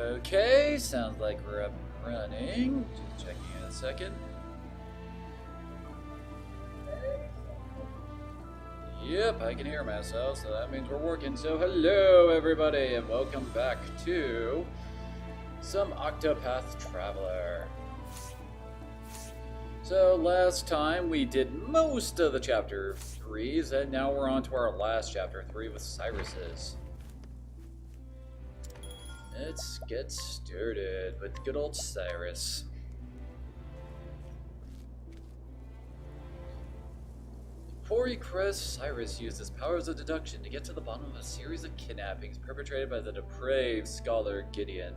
Okay, sounds like we're up and running. Just checking in a second. Yep, I can hear myself, so that means we're working. So hello everybody, and welcome back to some Octopath Traveler. So last time we did most of the chapter 3s, and now we're on to our last chapter 3 with Cyrus's. Let's get started with good old Cyrus. Before he crest, Cyrus used his powers of deduction to get to the bottom of a series of kidnappings perpetrated by the depraved scholar Gideon.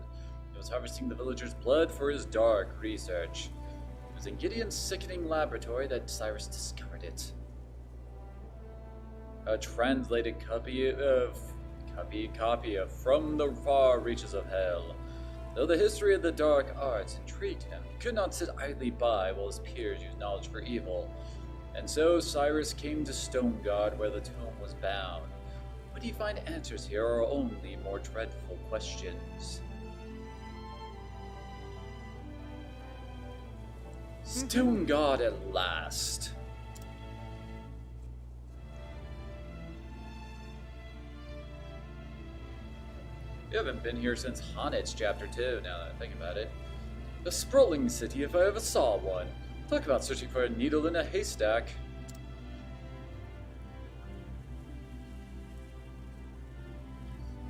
He was harvesting the villagers' blood for his dark research. It was in Gideon's sickening laboratory that Cyrus discovered it. A translated copy of From the Far Reaches of Hell. Though the history of the dark arts intrigued him, he could not sit idly by while his peers used knowledge for evil. And so Cyrus came to Stone God, where the tome was bound. Would he find answers here, or only more dreadful questions? Stone God at last. You haven't been here since Hanit's chapter 2, now that I think about it. A sprawling city if I ever saw one. Talk about searching for a needle in a haystack.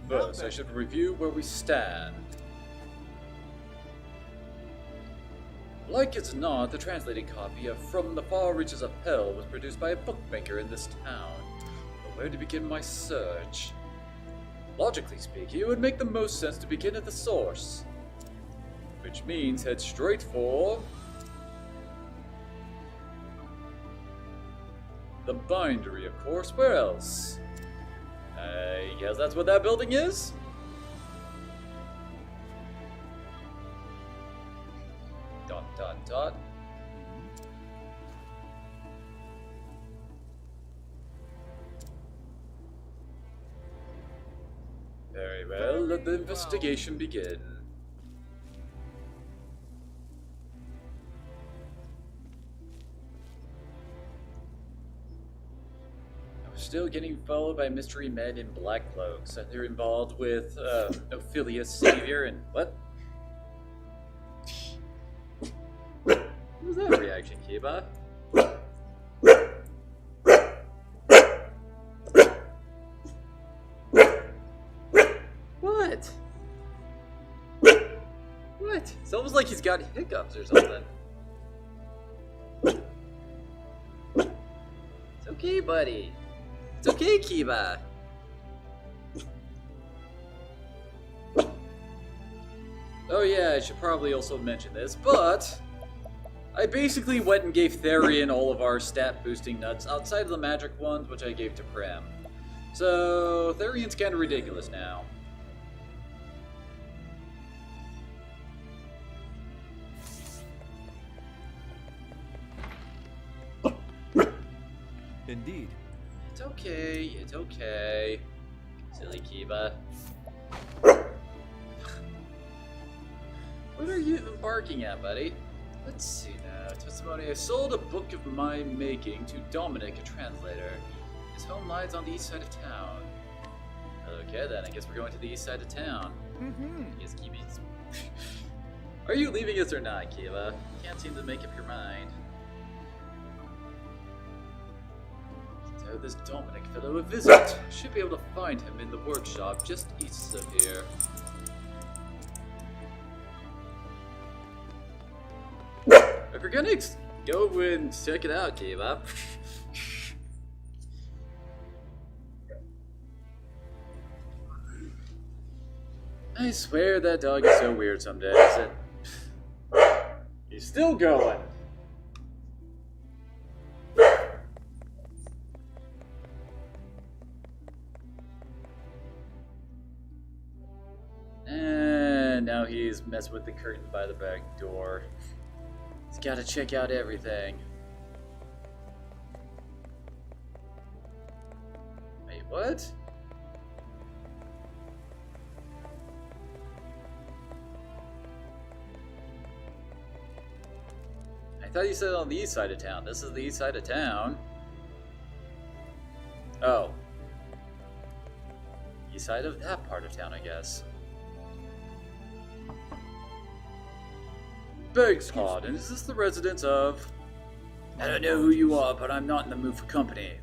First, I should review where we stand. Like as not, the translated copy of From the Far Reaches of Hell was produced by a bookmaker in this town. But where to begin my search? Logically speaking, it would make the most sense to begin at the source. Which means head straight for the bindery, of course. Where else? I guess that's what that building is? Dot dot dot. Very well, let the investigation begin. I'm still getting followed by mystery men in black cloaks. They're involved with Ophelia's savior and what? What was that reaction, Kiba? What? What? It's almost like he's got hiccups or something. It's okay, buddy. It's okay, Kiba. Oh yeah, I should probably also mention this, but I basically went and gave Therion all of our stat boosting nuts outside of the magic ones, which I gave to Prem. So Therion's kind of ridiculous now. Indeed. It's okay, it's okay. Silly Kiba. What are you barking at, buddy? Let's see now. Testimony. I sold a book of my making to Dominic, a translator. His home lies on the east side of town. Okay, then I guess we're going to the east side of town. Yes, Kibi's. Are you leaving us or not, Kiba? Can't seem to make up your mind. So this Dominic fellow a visit. Should be able to find him in the workshop just east of here. If you're gonna go and check it out, Kiba. I swear that dog is so weird some days. He's still going. And now he's messing with the curtain by the back door. He's gotta check out everything. Wait, what? I thought you said on the east side of town. This is the east side of town. Oh. East side of that part of town, I guess. Beg pardon, is this the residence of... I don't know who you are, but I'm not in the mood for company.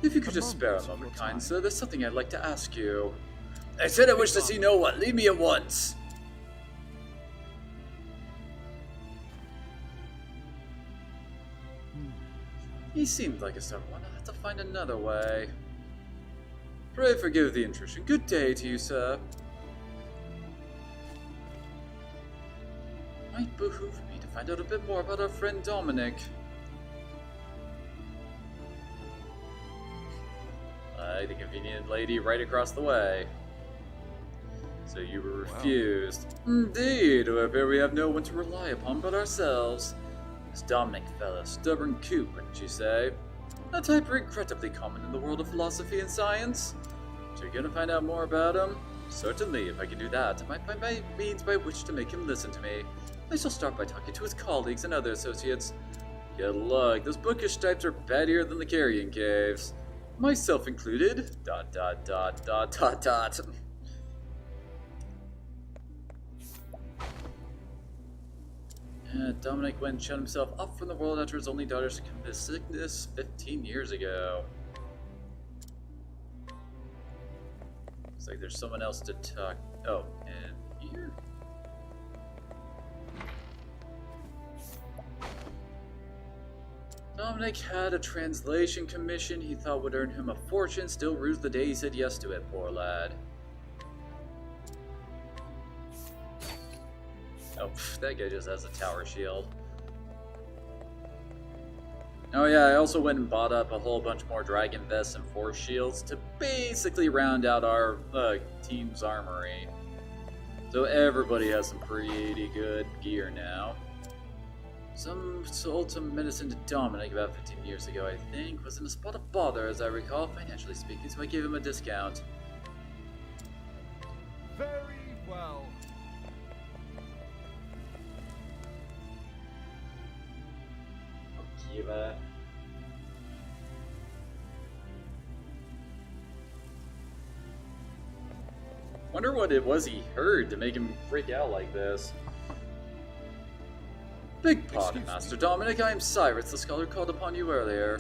If you could just spare a moment, kind sir, there's something I'd like to ask you. I said I wish to see no one. Leave me at once. He seemed like a stubborn one. I'll have to find another way. Pray forgive the intrusion. Good day to you, sir. Might behoove me to find out a bit more about our friend Dominic. The convenient lady right across the way. So you were refused. Wow. Indeed, I fear we have no one to rely upon but ourselves. This Dominic fellow, stubborn coot, wouldn't you say? A type regrettably common in the world of philosophy and science. So you're gonna find out more about him? Certainly, if I can do that, I might find my means by which to make him listen to me. I shall start by talking to his colleagues and other associates. Good luck, those bookish types are battier than the Therion caves. Myself included. ... Dominic went and shut himself up from the world after his only daughter succumbed to sickness 15 years ago. Looks like there's someone else to talk. Oh, and here? Dominic had a translation commission he thought would earn him a fortune, still rues the day he said yes to it, poor lad. Oh, that guy just has a tower shield. Oh yeah, I also went and bought up a whole bunch more dragon vests and force shields to basically round out our team's armory. So everybody has some pretty good gear now. Sold some medicine to Dominic about 15 years ago, I think. Was in a spot of bother, as I recall, financially speaking, so I gave him a discount. Very well. Kiva. Wonder what it was he heard to make him freak out like this. Big pardon, Master Dominic. I am Cyrus, the scholar called upon you earlier.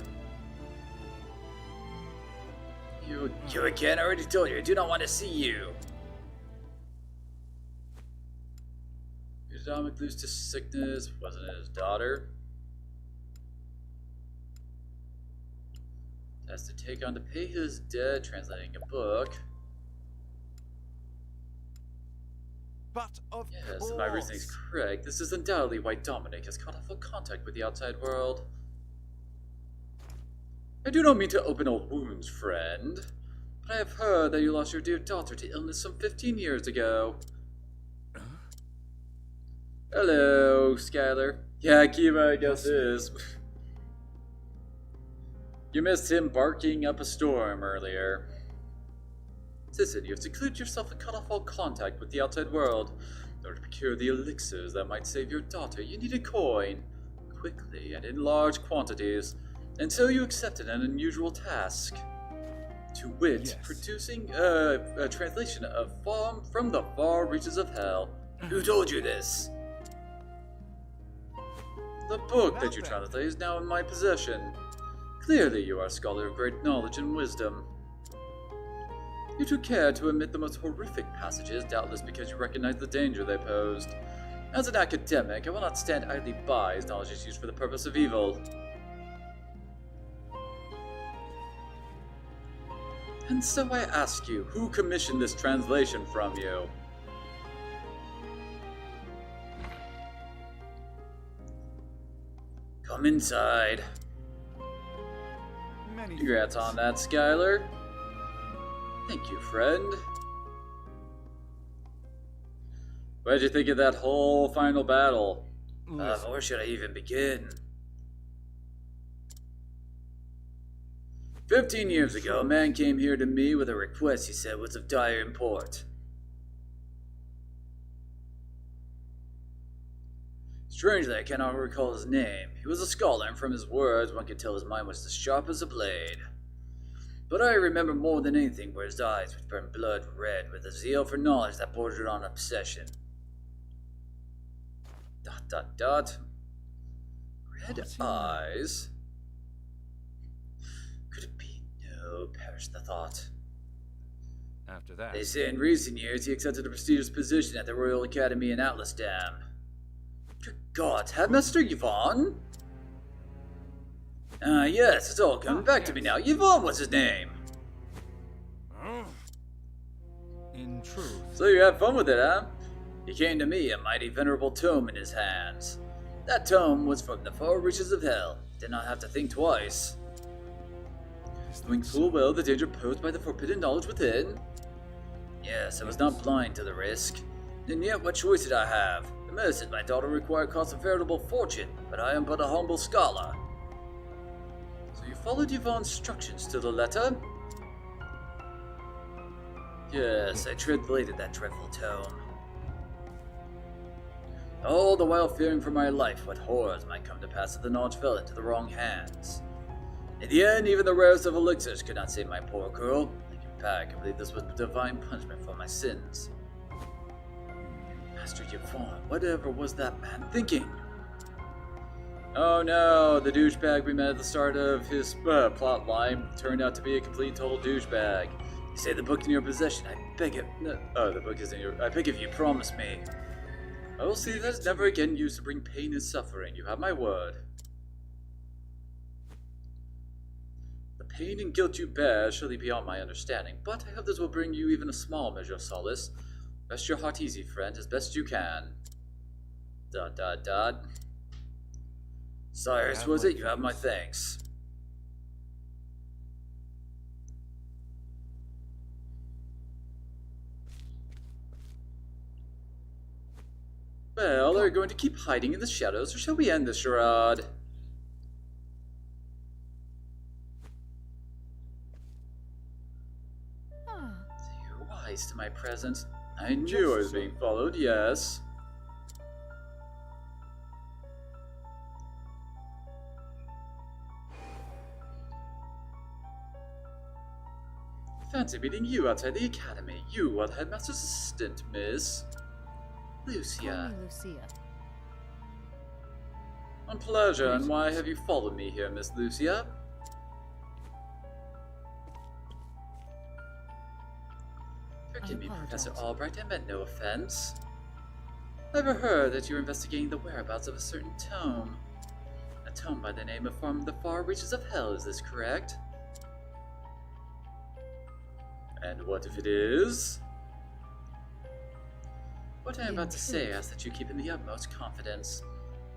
You again? I already told you. I do not want to see you. Did Dominic lose to sickness? Wasn't it his daughter? Has to take on to pay his debt, translating a book. But of yes, course. if everything's correct, this is undoubtedly why Dominic has cut off all contact with the outside world. I do not mean to open old wounds, friend, but I have heard that you lost your dear daughter to illness some 15 years ago. Hello, Skylar. Yeah, Kiva, I guess is. You missed him barking up a storm earlier. Listen, you have secluded yourself and cut off all contact with the outside world. In order to procure the elixirs that might save your daughter, you need a coin, quickly and in large quantities, and so you accepted an unusual task. To wit, yes. Producing a translation of From the Far Reaches of Hell. Who told you this? The book that you translate is now in my possession. Clearly you are a scholar of great knowledge and wisdom. You took care to omit the most horrific passages, doubtless because you recognize the danger they posed. As an academic, I will not stand idly by as knowledge is used for the purpose of evil. And so I ask you, who commissioned this translation from you? Come inside. Congrats on that, Skylar. Thank you, friend. What did you think of that whole final battle? Where should I even begin? 15 years ago, a man came here to me with a request he said was of dire import. His Strangely, I cannot recall his name. He was a scholar, and from his words, one could tell his mind was as sharp as a blade. But I remember more than anything were his eyes, which burned blood red with a zeal for knowledge that bordered on obsession. ... Red eyes? Could it be? No, perish the thought. After that, They say in recent years he accepted a prestigious position at the Royal Academy in Atlasdam. Good God, Headmaster Yvonne? Yes, it's all coming back to me now. Yvonne was his name. in truth, So you had fun with it, huh? He came to me, a mighty venerable tome in his hands. That tome was from the far reaches of hell. Did not have to think twice. Knowing full well the danger posed by the forbidden knowledge within. Yes, I was not blind to the risk. And yet, what choice did I have? The medicine my daughter required cost a veritable fortune, but I am but a humble scholar. So you followed Yvonne's instructions to the letter? Yes, I translated that dreadful tome. All the while fearing for my life what horrors might come to pass if the knowledge fell into the wrong hands. In the end, even the rarest of elixirs could not save my poor girl. Looking back, I believe this was divine punishment for my sins. Master Yvonne, whatever was that man thinking? Oh no, the douchebag we met at the start of his plot line turned out to be a complete total douchebag. You say the book in your possession, I beg it. No, the book is in your. I beg of you, promise me. I will see that it's never again used to bring pain and suffering. You have my word. The pain and guilt you bear is surely beyond my understanding, but I hope this will bring you even a small measure of solace. Rest your heart easy, friend, as best you can. ... Cyrus, was it? You have my thanks. Well, are you going to keep hiding in the shadows, or shall we end this charade? So you're wise to my presence. I knew I was being followed, yes. Fancy meeting you outside the academy. You are the headmaster's assistant, miss. Lucia. Call me Lucia. A pleasure, and why have you followed me here, Miss Lucia? Forgive me, Professor Albright, I meant no offense. I've heard that you're investigating the whereabouts of a certain tome. A tome by the name of From the Far Reaches of Hell, is this correct? And what if it is? What I am about to say I ask that you keep in the utmost confidence.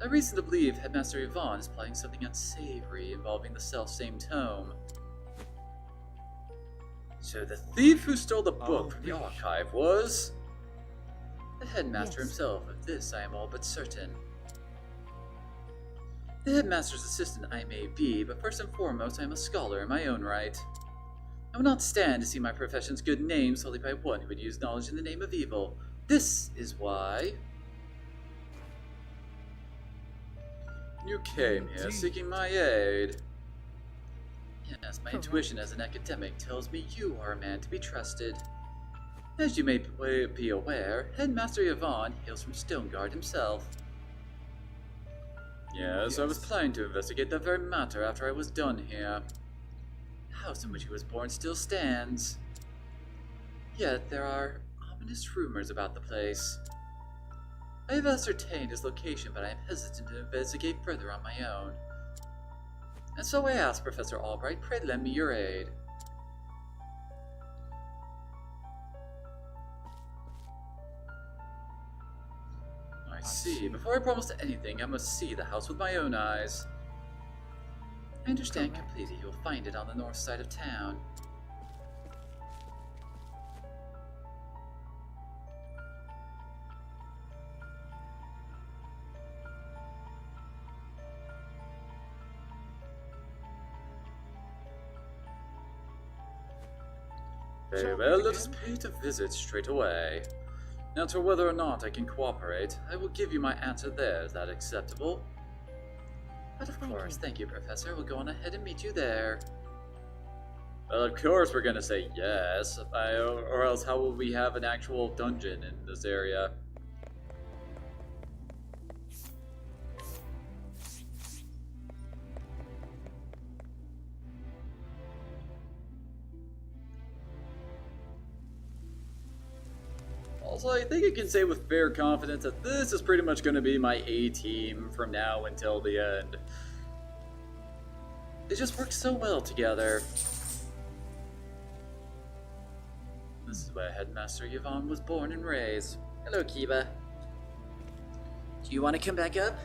I have reason to believe Headmaster Yvonne is plotting something unsavory involving the self-same tome. So the thief who stole the book from the archive was... the headmaster himself. Of this I am all but certain. The headmaster's assistant I may be, but first and foremost I am a scholar in my own right. I will not stand to see my profession's good name solely by one who would use knowledge in the name of evil. This is why... You came here seeking my aid. Yes, my intuition as an academic tells me you are a man to be trusted. As you may be aware, Headmaster Yvonne hails from Stoneguard himself. Yes, I was planning to investigate that very matter after I was done here. The house in which he was born still stands. Yet there are ominous rumors about the place. I have ascertained his location, but I am hesitant to investigate further on my own. And so I ask Professor Albright, pray lend me your aid. I see. Before I promise anything, I must see the house with my own eyes. I understand completely. You'll find it on the north side of town. Very well, let us pay it a visit straight away. Now to whether or not I can cooperate, I will give you my answer there. Is that acceptable? But of course, thank you, Professor. We'll go on ahead and meet you there. Well, of course we're gonna say yes, or else how will we have an actual dungeon in this area? Also, I think I can say with fair confidence that this is pretty much going to be my A-team from now until the end. They just work so well together. This is where Headmaster Yvonne was born and raised. Hello, Kiba. Do you want to come back up?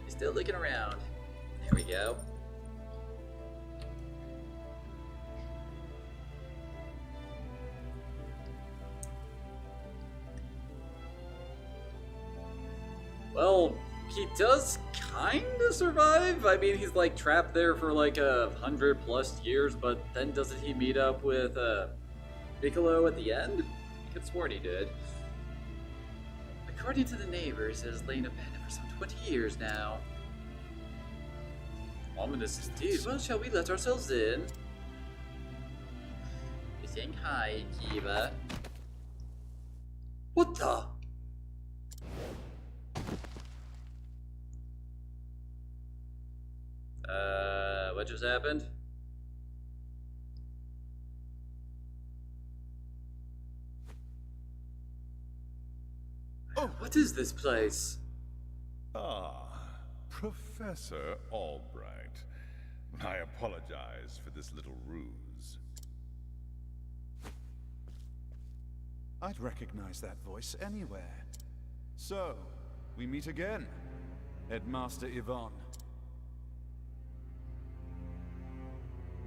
He's still looking around. There we go. Well, he does kinda survive. I mean, he's like trapped there for like 100+ years, but then doesn't he meet up with Piccolo at the end? I could have sworn he did. According to the neighbors, it has lain abandoned for some 20 years now. Ominous indeed. Well, shall we let ourselves in? You're saying hi, Kiba. What the? What just happened? Oh, what is this place? Ah, Professor Albright. I apologize for this little ruse. I'd recognize that voice anywhere. So, we meet again, Headmaster Yvonne.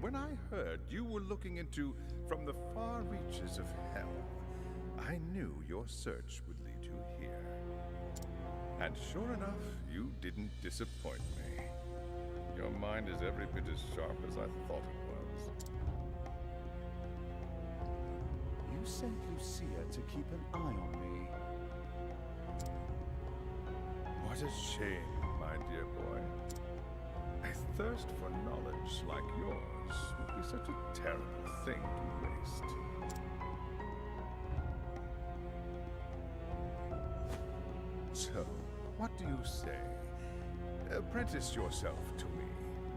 When I heard you were looking into from the far reaches of hell, I knew your search would lead you here. And sure enough, you didn't disappoint me. Your mind is every bit as sharp as I thought it was. You sent Lucia to keep an eye on me. What a shame, my dear boy. A thirst for knowledge like yours would be such a terrible thing to waste. So, what do you say? Apprentice yourself to me,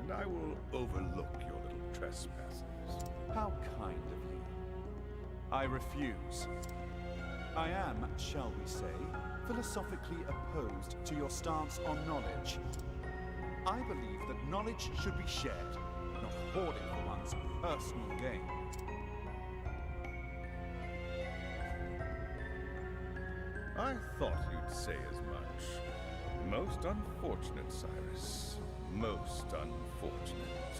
and I will overlook your little trespasses. How kind of you. I refuse. I am, shall we say, philosophically opposed to your stance on knowledge. I believe that knowledge should be shared, not hoarded for one's personal gain. I thought you'd say as much. Most unfortunate, Cyrus. Most unfortunate.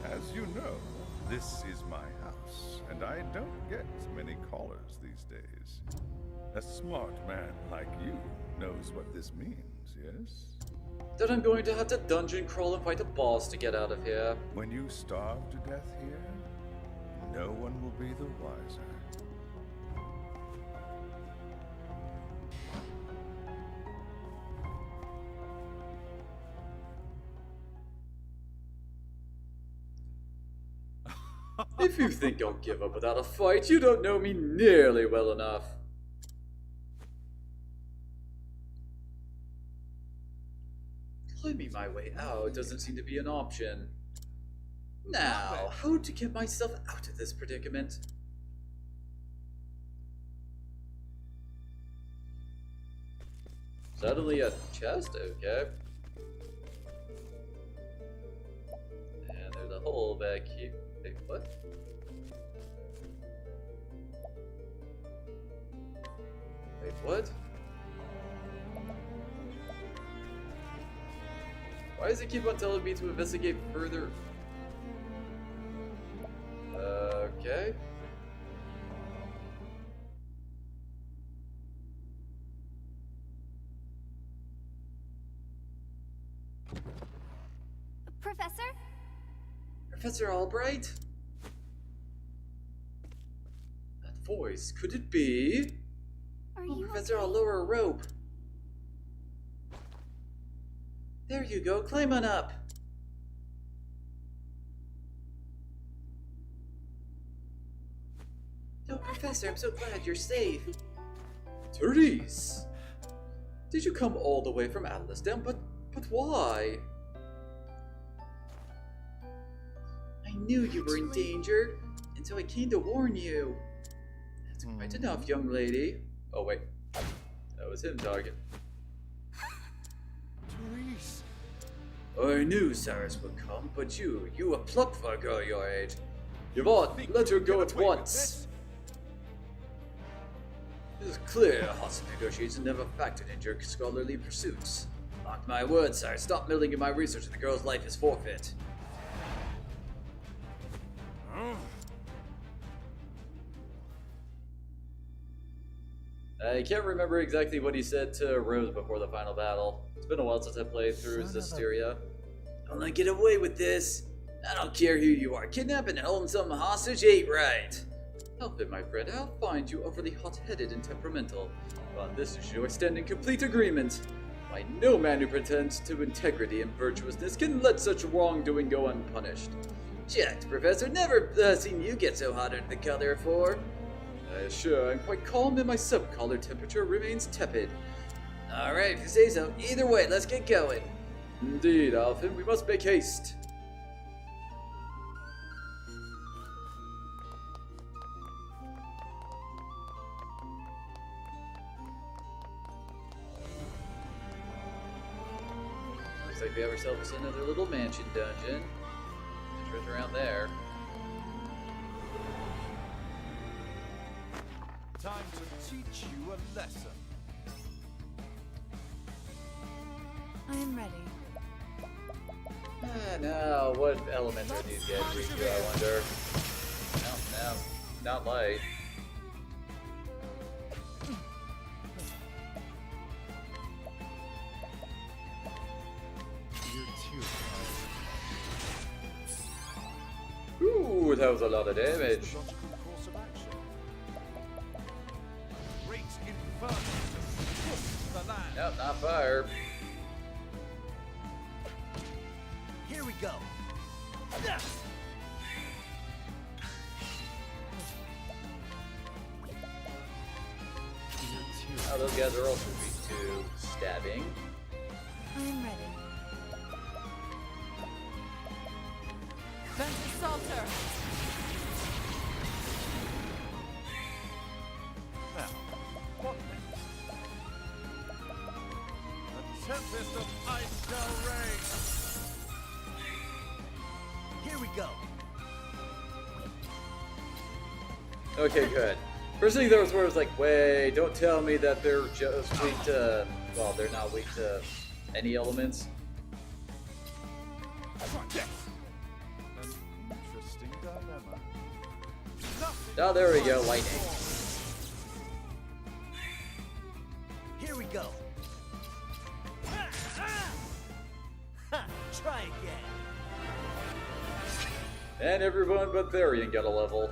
As you know, this is my house, and I don't get many callers these days. A smart man like you knows what this means, yes? That I'm going to have to dungeon crawl and fight a boss to get out of here. When you starve to death here, no one will be the wiser. If you think I'll give up without a fight, you don't know me nearly well enough. Climbing my way out doesn't seem to be an option. Now, how to get myself out of this predicament? Suddenly a chest? Okay. And there's a hole back here. Wait, what? Wait, what? Why does it keep on telling me to investigate further? Okay. Professor? Professor Albright? voice. Could it be? Are you Professor, okay? I'll lower a rope. There you go, climb on up. Oh, Professor, I'm so glad you're safe. Therese! Did you come all the way from Atlasdown? But why? I knew you were in danger, and so I came to warn you. That's quite enough, young lady. Oh, wait. That was him talking. Therese! I knew Cyrus would come, but you have pluck for a girl your age. Yvonne, let her go at once. It is clear hostage negotiations never factored into your scholarly pursuits. Mark my words, sire. Stop meddling in my research and the girl's life is forfeit. I can't remember exactly what he said to Rose before the final battle. It's been a while since I played through Zestiria. Don't I get away with this? I don't care who you are. Kidnapping and holding some hostage ain't right. Help it, my friend. I'll find you overly hot-headed and temperamental. On this issue, I stand in complete agreement. Why, no man who pretends to integrity and virtuousness can let such wrongdoing go unpunished. Checked, Professor. Never seen you get so hot under the collar before. Sure, I'm quite calm and my sub-collar temperature remains tepid. Alright, if you say so. Either way, let's get going. Indeed, Alphen, we must make haste. Looks like we have ourselves another little mansion dungeon. There's right around there. Time to teach you a lesson. I am ready. Now, what elements are these guys weak to, I wonder? No, not light. You're too Ooh, that was a lot of damage. This is the logical course of action. Great inferno to scorch the land. Nope, not fire. Here we go. Oh, those guys are also weak to stabbing. I am ready. Ventus Salter! Now, what next? A tempest of ice shall rage. Here we go. Okay, good. First thing there was where I was like, wait, don't tell me that they're just weak to, well, they're not weak to any elements. Try this. An interesting dilemma. Oh, there we go, lightning. Here we go. Ha! Try again. And everyone but Therion got a level.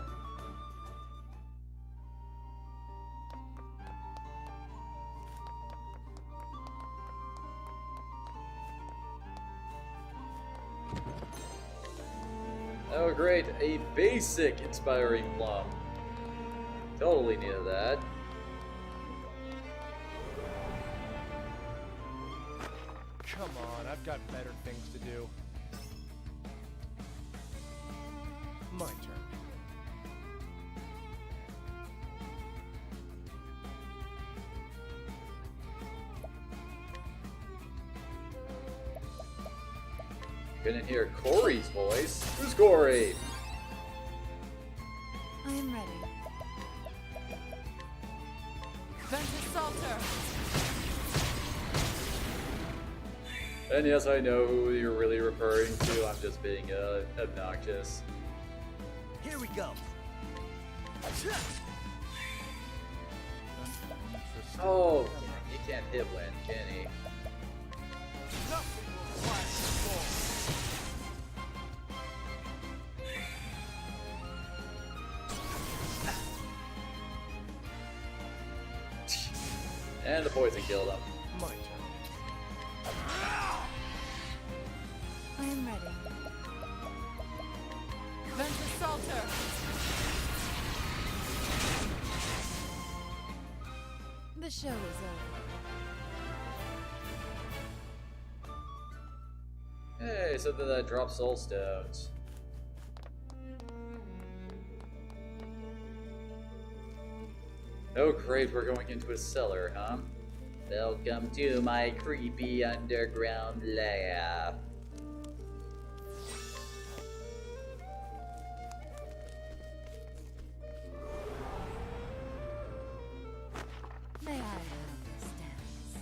Oh great, a basic inspiring plum. Totally needed that. Come on, I've got better things to do. My turn. Couldn't hear Corey's voice. Who's Corey? I am ready. Ventus Salter! And yes, I know who you're really referring to. I'm just being obnoxious. Here we go. Oh, you can't hit Win, can he? Nothing will quiet the storm. And the poison killed him. My turn. I am ready. Ventus Salter. The show is over. Hey, something that drops soul stones. Oh great, we're going into a cellar, huh? Welcome to my creepy underground lab. May I have this dance?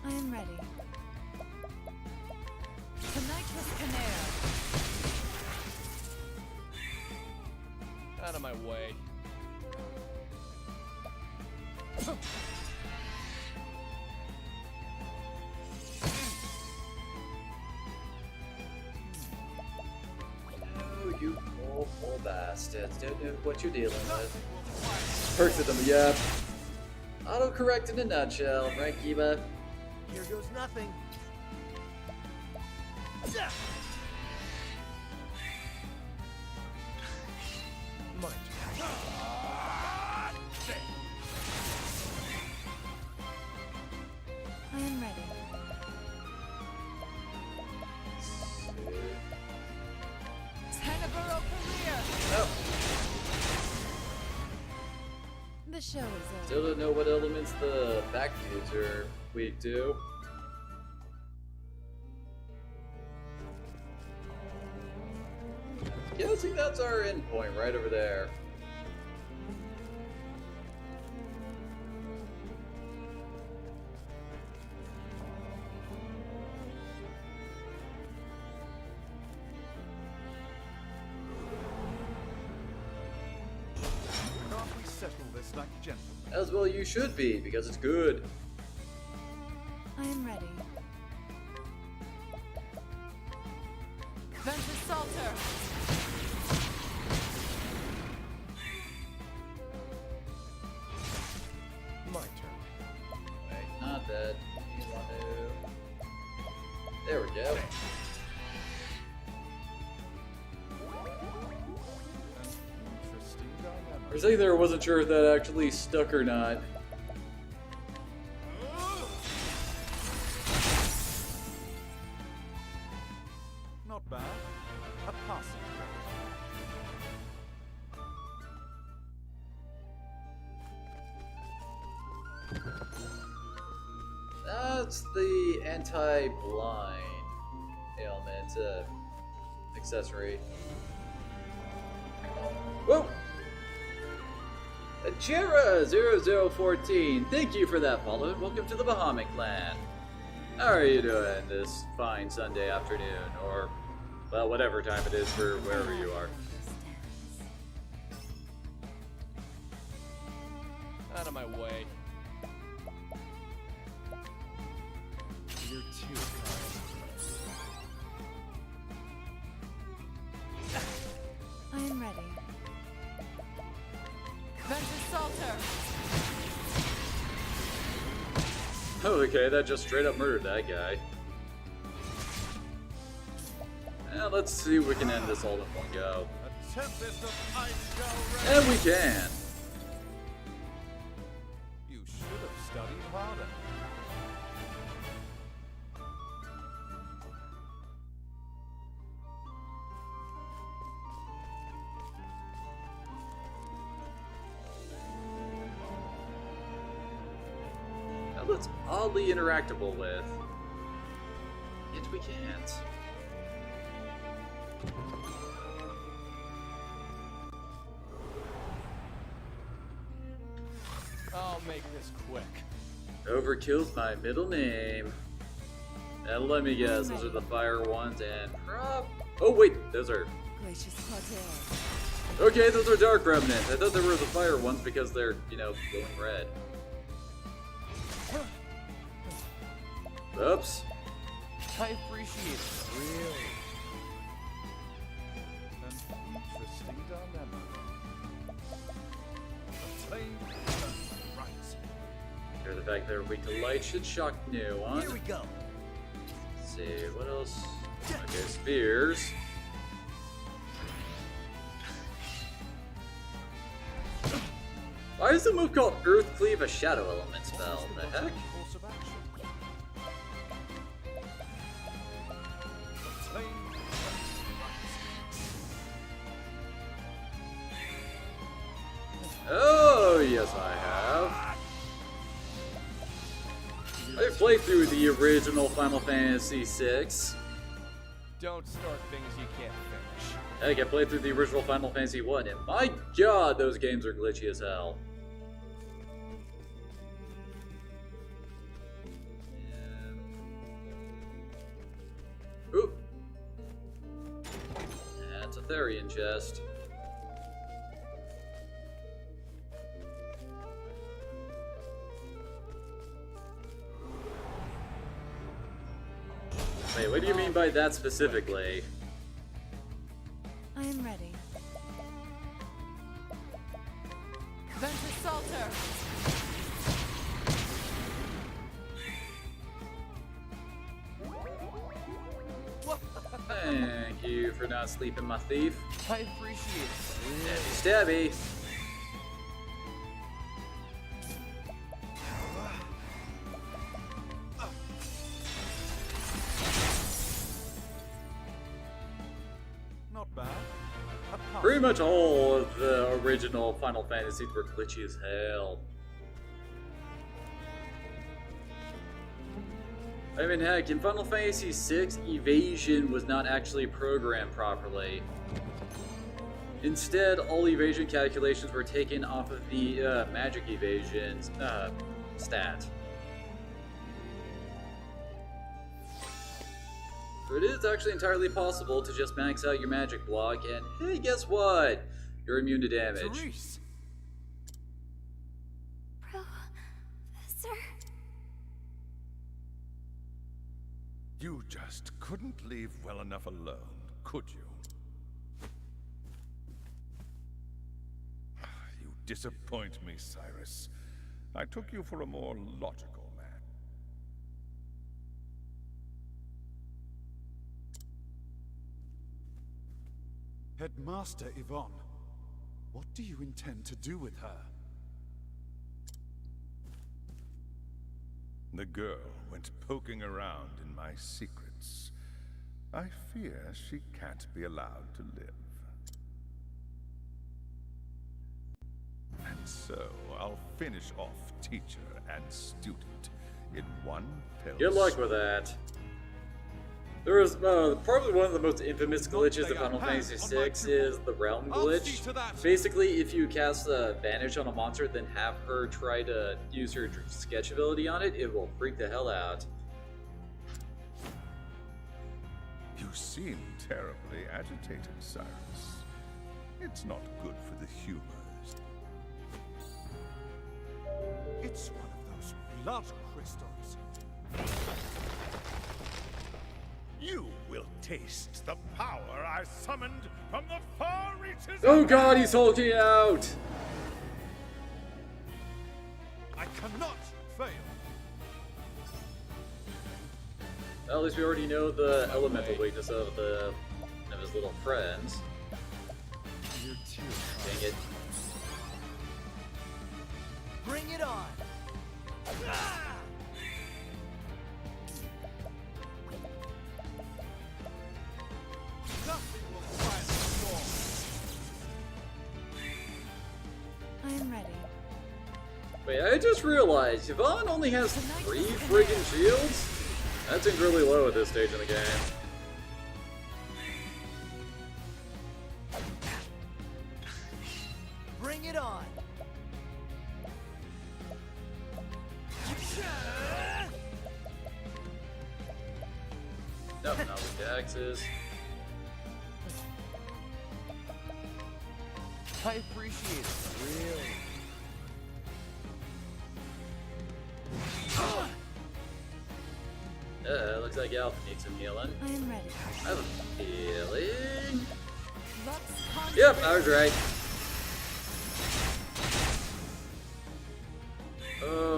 I am ready. Nitrous Canare. Out of my way. Oh, you poor bastards. Don't know what you're dealing with. Perks of them, yeah. Autocorrect in a nutshell, right, Kiba? Here goes nothing. My turn. I am ready. Tenebro Career. Oh, The show is over. still don't know what elements the back dudes are weak to. Yeah, I think that's our endpoint right over there. Can't we settle this like gentlemen? As well you should be, because it's good. I am ready. Ventus Salter. My turn. Wait, not that. You want to... There we go. Interesting dilemma. For a second there, I wasn't sure if that actually stuck or not. Not bad. A passing. That's the anti-blind ailment accessory. Whoa! Jera0014, thank you for that follow and welcome to the Bahamut clan. How are you doing this fine Sunday afternoon, or, well, whatever time it is for wherever you are? Out of my way. You're too kind. I am ready. Ventus Salter. Okay, that just straight up murdered that guy. Now let's see if we can end this all in one go. A tempest of ice shall And rage. we can! You should have studied harder. That looks oddly interactable with. Yet we can't. I'll make this quick. Overkill's my middle name. And let me guess, those are the fire ones and prop. Oh wait, those are. Gracious Pater. Okay, those are dark remnants. I thought they were the fire ones because they're, you know, glowing red. Oops. I appreciate it. Really. An interesting dilemma. A tame Or the fact they're weak to light should shock no one. Here we go. Let's see, what else? Okay, spears. Why is the move called Earth Cleave a shadow element spell? The heck? Course of action. The flame Oh, yes, I have. I played through the original Final Fantasy VI. Don't start things you can't finish. Heck, I played through the original Final Fantasy 1, and my god, those games are glitchy as hell. Oop. That's a Therion chest. Wait, what do you mean by that specifically? I am ready. Venture Salter. Thank you for not sleeping, my thief. I appreciate it. Stabby, stabby. not bad. A pass. Pretty much all of the original Final Fantasies were glitchy as hell. I mean, heck, in Final Fantasy VI, evasion was not actually programmed properly. Instead, all evasion calculations were taken off of the magic evasion stat. So it is actually entirely possible to just max out your magic block, and hey, guess what? You're immune to damage. Therese! Professor? You just couldn't leave well enough alone, could you? You disappoint me, Cyrus. I took you for a more logical man. Headmaster Yvonne, what do you intend to do with her? The girl went poking around in my secrets. I fear she can't be allowed to live. And so, I'll finish off teacher and student in one fell Good luck swoop. with that. There is probably one of the most infamous glitches of Final Fantasy VI is the realm glitch. Basically, if you cast Vanish on a monster, then have her try to use her sketch ability on it, it will freak the hell out. You seem terribly agitated, Cyrus. It's not good for the humors. It's one of those blood crystals. You will taste the power I summoned from the far reaches Oh of god, he's hulking out! I cannot fail. Well, at least we already know the elemental weakness of his little friends. You're too. Dang it. Bring it on. Ah! Nothing will quiet the storm. I am ready. Wait, I just realized, Yvonne only has 3 friggin' shields? That's incredibly low at this stage in the game. Bring it on. Nope, not with the axes. I appreciate it. Really. Looks like Alpha needs some healing. I am ready. I have a feeling. Lux Yep, I was right.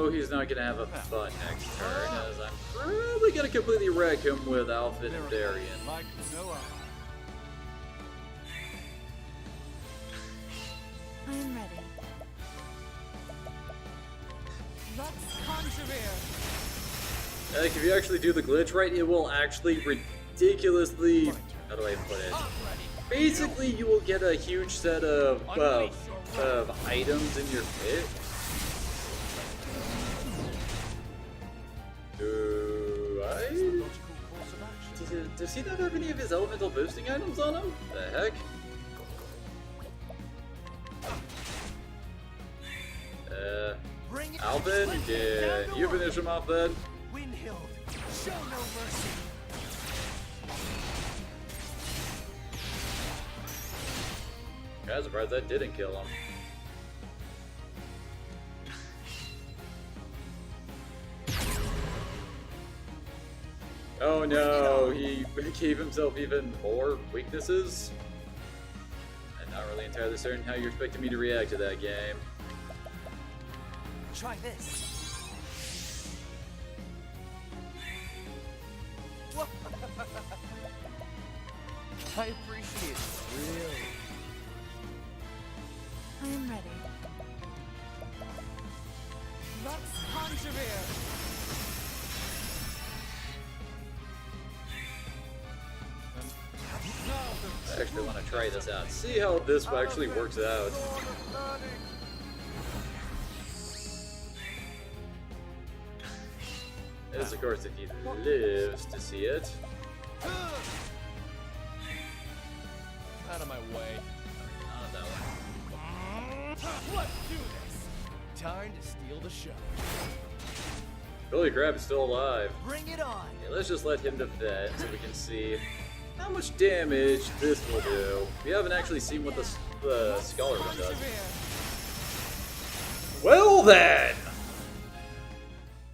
know he's not gonna have a fun next turn, as I'm probably gonna completely wreck him with Alpha and Therion. Like no other. I am ready. Lux Conjurer. Like, if you actually do the glitch right, it will actually ridiculously... How do I put it? Basically, you will get a huge set of items in your pit. Does he not have any of his elemental boosting items on him? The heck? Alvin, can you finish him off then? Windhill, show no mercy. I'm surprised that didn't kill him. Oh no, he gave himself even more weaknesses? I'm not really entirely certain how you're expecting me to react to that game. Try this. I appreciate it, really. I am ready. Lux Conjurer. I actually want to try this out. See how this actually works out. As of course if he lives to see it. Out of my way. Not that one. Let's do this. Time to steal the show. Holy crap, he's still alive. Bring it on. Okay, let's just let him defend so we can see how much damage this will do. We haven't actually seen what the Scholar one does. Well then!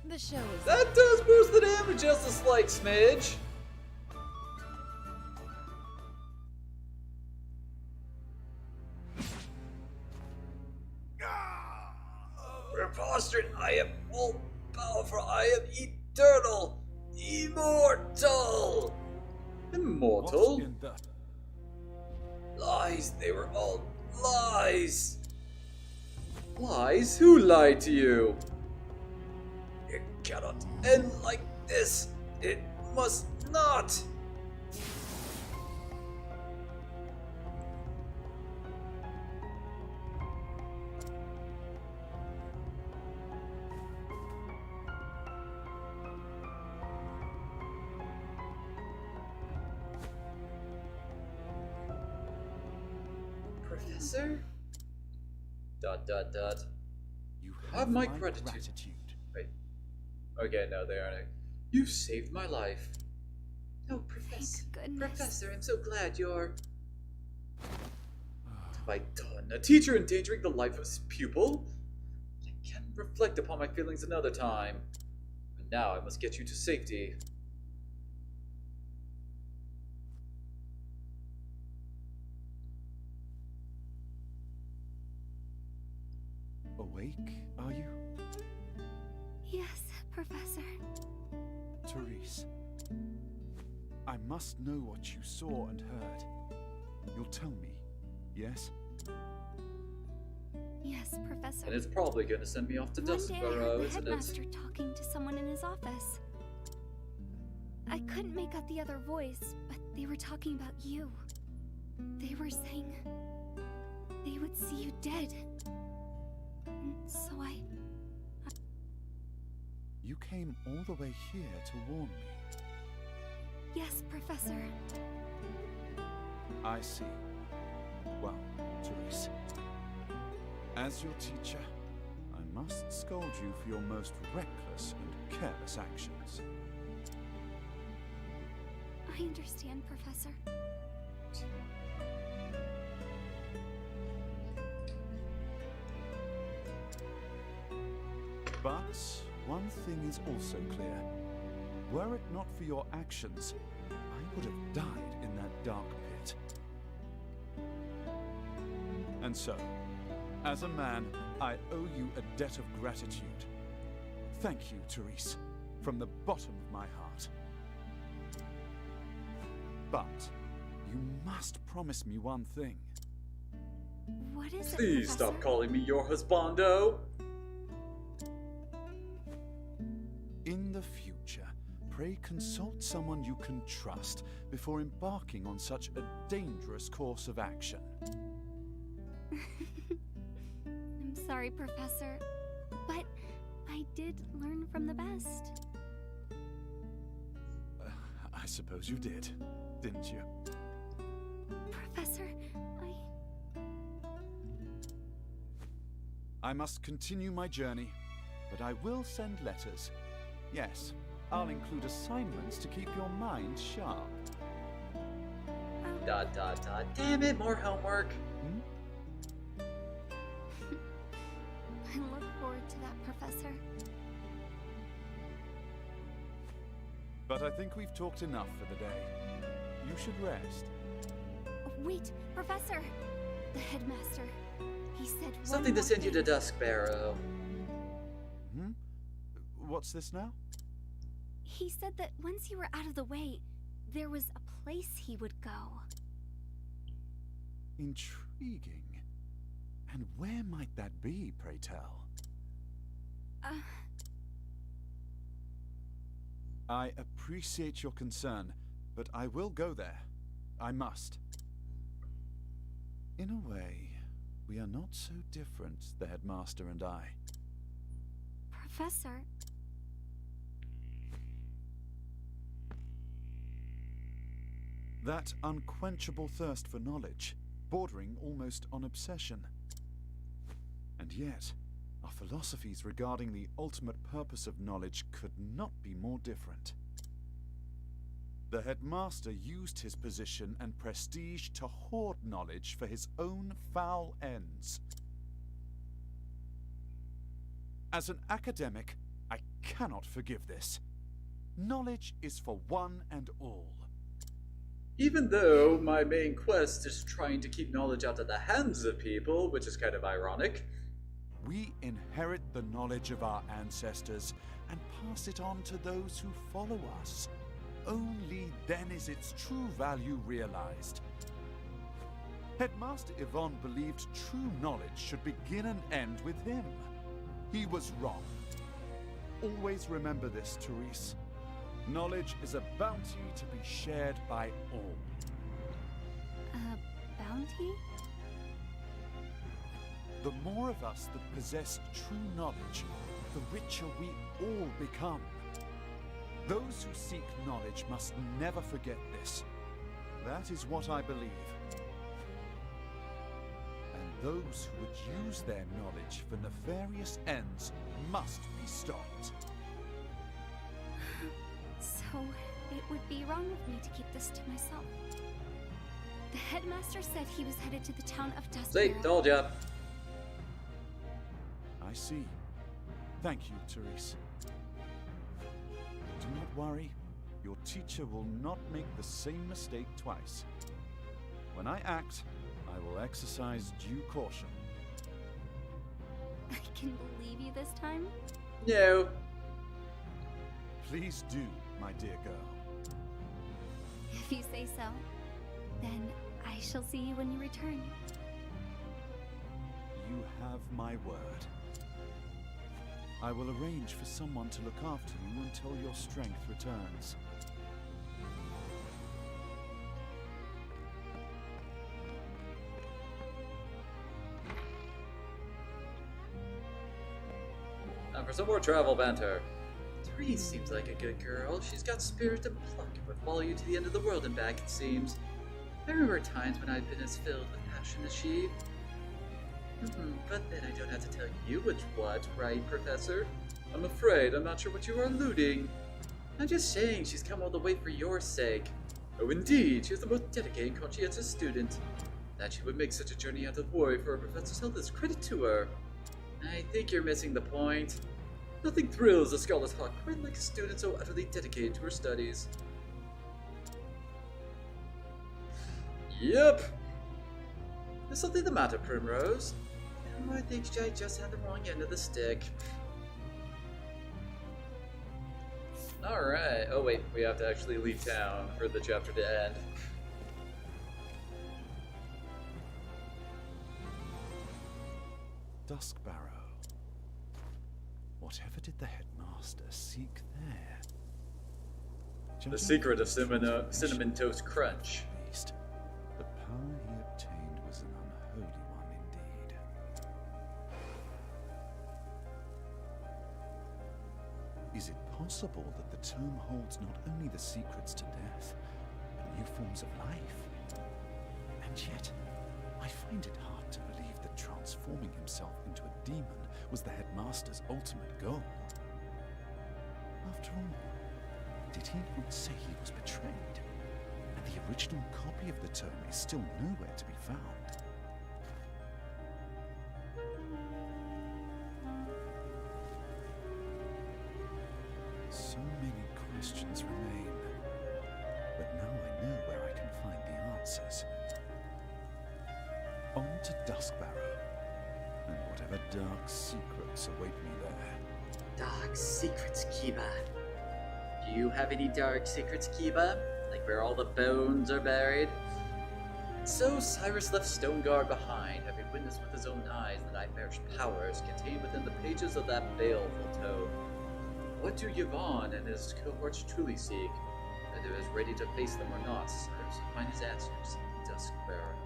The show is That does boost the damage just a slight smidge. Preposterous! I am all powerful. I am eternal, immortal. Immortal? What's in the... Lies. They were all lies. Lies? Who lied to you? It cannot end like this. It must not. Professor? ... You Have my gratitude. Wait. Okay, no, they aren't. You've saved my life. No, Professor. Thank goodness. Professor, I'm so glad you're... Have I done? A teacher endangering the life of his pupil? I can reflect upon my feelings another time. But now I must get you to safety. Awake, are you? Yes, Professor. Therese, I must know what you saw and heard. You'll tell me, yes? Yes, Professor. And it's probably going to send me off to One day I heard Dustborough, the isn't it? headmaster talking to someone in his office. I couldn't make out the other voice, but they were talking about you. They were saying they would see you dead. And so You came all the way here to warn me. Yes, Professor. I see. Well, Therese, as your teacher, I must scold you for your most reckless and careless actions. I understand, Professor. But one thing is also clear. Were it not for your actions, I would have died in that dark pit. And so, as a man, I owe you a debt of gratitude. Thank you, Therese, from the bottom of my heart. But you must promise me one thing. What is it, Please Professor? stop calling me your husbando. In the future, pray consult someone you can trust before embarking on such a dangerous course of action. I'm sorry, Professor, but I did learn from the best. I suppose you did, didn't you? Professor, I must continue my journey, but I will send letters. Yes, I'll include assignments to keep your mind sharp. Dot dot dot. Damn it, more homework. I look forward to that, Professor. But I think we've talked enough for the day. You should rest. Wait, Professor! The headmaster. He said Something to more send you to thing. Duskbarrow. What's this now? He said that once you were out of the way, there was a place he would go. Intriguing. And where might that be, pray tell? I appreciate your concern, but I will go there. I must. In a way, we are not so different, the headmaster and I. Professor, That unquenchable thirst for knowledge, bordering almost on obsession. And yet, our philosophies regarding the ultimate purpose of knowledge could not be more different. The headmaster used his position and prestige to hoard knowledge for his own foul ends. As an academic, I cannot forgive this. Knowledge is for one and all. Even though my main quest is trying to keep knowledge out of the hands of people, which is kind of ironic. We inherit the knowledge of our ancestors and pass it on to those who follow us. Only then is its true value realized. Headmaster Yvonne believed true knowledge should begin and end with him. He was wrong. Always remember this, Therese. Knowledge is a bounty to be shared by all. a bounty? The more of us that possess true knowledge, the richer we all become. Those who seek knowledge must never forget this. That is what I believe. And those who would use their knowledge for nefarious ends must be stopped. So, it would be wrong of me to keep this to myself. The headmaster said he was headed to the town of See, Duskbarrow. told ya. I see. Thank you, Therese. Do not worry. Your teacher will not make the same mistake twice. When I act, I will exercise due caution. I can believe you this time? No. Please do, my dear girl. If you say so, then I shall see you when you return. You have my word. I will arrange for someone to look after you until your strength returns. Time for some more travel banter. Therese seems like a good girl. She's got spirit and pluck and would follow you to the end of the world and back, it seems. I remember times when I've been as filled with passion as she. But then I don't have to tell you which what, right, Professor? I'm afraid I'm not sure what you are alluding. I'm just saying she's come all the way for your sake. Oh, indeed, she's the most dedicated, conscientious student. That she would make such a journey out of worry for a professor's health is credit to her. I think you're missing the point. Nothing thrills a scholar's heart quite like a student so utterly dedicated to her studies. Yep. There's something the matter, Primrose. No, I think I just had the wrong end of the stick. Alright. Oh wait, we have to actually leave town for the chapter to end. Duskbarrow. Whatever did the headmaster seek there? The secret of Cinnamon Toast Crunch. Beast. The power he obtained was an unholy one indeed. Is it possible that the tome holds not only the secrets to death, but new forms of life? And yet, I find it hard to believe that transforming himself into a demon was the headmaster's ultimate goal. After all, did he not say he was betrayed? And the original copy of the tome is still nowhere to be found. So many questions remain. But now I know where I can find the answers. On to Duskbarrow, and whatever dark secrets await me there. Dark secrets, Kiba. Do you have any dark secrets, Kiba? Like where all the bones are buried? So Cyrus left Stoneguard behind, having witnessed with his own eyes the nightmarish powers contained within the pages of that baleful tome. What do Yvonne and his cohorts truly seek? Whether he is ready to face them or not, Cyrus will find his answers in the Duskbarrow.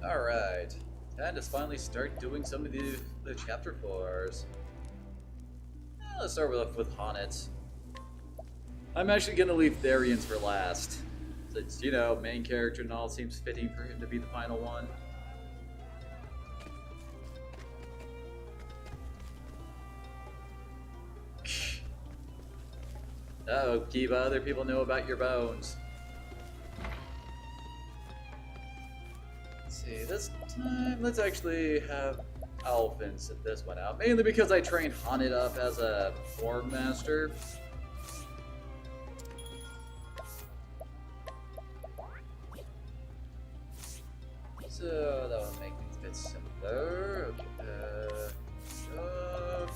Alright, time to finally start doing some of the chapter 4s. Let's start with Honnet. I'm actually going to leave Therion's for last. Since, you know, main character and all, seems fitting for him to be the final one. Oh, Kiba, other people know about your bones. See, this time, let's actually have Alphen sit this one out. Mainly because I trained Honnet up as a form master. So that will make things a bit simpler. Okay, oh.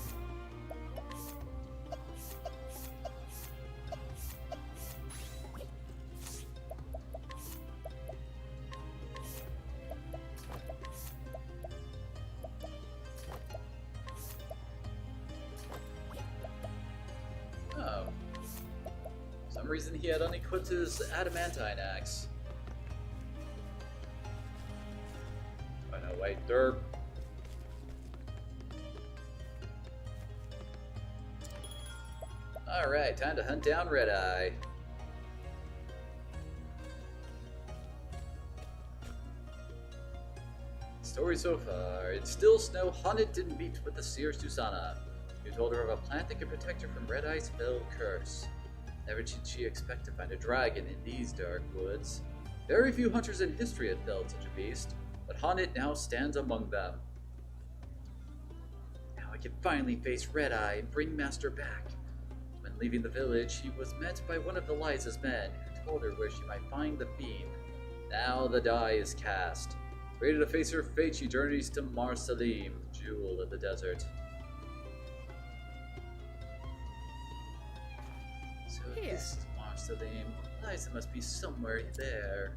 For some reason he had unequipped his adamantine axe. Oh no, wait, derp. Alright, time to hunt down Red Eye. Story so far. In Still Snow, Honnet didn't meet with the seer Susanna. He told her of a plant that could protect her from Red Eye's fell curse. Never did she expect to find a dragon in these dark woods. Very few hunters in history had felled such a beast, but Honnet now stands among them. Now I can finally face Red Eye and bring Master back. When leaving the village, he was met by one of Eliza's men, who told her where she might find the fiend. Now the die is cast. Ready to face her fate, she journeys to Mar Salim, jewel of the desert. So if this is Mar Salim, Eliza must be somewhere there.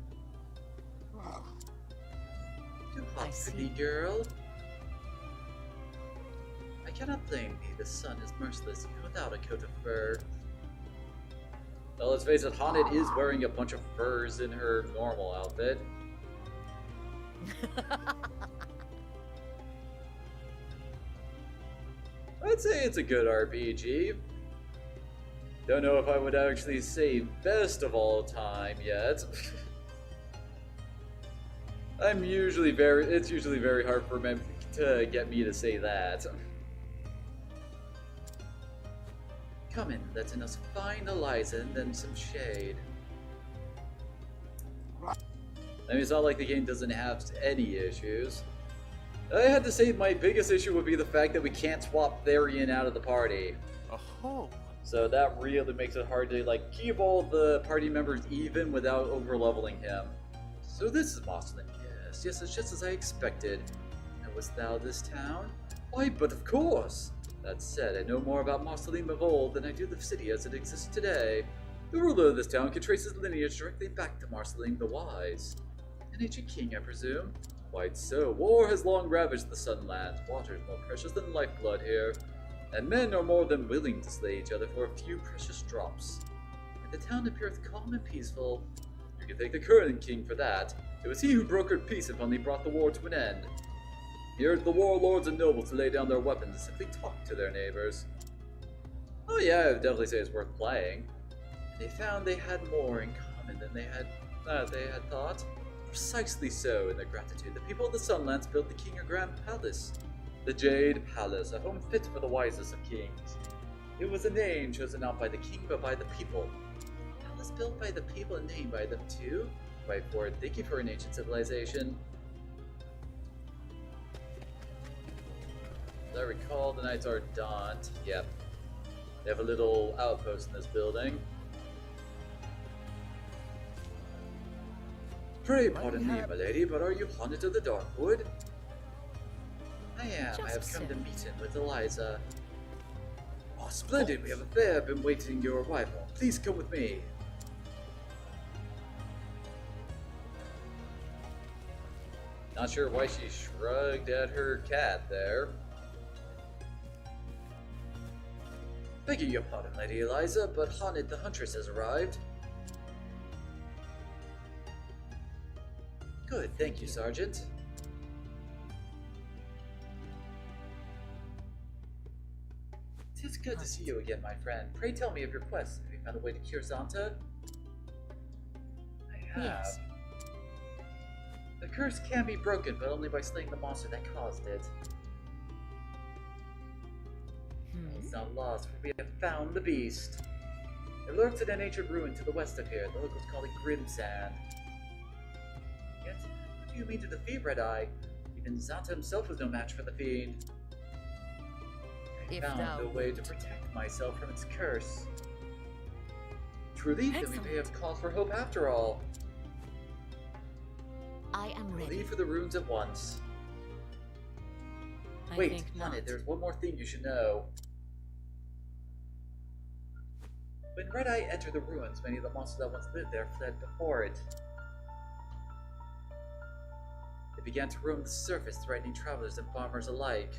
You hot pretty girl. I cannot blame thee, the sun is merciless even without a coat of fur. Well, let's face it, Honnet is wearing a bunch of furs in her normal outfit. I'd say it's a good RPG. Don't know if I would actually say best of all time yet. It's usually very hard for me to get me to say that. Come in, let us find Eliza and then some shade. I mean, it's not like the game doesn't have any issues. I had to say my biggest issue would be the fact that we can't swap Therion out of the party. Oh. So that really makes it hard to like keep all the party members even without over-leveling him. So this is Moslin, yes, it's just as I expected. And was thou this town? Why, but of course! That said, I know more about Marceline of old than I do the city as it exists today. The ruler of this town can trace his lineage directly back to Marceline the Wise. An ancient king, I presume? Quite so. War has long ravaged the Sunlands. Water is more precious than lifeblood here. And men are more than willing to slay each other for a few precious drops. And the town appeareth calm and peaceful. You can thank the current king for that. It was he who brokered peace and finally brought the war to an end. He urged the warlords and nobles to lay down their weapons and simply talk to their neighbors. Oh yeah, I would definitely say it's worth playing. And they found they had more in common than they had thought. Precisely so, in their gratitude, the people of the Sunlands built the king a grand palace. The Jade Palace, a home fit for the wisest of kings. It was a name chosen not by the king, but by the people. A palace built by the people and named by them too? Quite forward thinking for an ancient civilization. As I recall, the Knights are Daunt. Yep. They have a little outpost in this building. Pray pardon me, my lady, but are you haunted of the Darkwood? I am. I have come to meet him with Eliza. Oh, splendid. We have a fair been waiting your arrival. Please come with me. Not sure why she shrugged at her cat there. Begging your pardon, Lady Eliza, but Haunted the Huntress has arrived. Good, thank you, Sergeant. Tis good to see you again, my friend. Pray tell me of your quest. Have you found a way to cure Zanta? I have. Yes. The curse can be broken, but only by slaying the monster that caused it. It's not lost, for we have found the beast. It lurks in an ancient ruin to the west of here. The locals call it Grimsand. Yet, what do you mean to defeat Red Eye? Even Zanta himself was no match for the fiend. I found a way to protect myself from its curse. Truly, then we may have cause for hope after all. I am We'll ready. leave for the ruins at once. I Wait, think not. Haunted, there's one more thing you should know. When Red Eye entered the ruins, many of the monsters that once lived there fled before it. They began to roam the surface, threatening travelers and farmers alike.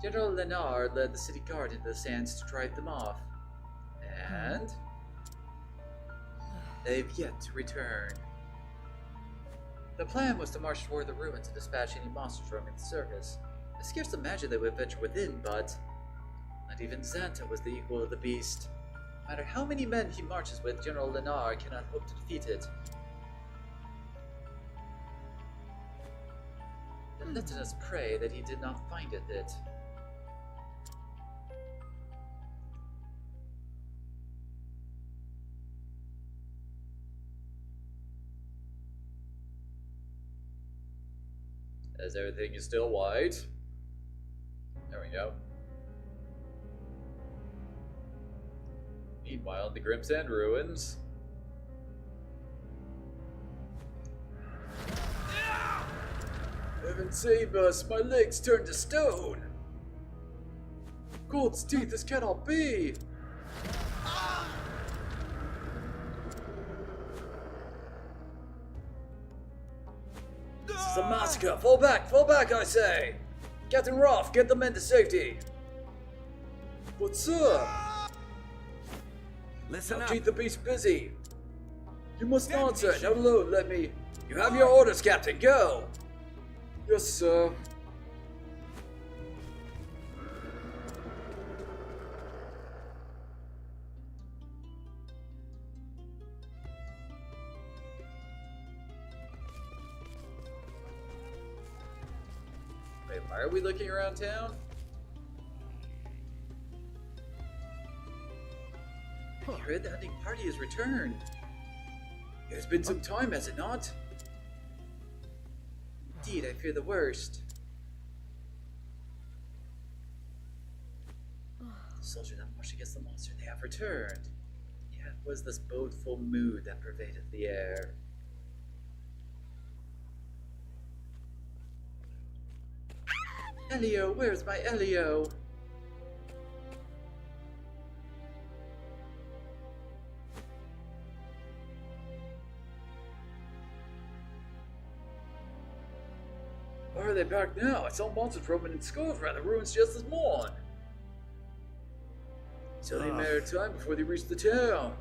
General Lenar led the city guard into the sands to drive them off. And they've yet to return. The plan was to march toward the ruins and dispatch any monsters roaming the surface. I scarce imagined they would venture within, but not even Zanta was the equal of the beast. No matter how many men he marches with, General Lenar cannot hope to defeat it. Then let us pray that he did not find it. As everything is still white. There we go. Meanwhile, in the Grimsand ruins. Heaven save us, my legs turned to stone! Gold's teeth, this cannot be! This is a massacre! Fall back, I say! Captain Roth, get the men to safety! But sir! Listen Now up. keep the beast busy! You must not, sir! Not alone, let me... You have your orders, Captain, go! Yes, sir. Wait, why are we looking around town? I heard the hunting party has returned. It has been some time, has it not? Indeed, I fear the worst. The soldier that marched against the monster, they have returned. Yet it was this bodeful mood that pervaded the air. Elio, where's my Elio? Why are they back now? I saw monsters roaming in skulls around the ruins just this morning. It's only a matter of time before they reach the town.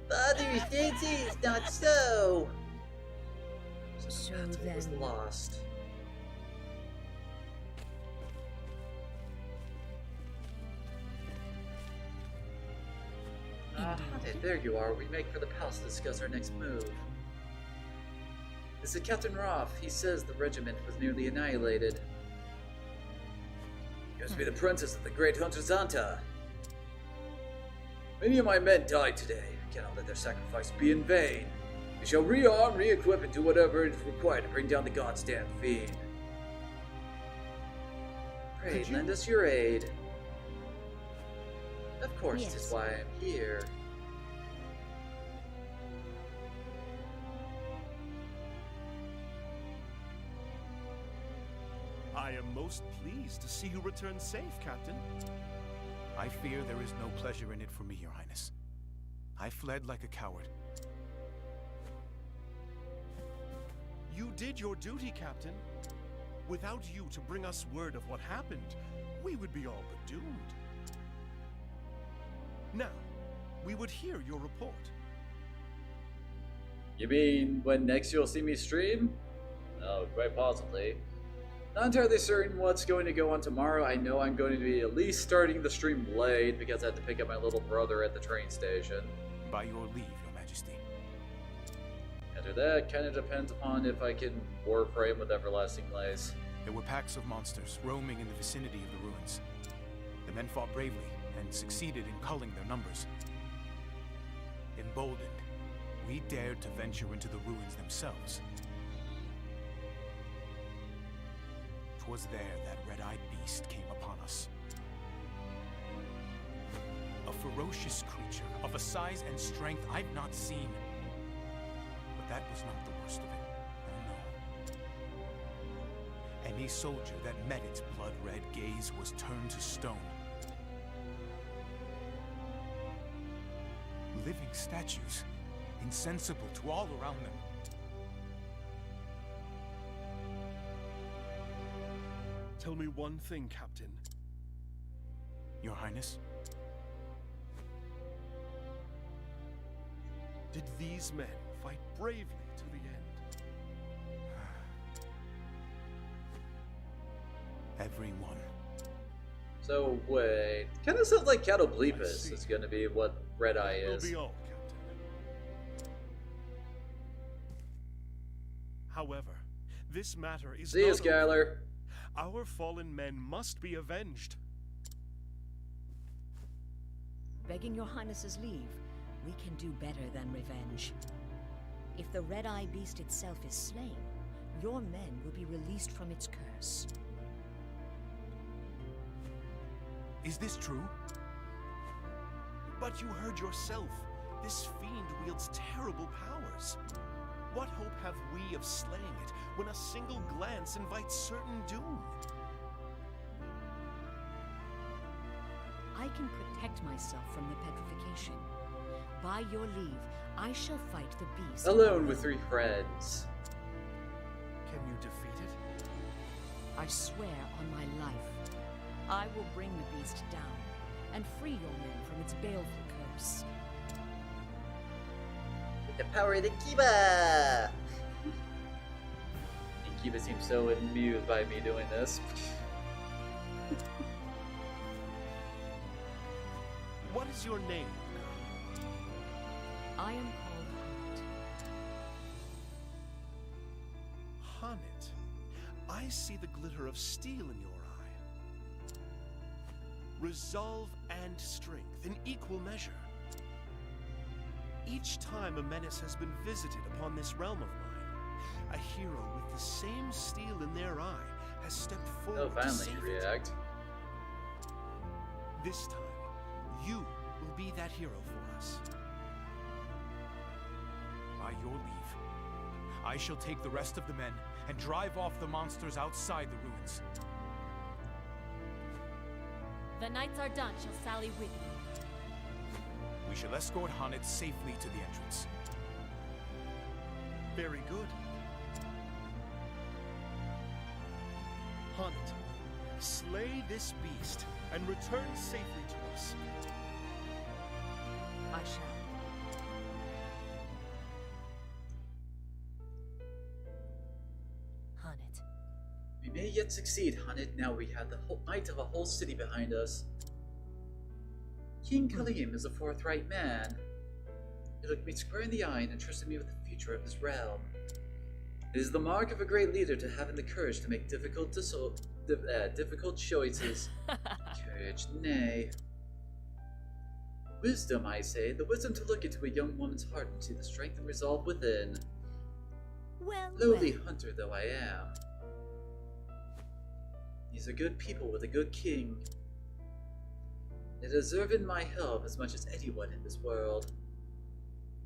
Father, Nancy is not so. So It was then, lost. There you are. We make for the palace to discuss our next move. This is Captain Roth. He says the regiment was nearly annihilated. He must be the princess of the great hunter Zanta. Many of my men died today. I cannot let their sacrifice be in vain. We shall rearm, re-equip, and do whatever is required to bring down the god's damn fiend. Pray, lend us your aid. Of course, Yes. this is why I'm here. I am most pleased to see you return safe, Captain. I fear there is no pleasure in it for me, Your Highness. I fled like a coward. You did your duty, Captain. Without you to bring us word of what happened, we would be all but doomed. Now, we would hear your report. You mean when next you'll see me stream? Oh, quite possibly. Not entirely certain what's going to go on tomorrow. I know I'm going to be at least starting the stream late because I have to pick up my little brother at the train station. By your leave, Your Majesty. After that, kind of depends upon if I can warframe with Everlasting Lace. There were packs of monsters roaming in the vicinity of the ruins. The men fought bravely and succeeded in culling their numbers. Emboldened, we dared to venture into the ruins themselves. 'Twas there that red-eyed beast came upon us. A ferocious creature of a size and strength I've not seen. But that was not the worst of it. Oh no. Any soldier that met its blood-red gaze was turned to stone. Living statues, insensible to all around them. Tell me one thing, Captain. Your Highness? Did these men fight bravely to the end? Everyone. So, wait. Kind of sounds like I Catoblepus see. is going to be what Red Eye That will is. be all, Captain. However, this matter is See you, not over. Skylar. Our fallen men must be avenged. begging your highness's leave, we can do better than revenge. If the red-eye beast itself is slain, your men will be released from its curse. Is this true? But you heard yourself. This fiend wields terrible powers. What hope have we of slaying it when a single glance invites certain doom? I can protect myself from the petrification. By your leave, I shall fight the beast. Alone with 3 friends. Can you defeat it? I swear on my life, I will bring the beast down and free your men from its baleful curse. With the power of the Kiba! And Kiba seems so amused by me doing this. What is your name? I am called Hunt. Honnet. I see the glitter of steel in your eye. Resolve and strength in equal measure. Each time a menace has been visited upon this realm of mine, a hero with the same steel in their eye has stepped forward Oh, to finally save you it. react. This time, you will be that hero for us. By your leave, I shall take the rest of the men and drive off the monsters outside the ruins. The knights are done, shall sally with you. We shall escort Hanit safely to the entrance. Very good. Hunt. Slay this beast and return safely to us. I shall. Hanit. We may yet succeed, Hanit. Now we have the whole might of a whole city behind us. King Khalim is a forthright man. He looked me square in the eye and entrusted me with the future of his realm. It is the mark of a great leader to having the courage to make difficult choices. Courage, nay. Wisdom, I say, the wisdom to look into a young woman's heart and see the strength and resolve within. Well, Lowly hunter though I am. These are good people with a good king. They deserve in my help as much as anyone in this world.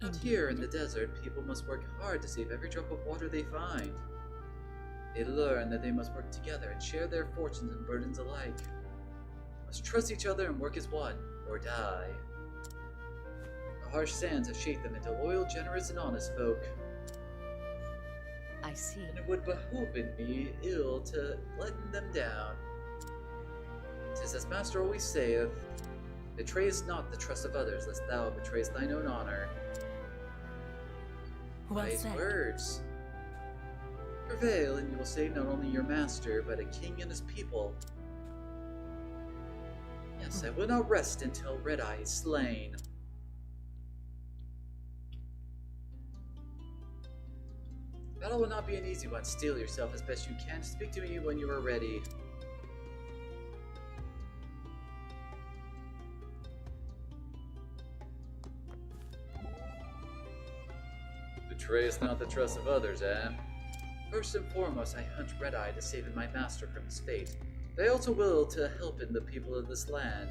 Out here in the desert, people must work hard to save every drop of water they find. They learn that they must work together and share their fortunes and burdens alike. Must trust each other and work as one, or die. The harsh sands have shaped them into loyal, generous, and honest folk. I see. And it would behoove in me ill to letting them down. 'Tis as Master always saith, betrayest not the trust of others, lest thou betrayest thine own honor. Well Wise said. words. Prevail, and you will save not only your master, but a king and his people. Yes, I will not rest until Red Eye is slain. Battle will not be an easy one. Steel yourself as best you can. Speak to me when you are ready. Betrayest not the trust of others, eh? First and foremost, I hunt Red Eye to save my master from his fate. But I also will to help in the people of this land.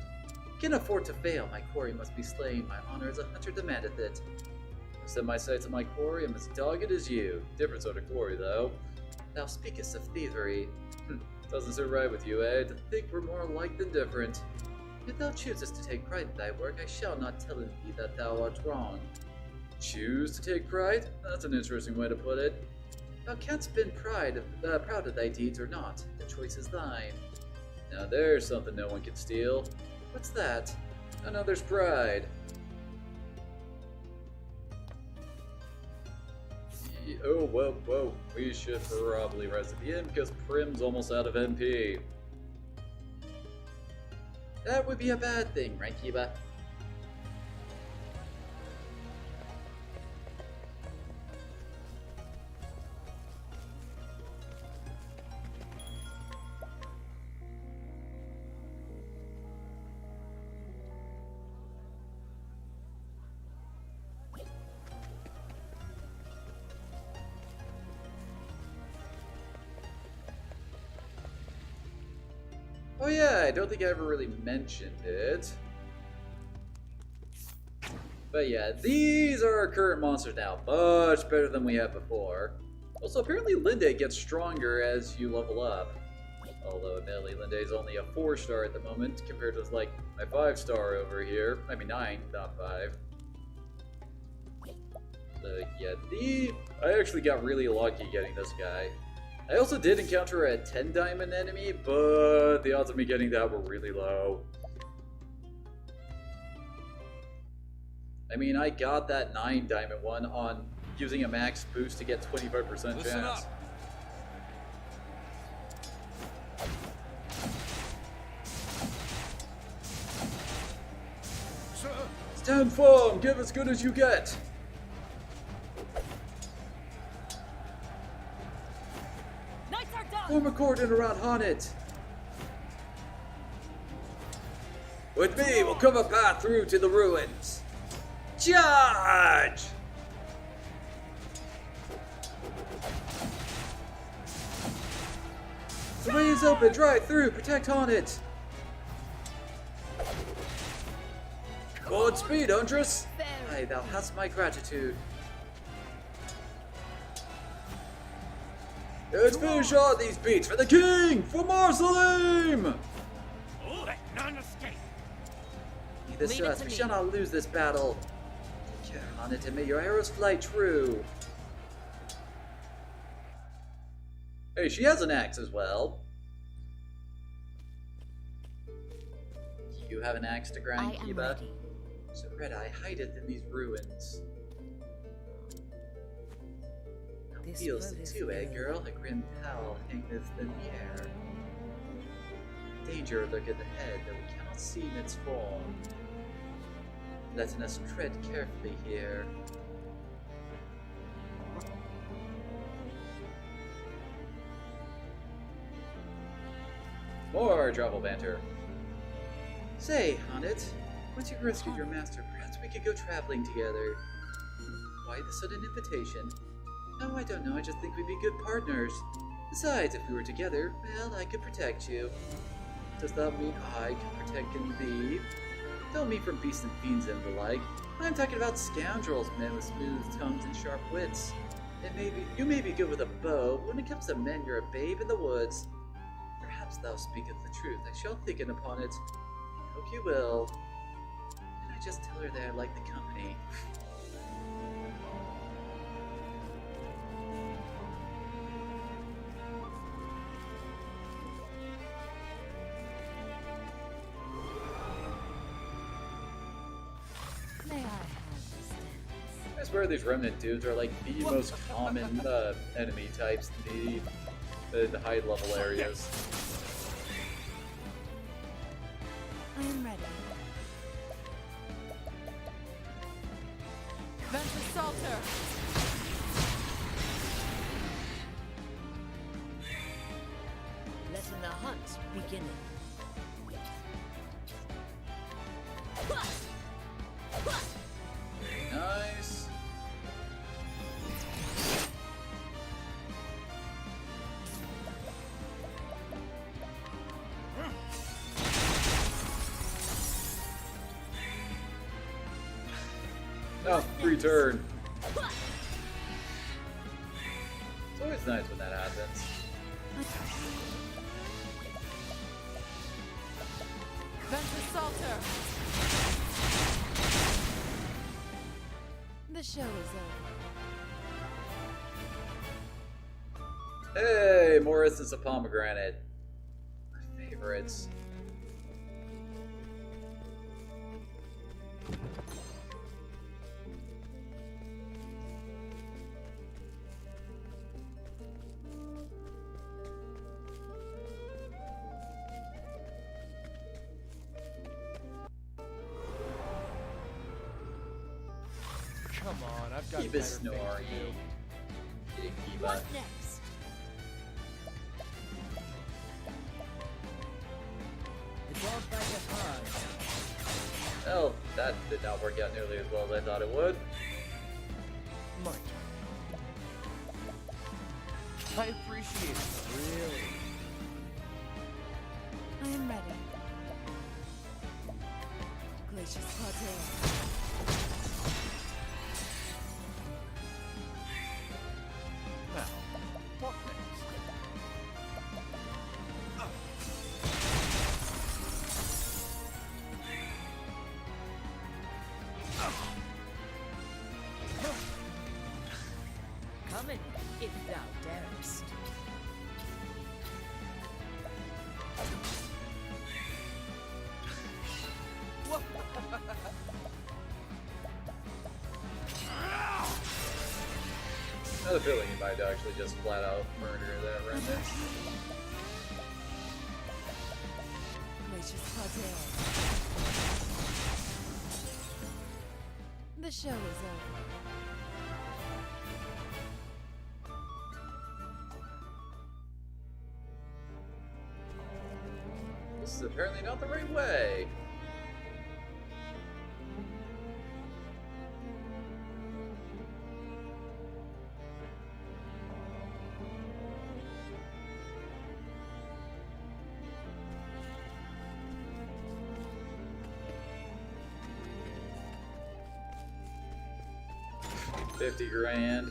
Can afford to fail. My quarry must be slain. My honor as a hunter demandeth it. I set my sights on my quarry. I'm as dogged as you. Different sort of quarry, though. Thou speakest of thievery. Doesn't sit right with you, eh? To think we're more alike than different. If thou choosest to take pride in thy work, I shall not tell thee that thou art wrong. Choose to take pride? That's an interesting way to put it. Thou canst be proud of thy deeds or not. The choice is thine. Now there's something no one can steal. What's that? Another's pride. Oh, whoa. We should probably rest at the inn because Prim's almost out of MP. That would be a bad thing, right, Kiba? Oh yeah, I don't think I ever really mentioned it. But yeah, these are our current monsters now. Much better than we had before. Also, apparently Linde gets stronger as you level up. Although, admittedly, Linde is only a 4-star at the moment, compared to, like, my 5-star over here. I mean, 9, not 5. So, yeah, I actually got really lucky getting this guy. I also did encounter a 10 diamond enemy, but the odds of me getting that were really low. I mean, I got that 9 diamond one on using a max boost to get 25% chance. Stand firm, give as good as you get. Form a cordon around Hanit. With me, we'll carve a path through to the ruins. Charge! The way is open, drive through, protect Hanit. Godspeed, Huntress. Aye, thou hast my gratitude. Let's finish all these beats for the king! For Marceline! Let none escape. This Leave it us, to we me. shall not lose this battle. Take care, Haunted, and may your arrows fly true. Hey, she has an axe as well. You have an axe to grind, I am Kiba? ready. So Red-Eye hideth in these ruins. Thou This feelst road it is too, eh, good. girl? A grim howl hangeth in the air. Danger lurketh ahead, though we cannot see in its form. Letting us tread carefully here. More travel banter. Say, Haunted, once you've rescued your master, perhaps we could go traveling together. Why the sudden invitation? Oh, I don't know, I just think we'd be good partners. Besides, if we were together, well, I could protect you. Does that mean I can protect thee? Don't mean from beasts and fiends and the like. I'm talking about scoundrels, men with smooth tongues and sharp wits. You may be good with a bow, but when it comes to men, you're a babe in the woods. Perhaps thou speakest the truth. I shall think upon it. I hope you will. Did I just tell her that I like the company? May I have this dance? I swear these remnant dudes are like the most common enemy types in the high level areas. I am ready. Ventus Salter! Letting the hunt begin. Very nice. Oh, free turn. It's always nice when that happens. Ventus Salter! The show is over. Hey, Morris is a pomegranate. My favorites. Come on, I've got Keep better it things to snoring. do. Get Kiba. What next? The dog bite hard. Well, that did not work out nearly as well as I thought it would. My turn. I appreciate it, really. I am ready. Glacius Pater. Now, what next? Come in, if thou darest. I have a feeling he might actually just flat out murder that remnant. Glacius Pater. The show is over. This is apparently not the right way. $50 grand.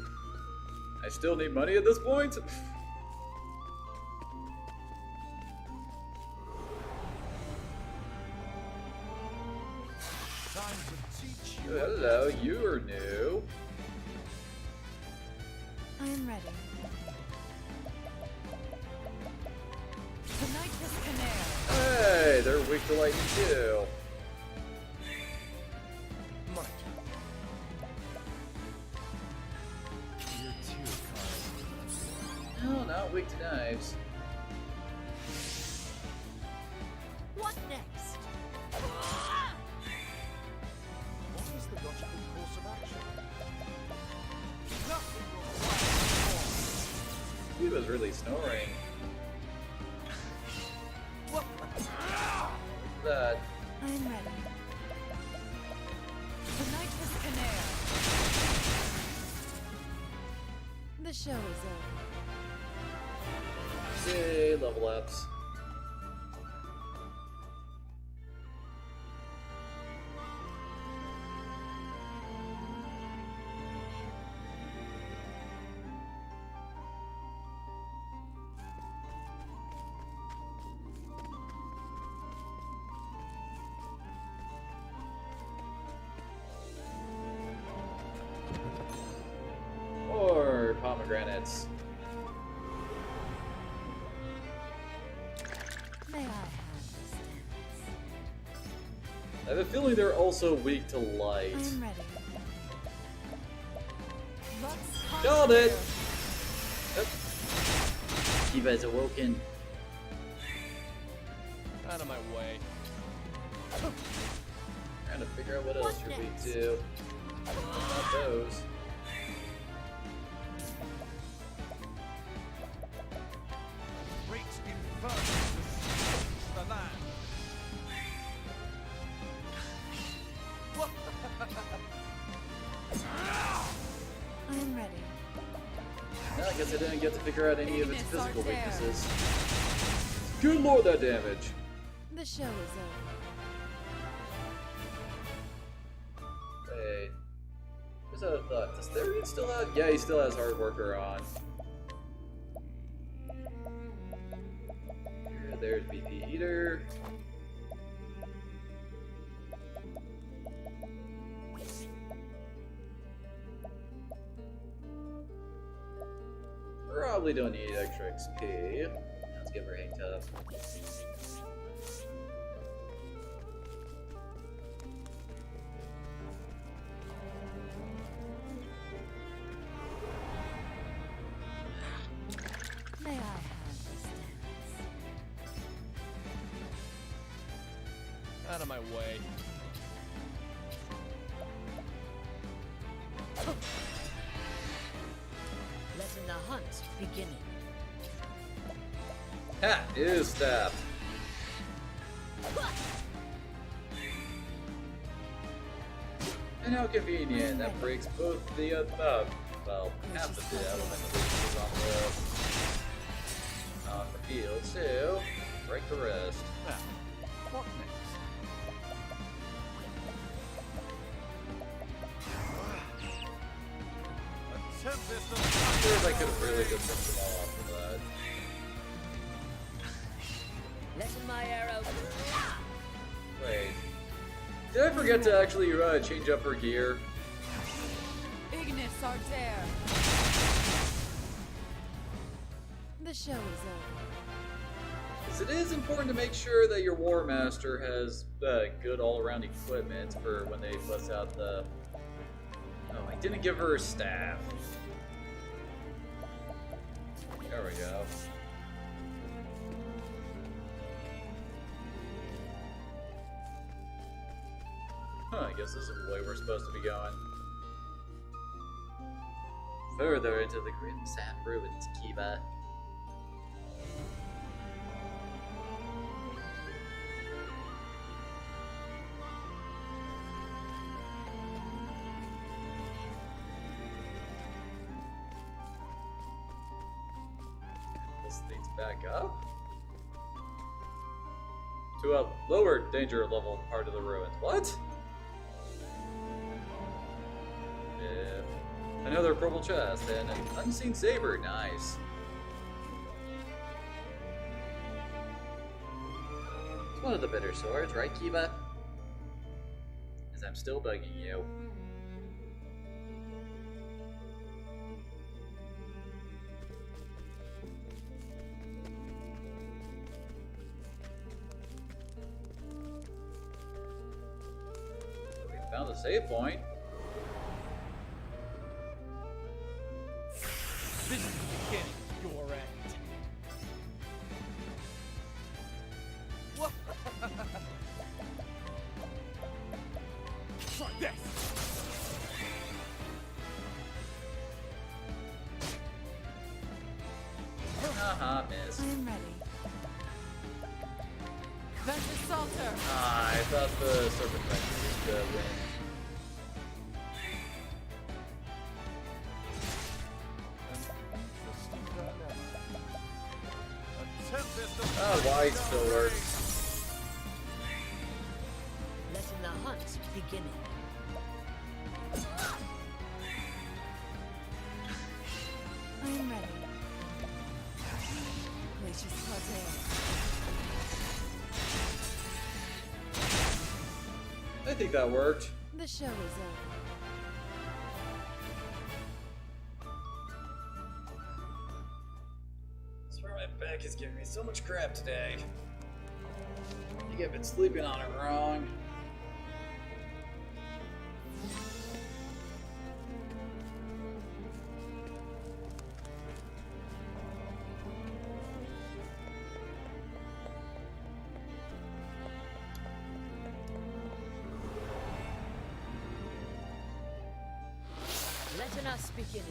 I still need money at this point? teach you. Oh, hello, you are new. I am ready. The nitrous canary. Hey, they're weak to lightning too. Might. You're too kind. No, not weak to knives. What next? What is the logical course of action? Nothing will fly. He was really snoring. What? That. I am ready. The nitrous canary. The show is over. Yay, level ups. Or pomegranates. May I have this dance? I have a feeling they're also weak to light. I am ready. Lux Got it! Conspirator. Yep. Kiva's awoken. Out of my way. Trying to figure out what else you're weak to. Not those. Great inferno to scorch the land. I am ready. No, I guess I didn't get to figure out any of its Ignis physical Arter. weaknesses. Good lord, that damage! The show is over. Wait. Who's out of thought? Does Therion still have? Yeah, he still has Hard Worker on. There's BP Eater. Probably don't need extra XP. Let's give her hang tough. May I have this dance? Out of my way. Letting the hunt begin. Ha! Is stabbed. And how convenient. That breaks both the, well, half of the elemental weaknesses on the field, so break the rest. Now, what next? A tempest of I'm sure if I could have really just ripped them all off of that. Letting my arrow. Wait. Did I forget to actually change up her gear? Ignis Arter. The show is over. Because it is important to make sure that your War Master has good all-around equipment for when they bust out the... Oh, I didn't give her a staff. There we go. Huh, I guess this is the way we're supposed to be going. Further into the grim sand ruins, Kiva. This leads back up to a lower danger level part of the ruins. What? Another purple chest and an unseen saber. Nice. It's one of the better swords, right, Kiva? Is I'm still begging you. We found a save point. This is the beginning of your end. Try this! Haha, miss. I am ready. Venture Salter! Ah, I thought the serpent would win. Oh, wide still works. Letting the hunt begin. I am ready. Gracious Parterre. I think that worked. The show is over. I swear my back is giving me so much crap today. I think I've been sleeping on it wrong. Letting us begin.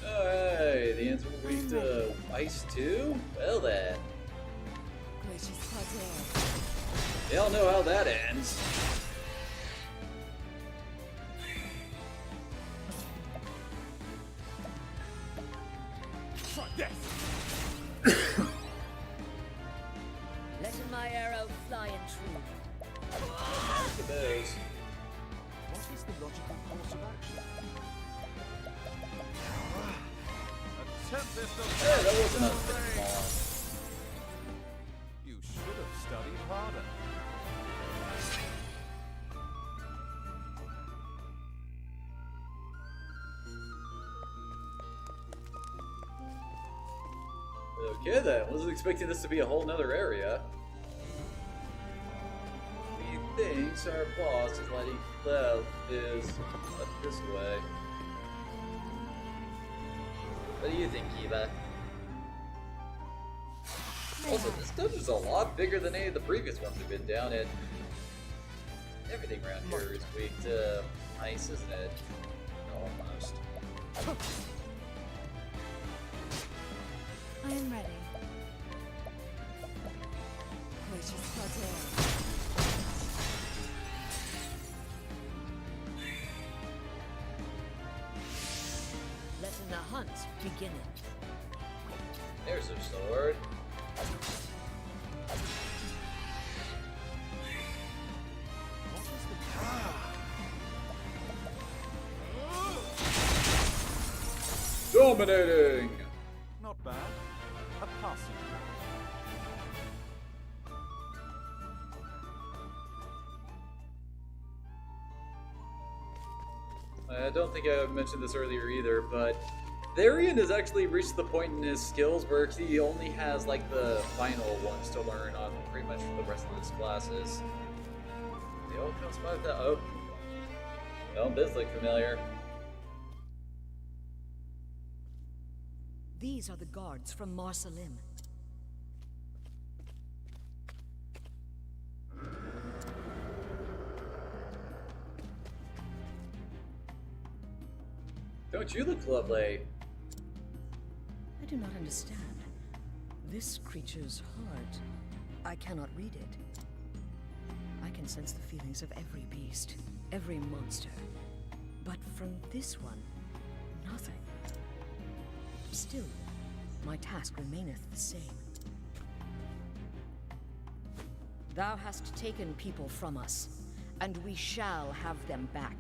Oh, hey, the answer will be to ice too? Well then. Gracious Parterre. They all know how that ends. Try this! Letting my arrow fly and true. Look at those. What is the logical course of action? Hey, that wasn't a long. You should have studied harder. Okay then, wasn't expecting this to be a whole nother area. He thinks our boss is letting left is up this way. What do you think, Eva? Also, this dungeon's a lot bigger than any of the previous ones we've been down in. Everything around here is weak to ice, isn't it? Almost. I am ready. Gracious Parterre. Letting the hunt begin. There's her sword. Dominating! Not bad. A passing. I don't think I mentioned this earlier either, but Therion has actually reached the point in his skills where he only has like the final ones to learn on pretty much for the rest of his classes. They all comes by that. Oh, no, this look familiar. These are the guards from Marsalim. Don't you look lovely? I do not understand. This creature's heart. I cannot read it. I can sense the feelings of every beast, every monster. But from this one, nothing. Still, my task remaineth the same. Thou hast taken people from us, and we shall have them back.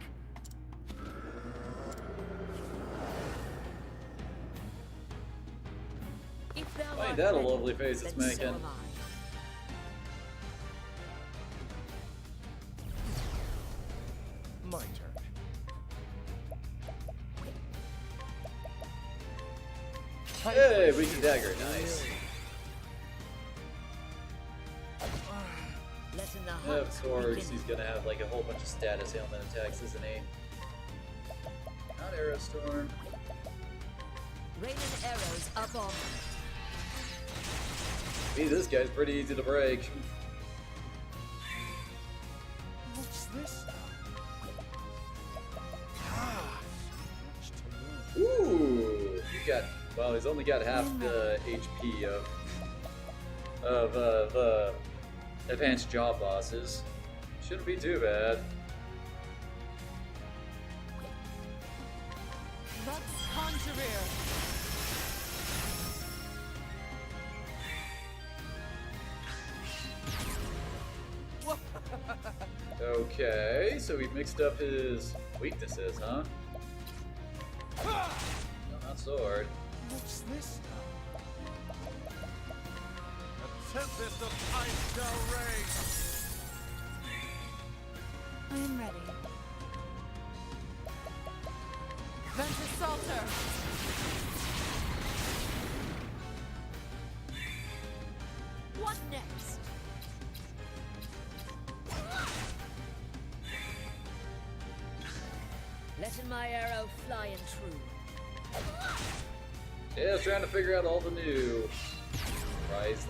If thou Ain't art that a ready, lovely face it's then so making? am Hey, weak dagger, nice. Letting the Yeah, hunt of course, begin. he's gonna have like a whole bunch of status ailment attacks, isn't he? Not Arrow Storm. Raining arrows up on them. See, this guy's pretty easy to break. What's this now? Ah, much to learn. Ooh, he's got. Well, he's only got half the HP of the advanced job bosses. Shouldn't be too bad. Lux Conjurer. Okay, so we mixed up his weaknesses, huh? No, not sword. What's this now? A tempest of ice shall rage. I am ready. Ventus Salter. What next? Letting my arrow fly and true. Yeah, I was trying to figure out all the new rise.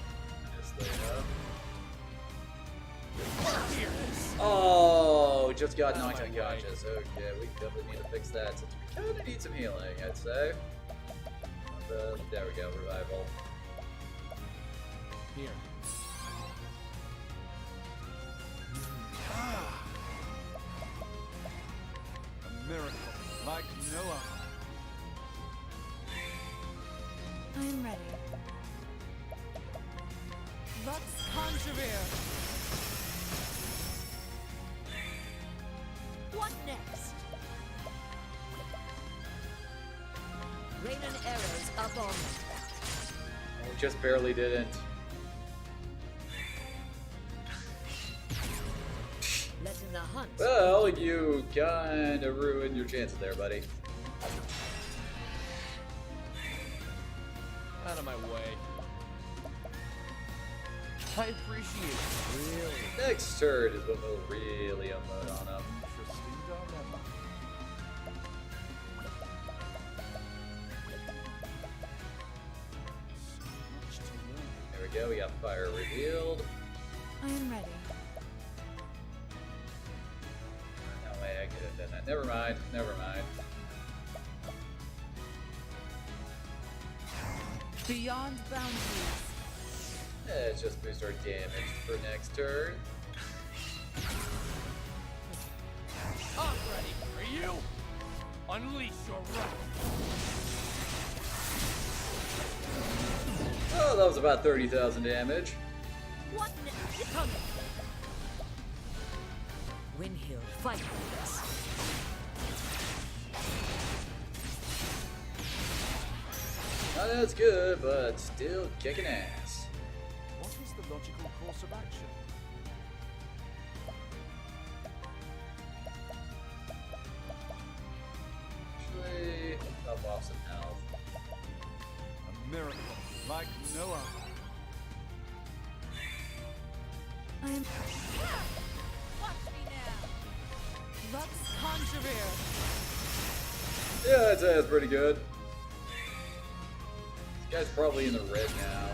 Oh, just got knocked unconscious. Okay, we definitely need to fix that since we kind of need some healing, I'd say. There we go, revival. Here. A miracle like no other. I am ready. Lux Conjurer. What next? Raining arrows up on them. We just barely didn't. Letting the hunt. Well, you kinda ruined your chances there, buddy. Out of my way. I appreciate it. Really. Next turn is when we'll really unload on him. Interesting dilemma. So much to learn. There we go, we got fire revealed. I am ready. No way I could have done that. Never mind, never mind. Beyond boundaries. Let's just boost our damage for next turn. I'm ready. Are you? Unleash your wrath. Oh, that was about 30,000 damage. What next? Come. Windhill, fight with us. Not as good, but still kicking ass. What is the logical course of action? Actually, drop off some health. A miracle like no other. I am. Watch me now. Lux Conjurer. Yeah, I'd say that's pretty good. This guy's probably in the red now.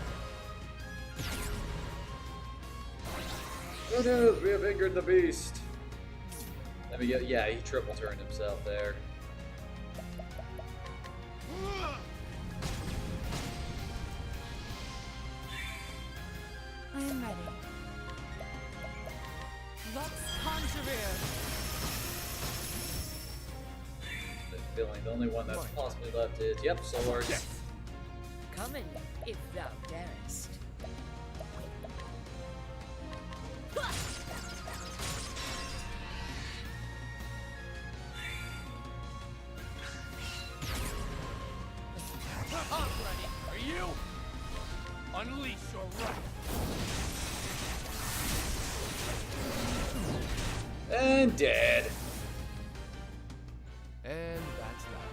Oh no, we have angered the beast. Let me get. Yeah, he triple turned himself there. I am ready. Lux Conjurer. The feeling the only one that's possibly left is yep, swords. Coming, if thou darest. I'm ready. Are you? Unleash your wrath. And dead. And that's that.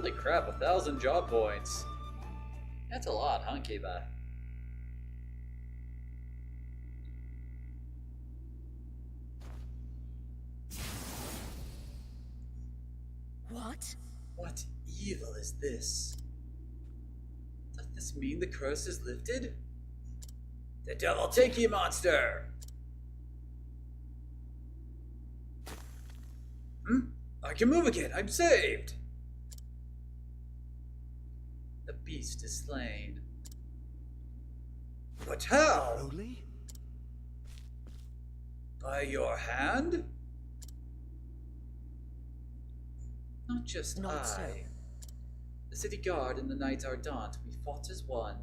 Holy crap, 1,000 job points. That's a lot, huh, Kiba? What? What evil is this? Does this mean the curse is lifted? The devil take ye, monster! I can move again, I'm saved! The beast is slain. But how? Slowly? By your hand? Not just Not I. so. The city guard and the knights Ardent, we fought as one.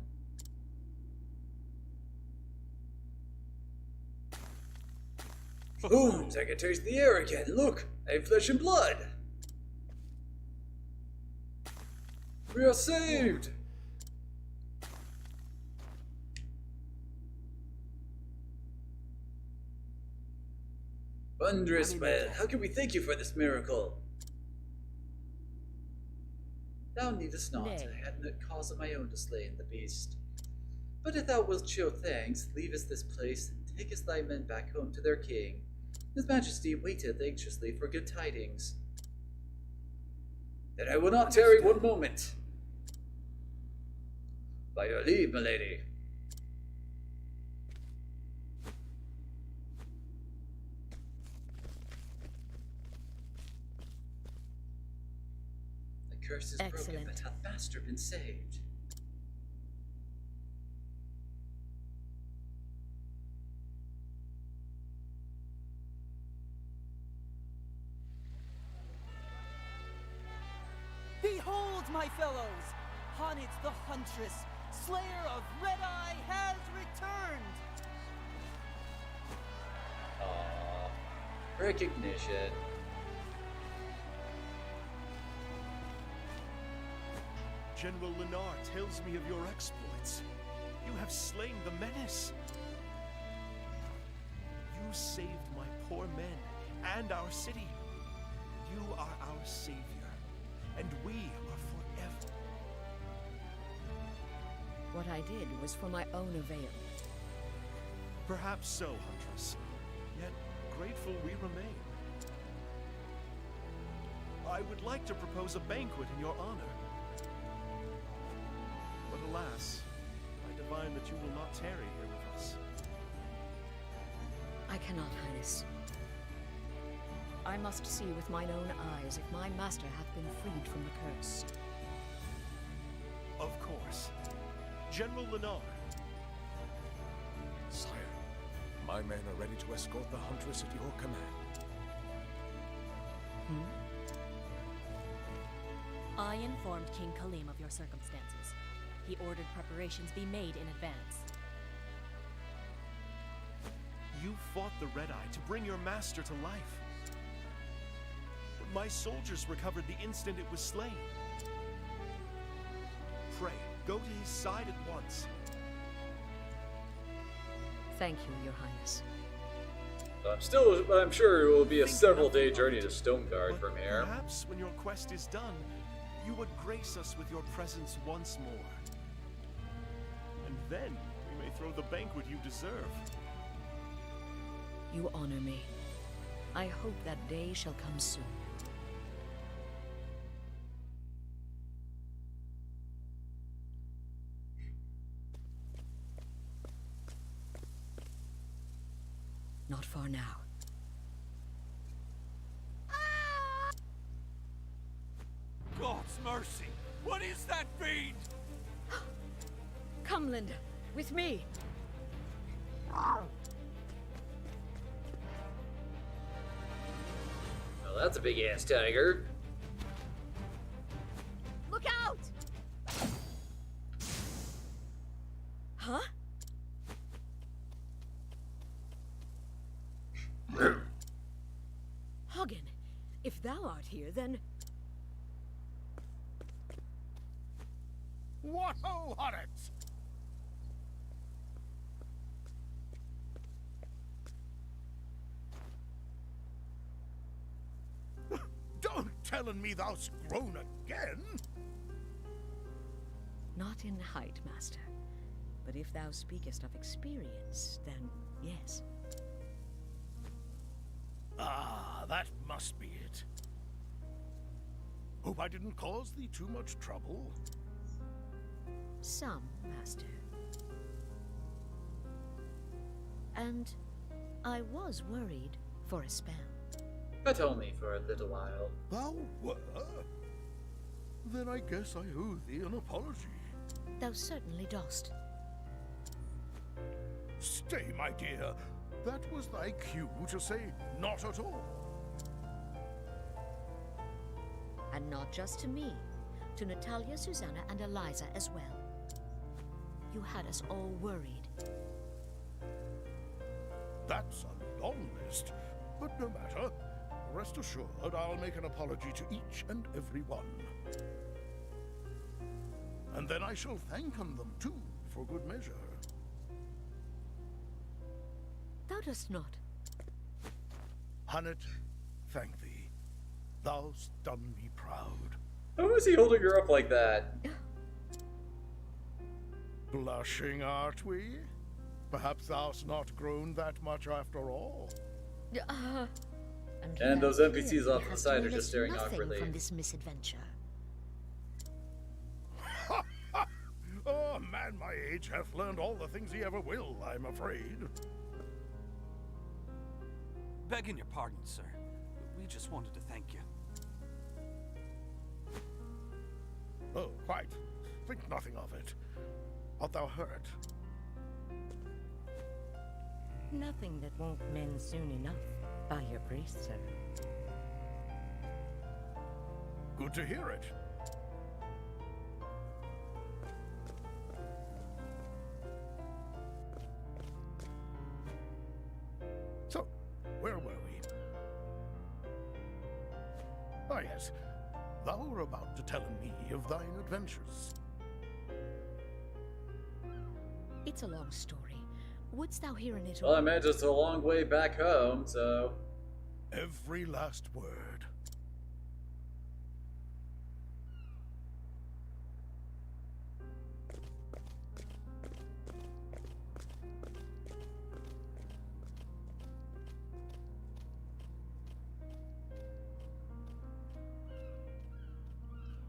Boom! I can taste the air again. Look, I have flesh and blood. We are saved. Wondrous well. How can we thank you for this miracle? Thou needest not. Nay. I had no cause of my own to slay the beast. But if thou wilt show thanks, leave us this place, and take us thy men back home to their king. His Majesty waiteth anxiously for good tidings. Then I will not tarry one moment. By your leave, milady. The curse is broken, Excellent. but hath master been saved? Behold, my fellows! Hanit the Huntress, Slayer of Red Eye, has returned! Aww. Recognition. General Lennar tells me of your exploits. You have slain the menace. You saved my poor men and our city. You are our savior, and we are forever. What I did was for my own avail. Perhaps so, Huntress. Yet grateful we remain. I would like to propose a banquet in your honor. But alas, I divine that you will not tarry here with us. I cannot, Highness. I must see with mine own eyes if my master hath been freed from the curse. Of course. General Lennar. Sire, my men are ready to escort the Huntress at your command. I informed King Kalim of your circumstances. He ordered preparations be made in advance. You fought the Red Eye to bring your master to life. My soldiers recovered the instant it was slain. Pray, go to his side at once. Thank you, Your Highness. I'm sure it will be a Think several-day nothing journey of to it, Stoneguard but from here. Perhaps when your quest is done, you would grace us with your presence once more. And then we may throw the banquet you deserve. You honor me. I hope that day shall come soon. Not far now. God's mercy! What is that fiend? Come, Linda, with me. Well, that's a big-ass tiger. Look out! Huh? Hagen, if thou art here, then... What ho on it! Don't tell telling me thou'st grown again? Not in height, master. But if thou speakest of experience, then yes. Ah, that must be it. Hope I didn't cause thee too much trouble. Some, master. And I was worried for a spell. But only for a little while. Thou were? Then I guess I owe thee an apology. Thou certainly dost. Stay, my dear. That was thy cue to say not at all. And not just to me. To Natalia, Susanna, and Eliza as well. You had us all worried. That's a long list, but no matter. Rest assured, I'll make an apology to each and every one. And then I shall thank them too, for good measure. Thou dost not. Hannet, thank thee. Thou'st done me proud. How is he holding her up like that? Blushing, art we? Perhaps thou'st not grown that much after all. And those NPCs off to the side are just staring nothing awkwardly. From this misadventure. Oh, a man my age hath learned all the things he ever will, I'm afraid. Begging your pardon, sir. We just wanted to thank you. Oh, quite. Think nothing of it. Art thou hurt? Nothing that won't mend soon enough by your grace, sir. Good to hear it. So, where were we? Ah, yes. Thou were about to tell me of thine adventures. It's a long story. Wouldst thou hear in it Well, I imagine it's a long way back home, so... Every last word.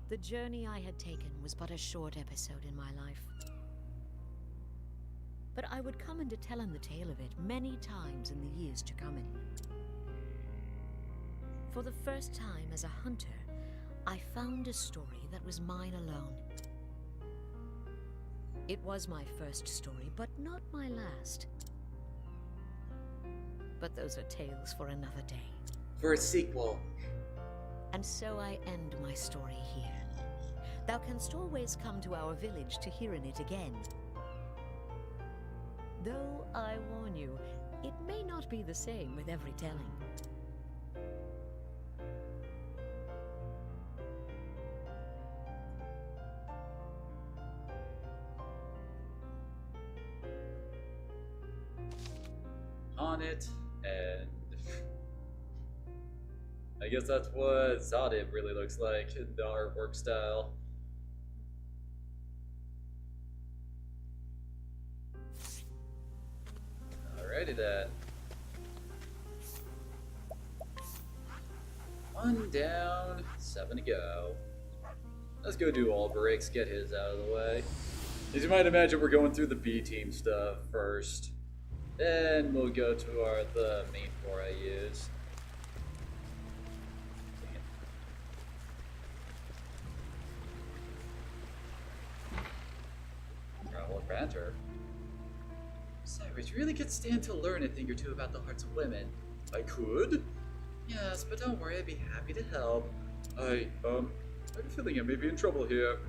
The journey I had taken was but a short episode in my life. But I would come into telling the tale of it many times in the years to come. For the first time as a hunter, I found a story that was mine alone. It was my first story, but not my last. But those are tales for another day. For a sequel. And so I end my story here. Thou canst always come to our village to hear in it again. Though I warn you, it may not be the same with every telling. On it, and I guess that's what Zadib really looks like in the artwork style. Alrighty then. One down, 7 to go. Let's go do Alberic's, get his out of the way. As you might imagine, we're going through the B team stuff first. Then we'll go to the main 4 I use. Travel Granter. Cyrus, you really could stand to learn a thing or two about the hearts of women. I could? Yes, but don't worry, I'd be happy to help. I have a feeling I may be in trouble here.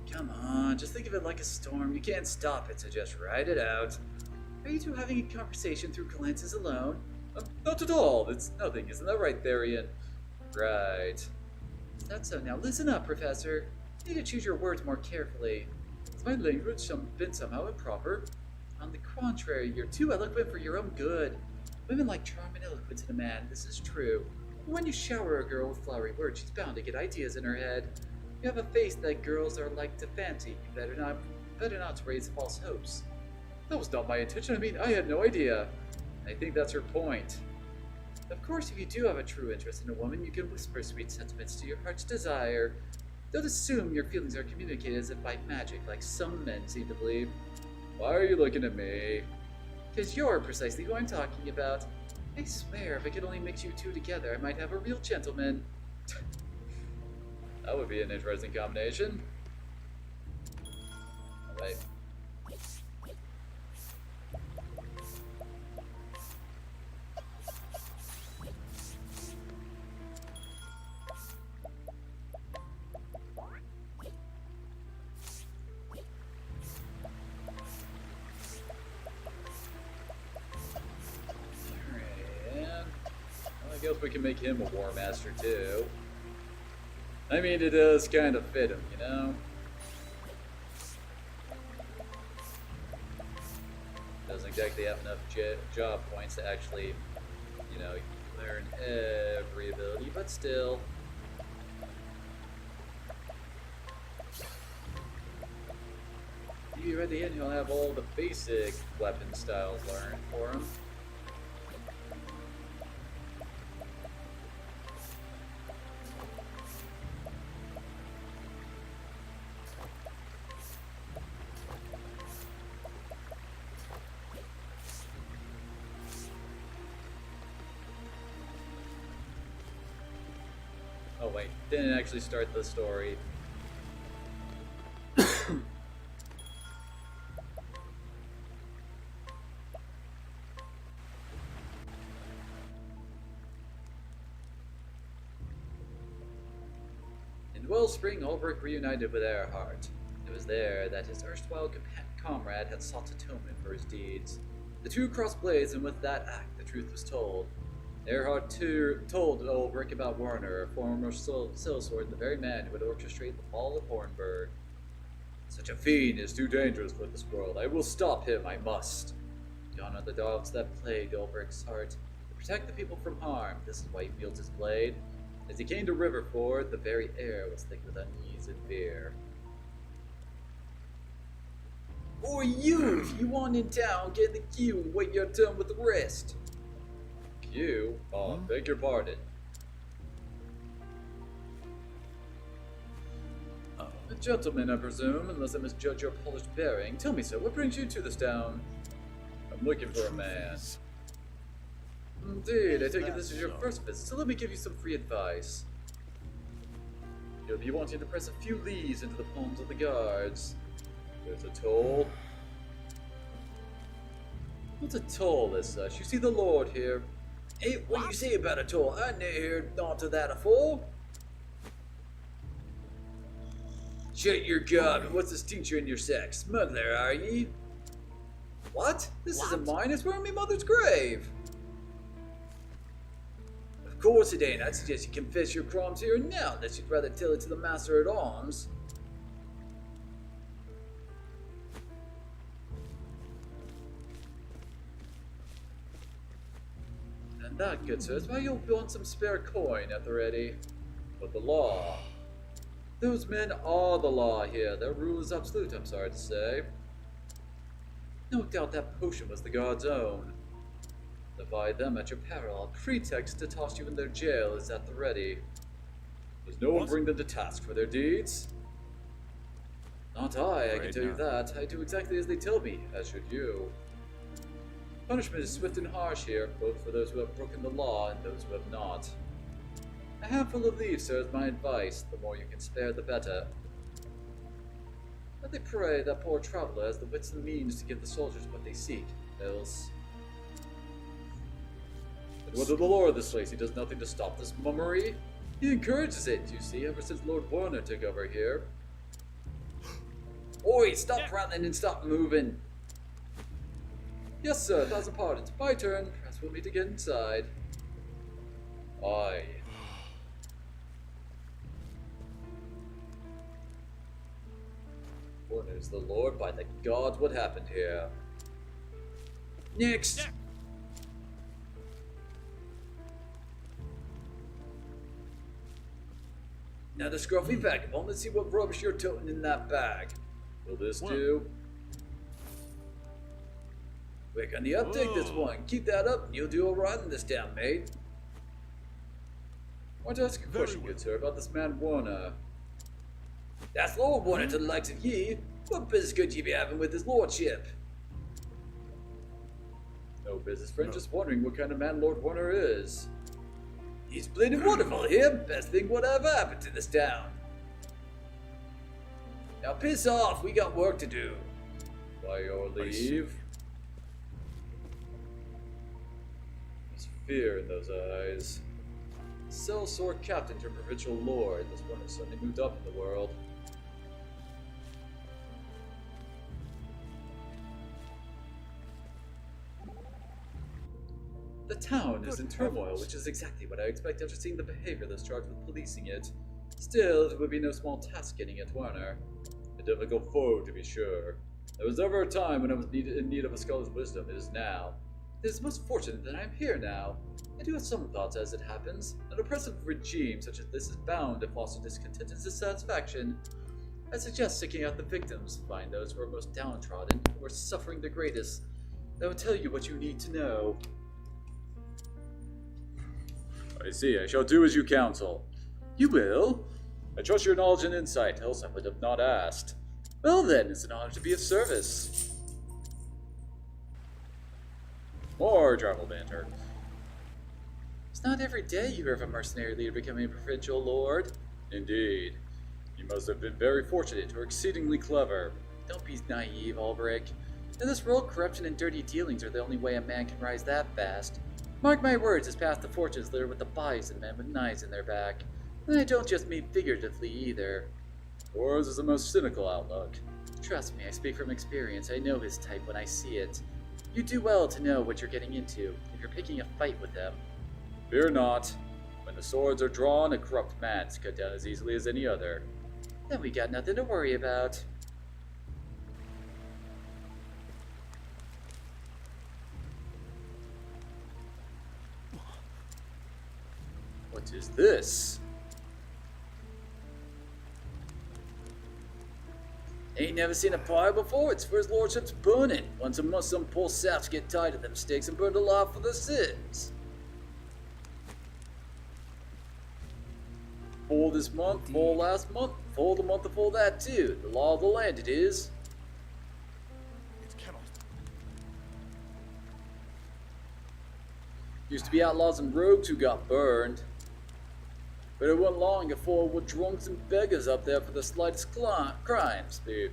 Come on, just think of it like a storm. You can't stop it, so just ride it out. Are you two having a conversation through glances alone? Not at all. It's nothing. Isn't that right, Therion? Right. That's so. Now listen up, Professor. You need to choose your words more carefully. Has my language been somehow improper? On the contrary, you're too eloquent for your own good. Women like charm and eloquence in a man. This is true. When you shower a girl with flowery words, she's bound to get ideas in her head. You have a face that girls are like to fancy. You better not raise false hopes. That was not my intention. I mean, I had no idea. I think that's her point. Of course, if you do have a true interest in a woman, you can whisper sweet sentiments to your heart's desire. Don't assume your feelings are communicated as if by magic, like some men seem to believe. Why are you looking at me? Because you're precisely who I'm talking about. I swear, if I could only mix you two together, I might have a real gentleman. That would be an interesting combination. Alright. I guess we can make him a War Master too. I mean, it does kind of fit him, you know? Doesn't exactly have enough job points to actually, you know, learn every ability, but still. If you're at the end, he'll have all the basic weapon styles learned for him. Oh wait, didn't actually start the story. In Wellspring, Ulbrich reunited with Earhart. It was there that his erstwhile comrade had sought atonement for his deeds. The two crossed blades, and with that act, the truth was told. Earhart told Ulbrich about Warner, a former sellsword, the very man who would orchestrate the fall of Hornburg. Such a fiend is too dangerous for this world. I will stop him, I must. Gone are the dogs that plagued Ulbrich's heart. To protect the people from harm, this is why he wields his blade. As he came to Riverford, the very air was thick with unease and fear. Or you, if you want in town, get in the queue and wait your turn with the rest. You? Oh, beg your pardon. A gentleman, I presume, unless I misjudge your polished bearing. Tell me, sir, what brings you to this town? I'm looking for a man. Indeed, I take it this is your first visit, so let me give you some free advice. You'll be wanting to press a few leaves into the palms of the guards. There's a toll. What's a toll as such? You see the Lord here. Hey, what do you say about a toll? I never heard naught of that afore. Shut your gob, and what's this tincture in your sack? Smuggler, are ye? What? This isn't mine, it's from my mother's grave. Of course it ain't. I'd suggest you confess your crimes here and now, unless you'd rather tell it to the Master at Arms. And that, good sir, is why you'll want some spare coin at the ready. But the law. Those men are the law here. Their rule is absolute, I'm sorry to say. No doubt that potion was the guard's own. Divide them at your peril. A pretext to toss you in their jail is at the ready. Does no one bring them to task for their deeds? Not I can tell you that. I do exactly as they tell me, as should you. Punishment is swift and harsh here, both for those who have broken the law and those who have not. A handful of leaves, sir, is my advice. The more you can spare, the better. Let they pray that poor traveler has the wits and means to give the soldiers what they seek, else. And what of the lord of this place? He does nothing to stop this mummery. He encourages it, you see, ever since Lord Warner took over here. Oi, stop rattling and stop moving. Yes, sir, 1,000 pardons. My turn. Perhaps we'll meet again inside. Aye. Warner's the Lord, by the gods, what happened here? Next! Another scruffy vagabond. Let's see what rubbish you're toting in that bag. Will this do? Quick on the uptake this one. Keep that up and you'll do alright in this town, mate. I want to ask a question, good sir, about this man Warner. That's Lord Warner to the likes of ye. What business could ye be having with his lordship? No business, friend. Just wondering what kind of man Lord Warner is. He's bleeding wonderful here. Best thing what ever happened to this town. Now piss off. We got work to do. By your leave. There's fear in those eyes. Sellsword captain turned provincial lord. This one has suddenly moved up in the world. The town is in turmoil, which is exactly what I expect after seeing the behavior that's charged with policing it. Still, it would be no small task getting at Warner. A difficult foe, to be sure. There was never a time when I was in need of a scholar's wisdom. It is now. It is most fortunate that I am here now. I do have some thoughts as it happens. An oppressive regime such as this is bound to foster discontent and dissatisfaction. I suggest seeking out the victims, find those who are most downtrodden, who are suffering the greatest. That will tell you what you need to know. I see. I shall do as you counsel. You will? I trust your knowledge and insight, else I would have not asked. Well then, it's an honor to be of service. More travel banter. It's not every day you hear of a mercenary leader becoming a provincial lord. Indeed. You must have been very fortunate or exceedingly clever. Don't be naive, Ulbrich. In this world, corruption and dirty dealings are the only way a man can rise that fast. Mark my words, his path to fortune is littered with the bodies of men with knives in their back. And I don't just mean figuratively either. Yours is the most cynical outlook. Trust me, I speak from experience. I know his type when I see it. You do well to know what you're getting into if you're picking a fight with them. Fear not. When the swords are drawn, a corrupt man is cut down as easily as any other. Then we got nothing to worry about. What is this? Ain't never seen a fire before. It's for his lordship's burning. Once a month, some poor saps get tired of them stakes and burned alive for their sins. For this month, for last month, for the month before that too. The law of the land it is. It cannot. Used to be outlaws and rogues who got burned. But it wasn't long before were drunks and beggars up there for the slightest crimes, dude.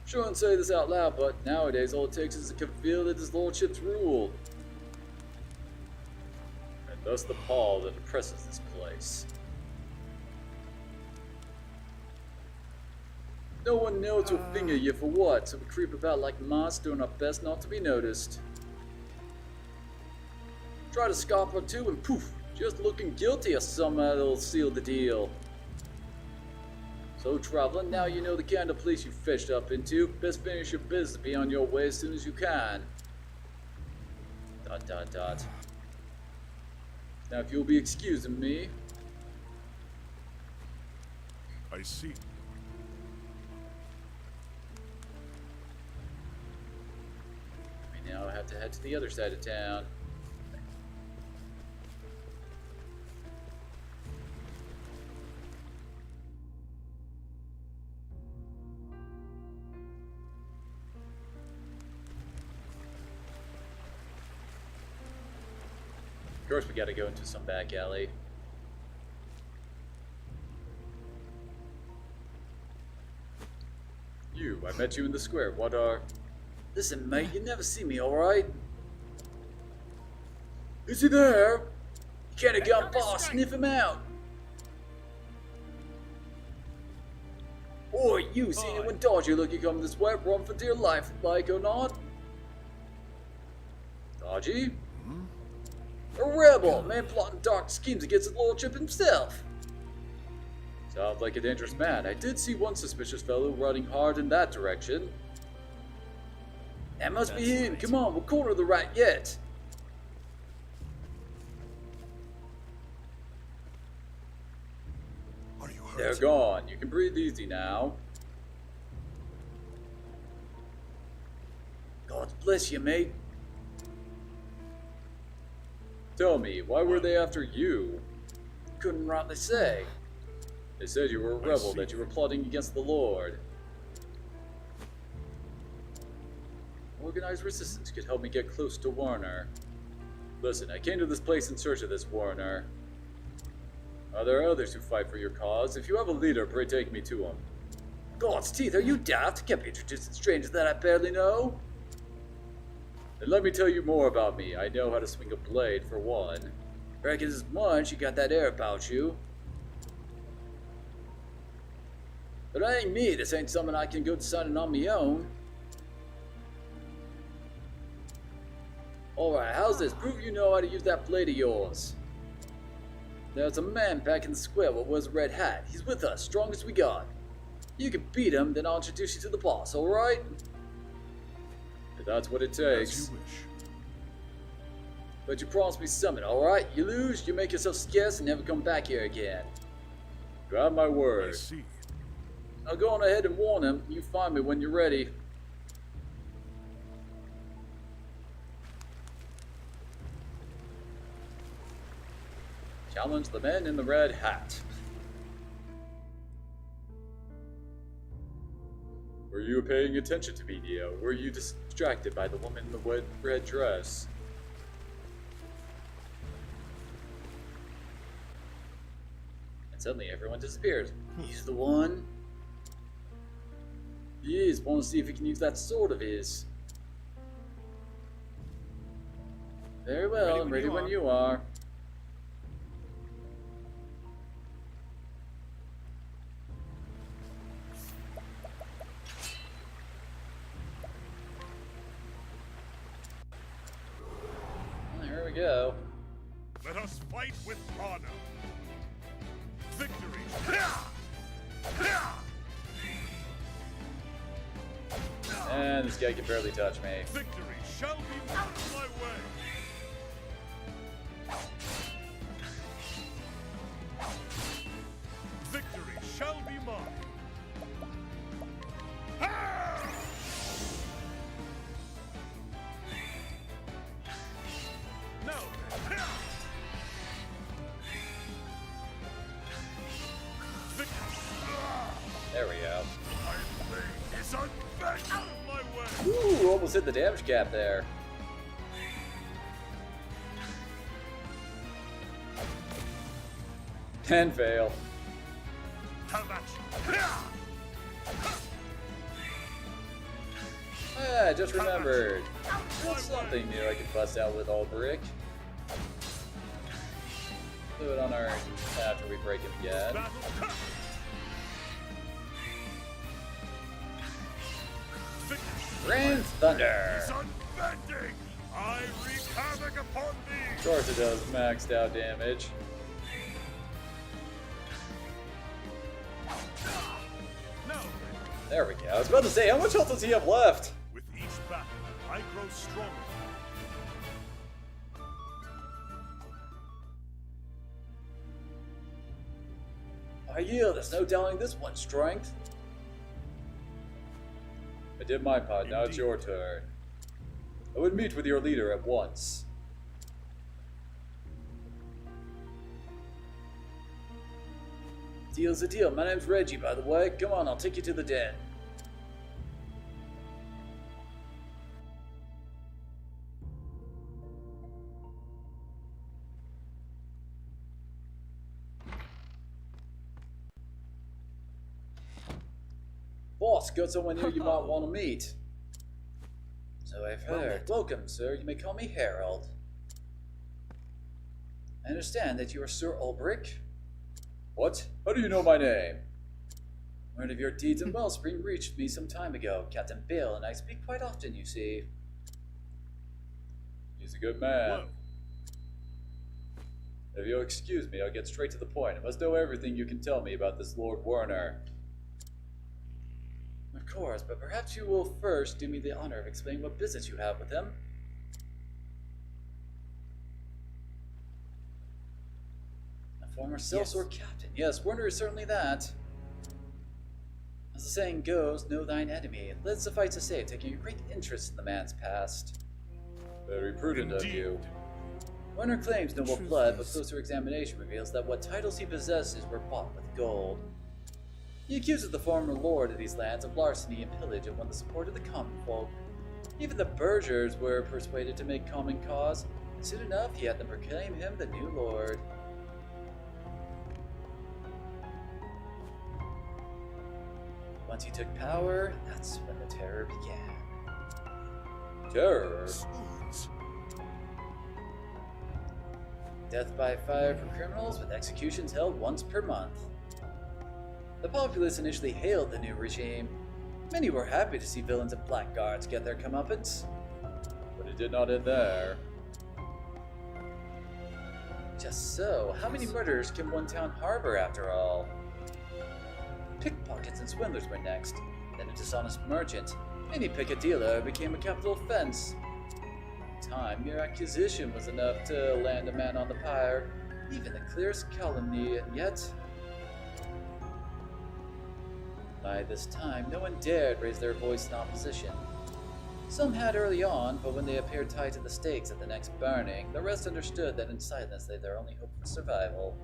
Shouldn't say this out loud, but nowadays all it takes is to feel that his lordship's rule. And thus the pall that oppresses this place. No one knows who'll finger you for what, so we creep about like mice doing our best not to be noticed. Try to scarp or two and poof, just looking guilty or somebody'll seal the deal. So traveler, now you know the kind of place you fetched up into. Best finish your business, be on your way as soon as you can. ... Now if you'll be excusing me. I see. We now have to head to the other side of town. Of course we gotta go into some back alley. You, I met you in the square. What are... Listen, mate, you never see me, alright? Is he there? You can't have gone far, sniff him out. Oi, you, see anyone dodgy looking come this way? Run for dear life, like or not? Dodgy? A rebel, man plotting dark schemes against his lordship himself. Sounds like a dangerous man. I did see one suspicious fellow running hard in that direction. That must be him. Right. Come on, we'll corner the rat yet. hurt. They're gone. You can breathe easy now. God bless you, mate. Tell me, why were they after you? Couldn't rightly say. They said you were a rebel, that you were plotting against the Lord. Organized resistance could help me get close to Warner. Listen, I came to this place in search of this Warner. Are there others who fight for your cause? If you have a leader, pray take me to him. God's teeth, are you daft? Can't be introduced to strangers that I barely know. Then let me tell you more about me. I know how to swing a blade, for one. Reckon as much, you got that air about you. But that ain't me. This ain't something I can go deciding on me own. Alright, how's this? Prove you know how to use that blade of yours. There's a man back in the square what wears a red hat. He's with us, strongest we got. You can beat him, then I'll introduce you to the boss, alright? If that's what it takes. As you wish. But you promise me something, alright? You lose, you make yourself scarce and never come back here again. You have my word. I see. I'll go on ahead and warn him. You find me when you're ready. Challenge the man in the red hat. Were you paying attention to me, Neo? Were you distracted by the woman in the red dress? And suddenly everyone disappeared. He's the one. He is. Want to see if he can use that sword of his. Very well, I'm ready when you are. Here we go. Let us fight with honor. Victory. And this guy can barely touch me. Victory shall be out of my way. Victory shall be mine. Now then. There we go. My blade is unbent out of my way. Ooh, almost hit the damage cap there. And fail. How about you? Ah, I just remembered. That's something new I can bust out with Ulbrich. Do it on our after we break him again. Grand Thunder! I wreak havoc upon thee! Of course it does maxed out damage. No. There we go. I was about to say, how much health does he have left? With each battle, I grow stronger. I yield, there's no doubting this one's strength. I did my part, now it's your turn. I would meet with your leader at once. Deal's a deal. My name's Reggie, by the way. Come on, I'll take you to the den. Boss, got someone here you might want to meet. So I've heard. Welcome, sir. You may call me Harold. I understand that you are Sir Ulbrich. What? How do you know my name? Word of your deeds in Wellspring reached me some time ago. Captain Bale and I speak quite often, you see. He's a good man. Whoa. If you'll excuse me, I'll get straight to the point. I must know everything you can tell me about this Lord Werner. Of course, but perhaps you will first do me the honor of explaining what business you have with him. Former sellsword captain. Yes, Werner is certainly that. As the saying goes, know thine enemy. Let it suffice to say, taking a great interest in the man's past. Very prudent of you. Werner claims noble blood, but closer examination reveals that what titles he possesses were bought with gold. He accuses the former lord of these lands of larceny and pillage and won the support of the common folk. Even the burghers were persuaded to make common cause, and soon enough he had them proclaim him the new lord. Once he took power, that's when the terror began. Terror? Death by fire for criminals, with executions held once per month. The populace initially hailed the new regime. Many were happy to see villains and blackguards get their comeuppance. But it did not end there. Just so, how many murders can one town harbor after all? Pickpockets and swindlers were next, then a dishonest merchant. Any pickadillo became a capital offense. At the time, mere accusation was enough to land a man on the pyre, even the clearest calumny, and yet... By this time, no one dared raise their voice in opposition. Some had early on, but when they appeared tied to the stakes at the next burning, the rest understood that in silence lay their only hope for survival.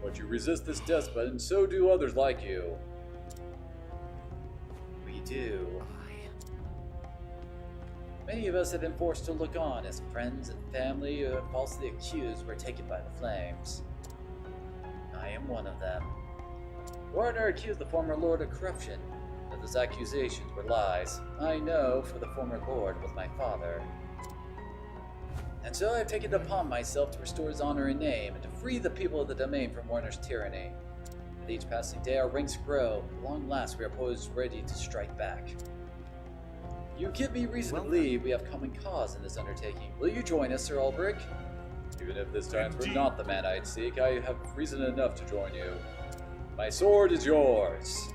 But you resist this despot, and so do others like you. We do. Many of us have been forced to look on as friends and family who have falsely accused were taken by the flames. I am one of them. Warner accused the former lord of corruption, but those accusations were lies. I know, for the former lord was my father. And so I have taken it upon myself to restore his honor and name, and to free the people of the domain from Warner's tyranny. With each passing day our ranks grow, at long last we are poised ready to strike back. You give me reason to believe we have common cause in this undertaking. Will you join us, Sir Ulbrich? Even if this giant were not the man I'd seek, I have reason enough to join you. My sword is yours.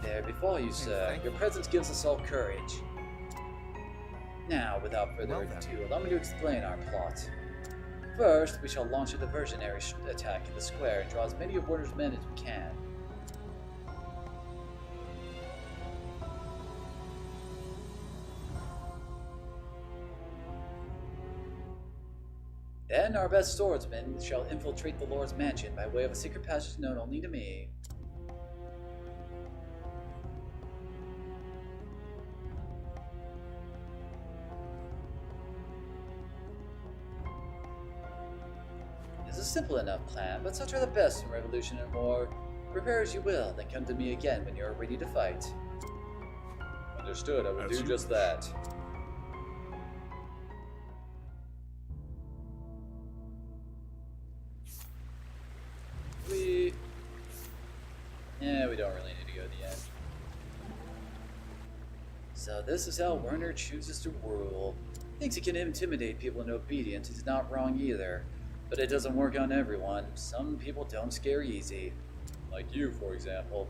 There before you, sir. Your presence gives us all courage. Now, without further ado, allow me to explain our plot. First, we shall launch a diversionary attack in the square and draw as many of Warner's men as we can. Then our best swordsmen shall infiltrate the Lord's mansion by way of a secret passage known only to me. It's a simple enough plan, but such are the best in revolution and war. Prepare as you will, then come to me again when you are ready to fight. Understood, I will do just that. We don't really need to go to the end. So this is how Werner chooses to rule. Thinks he can intimidate people into obedience. He's not wrong either. But it doesn't work on everyone. Some people don't scare easy. Like you, for example.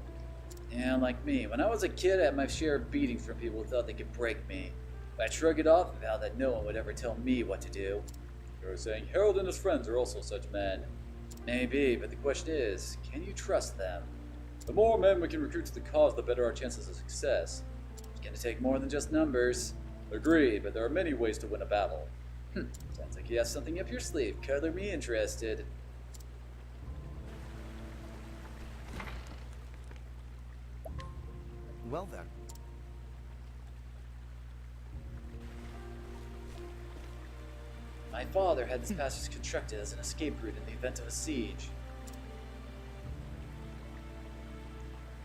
And like me. When I was a kid, I had my share of beatings from people who thought they could break me. But I'd shrug it off and vow that no one would ever tell me what to do. You're saying Harold and his friends are also such men. Maybe, but the question is, can you trust them? The more men we can recruit to the cause, the better our chances of success. It's going to take more than just numbers. Agreed, but there are many ways to win a battle. Sounds like you have something up your sleeve. Color me interested. Well then. My father had this passage constructed as an escape route in the event of a siege.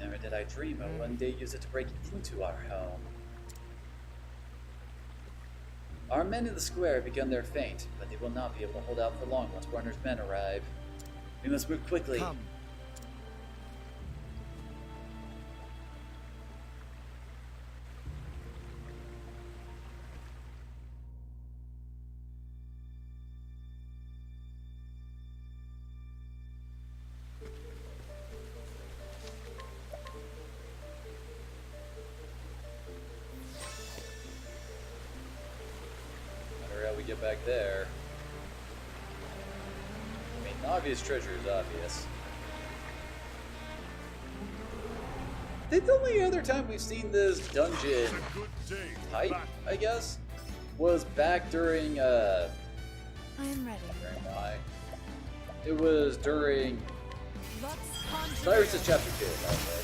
Never did I dream of one day use it to break into our home. Our men in the square have begun their feint, but they will not be able to hold out for long once Warner's men arrive. We must move quickly. Come. Get back there. I Obvious treasure is obvious. I think the only other time we've seen this dungeon type, I guess, was back during, I am ready. during why? It was during Cyrus's chapter 2, okay.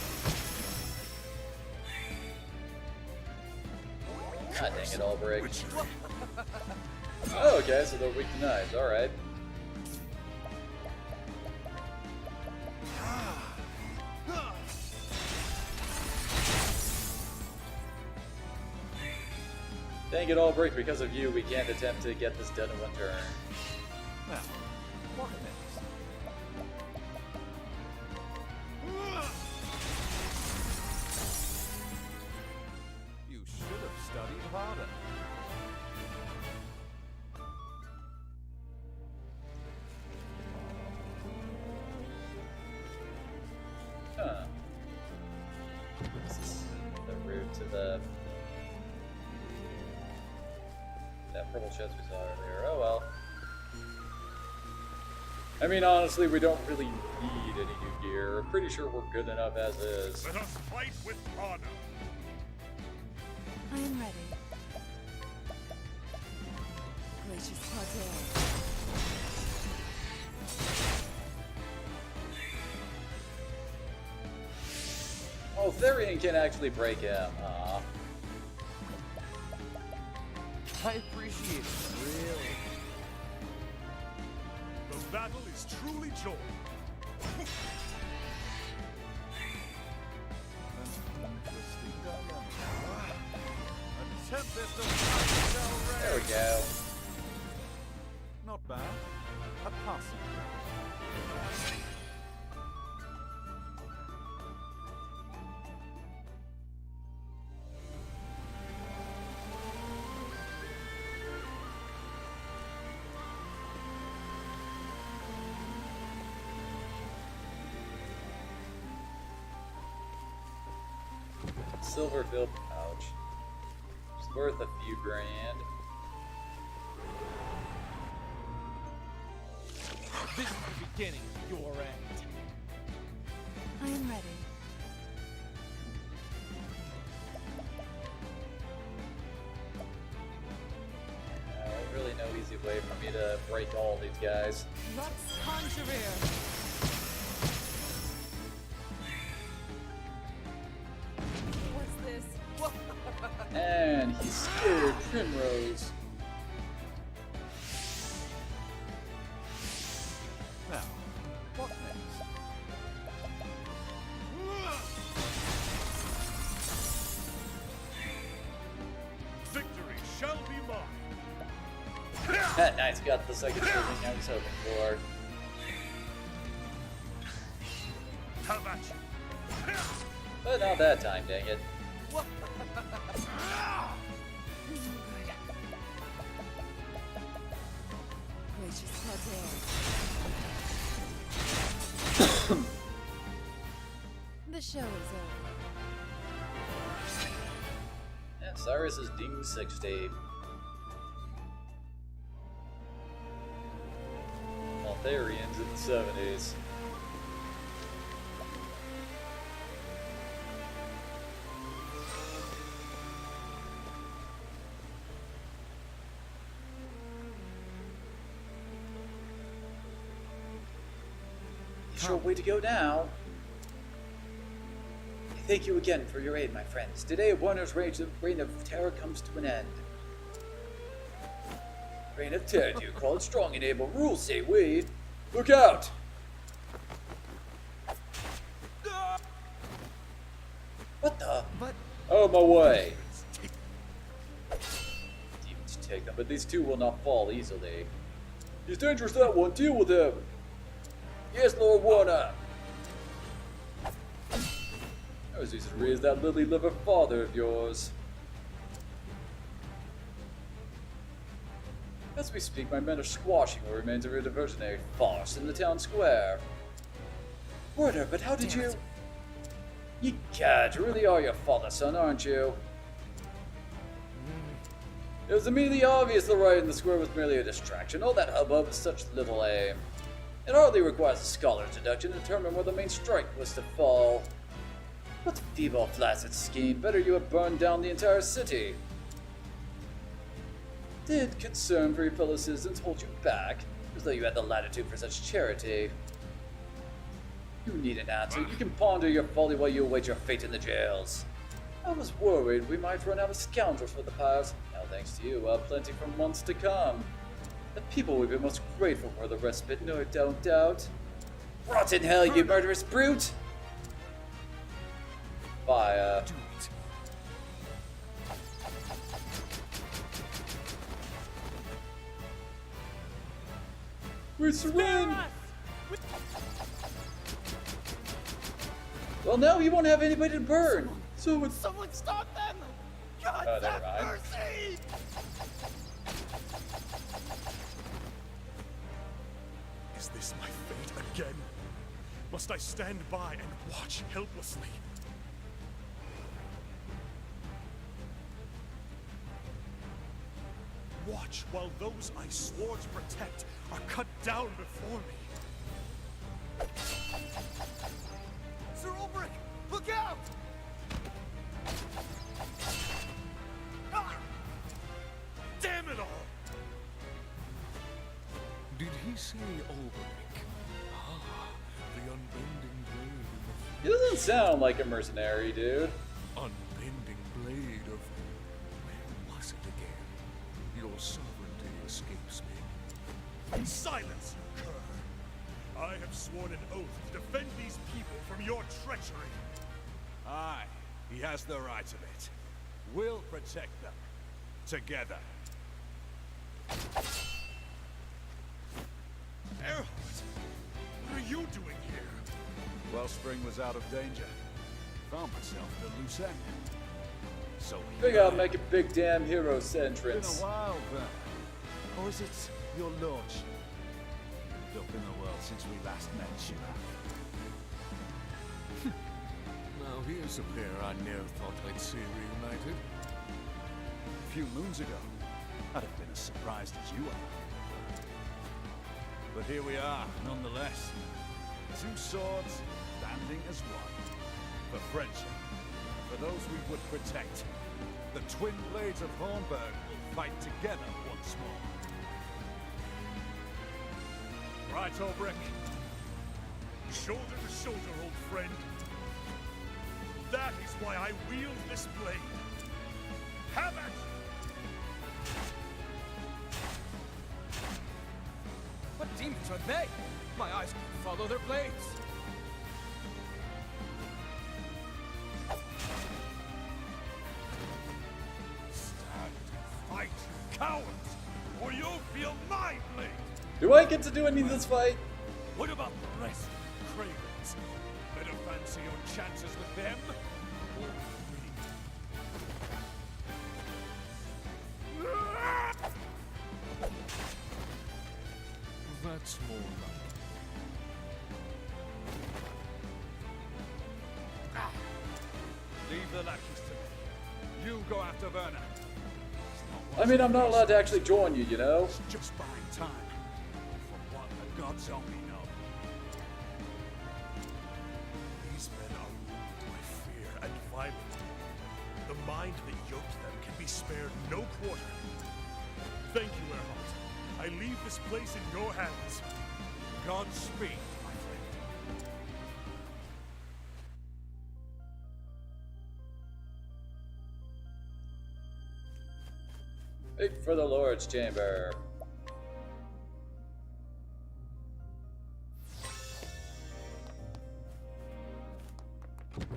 God dang it, Albrecht. Oh, okay, so they're weak to knives, alright. Dang it, Albrecht, because of you, we can't attempt to get this done in one turn. Now, what next? You should have studied harder. Huh. This is the route to the... that purple chest we saw earlier. Oh well. I mean, honestly, we don't really need any new gear. I'm pretty sure we're good enough as is. Let us fight with honor. I am ready. Gracious Pater. Oh, Therion can actually break him. Aw. I appreciate it, really. The battle is truly joined. There we go. Not bad. A passing. Silver filled pouch. It's worth a few grand. This is the beginning of your end. I am ready. Really no easy way for me to break all these guys. Lux Conjurer. What's this? And he scared Primrose. Now, what next? Victory shall be mine. That knight's got the second shooting I was hoping for. Have at you. But not that time, dang it. Gracious Pater. The show is over. Yeah, Cyrus is ding 60. While Therion's in the 70s. Short way to go now. Thank you again for your aid, my friends. Today, Warner's reign of terror comes to an end. Reign of terror, do you call it strong and able? Rules say we. Look out! What the? But Oh, my way. Demons take them, but these two will not fall easily. He's dangerous, that one. Deal with him. Yes, Lord Warner. I was easy to raise that lily liver father of yours. As we speak, my men are squashing what remains of your diversionary farce in the town square. Warner, but how did you... You cad, you really are your father's son, aren't you? It was immediately obvious the riot in the square was merely a distraction. All that hubbub is such little aim. It hardly requires a scholar's deduction to determine where the main strike was to fall. What feeble, flaccid scheme! Better you have burned down the entire city. Did concern for your fellow citizens hold you back, as though you had the latitude for such charity? You need an answer. You can ponder your folly while you await your fate in the jails. I was worried we might run out of scoundrels for the powers. Now, thanks to you, we'll have plenty for months to come. The people will be most grateful for the respite, no doubt. Rot in hell, you murderous brute! Fire. Do it. We surrender! Well, now he won't have anybody to burn. Someone stop them! God, never have mind. mercy! Is this my fate again? Must I stand by and watch helplessly? Watch while those I swore to protect are cut down before me. Sir Ulbrich, look out! Ah! Damn it all! Did he say Ulbrich? Ah, the unbending blade He doesn't sound like a mercenary, dude. unbending blade of... Where was it again? Your sovereignty escapes me. Silence, you cur! I have sworn an oath to defend these people from your treachery. Aye, he has the right of it. We'll protect them. Together. Erhard, what are you doing here? Wellspring was out of danger. Found myself at a loose end. So Think I'll make a big damn hero It's been entrance. a while, then. Or is it your lordship? You've up in the world since we last met, you have. Now here's a pair I never thought I'd see reunited. A few moons ago, I'd have been as surprised as you are. But here we are, nonetheless. Two swords, standing as one. For friendship, for those we would protect. The twin blades of Hornburg will fight together once more. Right, Ulbrich. Shoulder to shoulder, old friend. That is why I wield this blade. Have at you! What demons are they? My eyes can follow their blades. Stand and fight, you cowards, or you'll feel my blade! Do I get to do any of this fight? What about the rest of the Cravens? Better fancy your chances with them? Or me? That's more like Leave the lackeys to me. You go after Werner. I mean, I'm not allowed to actually join you, you know? It's just buying time. For what the gods only know. These men are ruled by fear and violence. The mind that yoked them can be spared no quarter. Thank you, Erhard. I leave this place in your hands. Godspeed, my friend. Make for the Lord's chamber.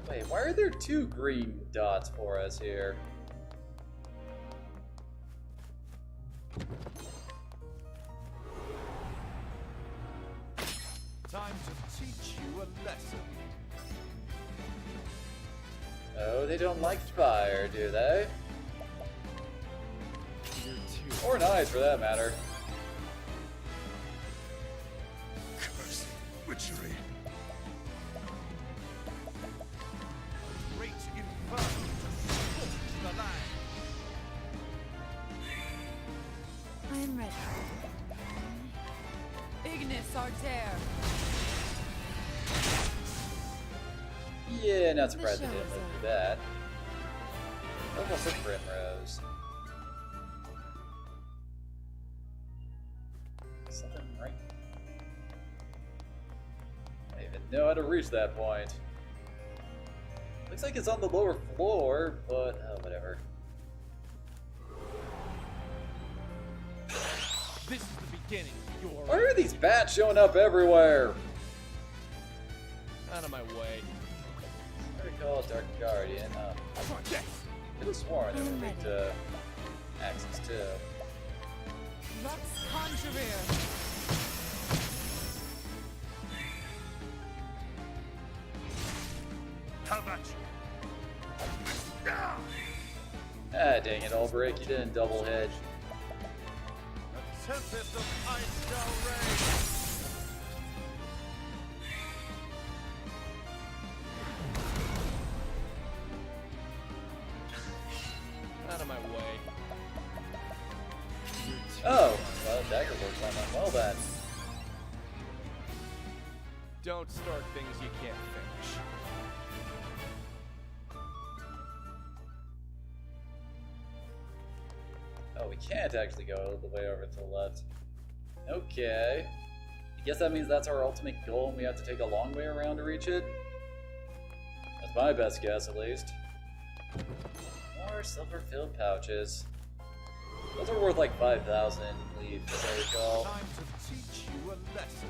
Wait, why are there two green dots for us here? Time to teach you a lesson. Oh, they don't like fire, do they? Or knives, for that matter. Cursed witchery. Great inferno to scorch the land. I am ready. Ignis, are Arter! Yeah, not surprised they didn't live through that. Almost a Primrose. Something right. I don't even know how to reach that point. Looks like it's on the lower floor, but whatever. This is the beginning. Why are these bats showing up everywhere? Out of my way. I recall Dark Guardian. I could have sworn they were linked to Axis too. Lux Conjurer! How about you? Ah, dang it, Ulbrich, you didn't double hedge. A tempest of ice shall rage. Out of my way. Oh, well, dagger works on them. Well then. Don't start things you can't finish. Oh, we can't actually go all the way over to the left. Okay. I guess that means that's our ultimate goal and we have to take a long way around to reach it? That's my best guess, at least. More silver-filled pouches. Those are worth like 5,000 leaf, as I recall. Time to teach you a lesson.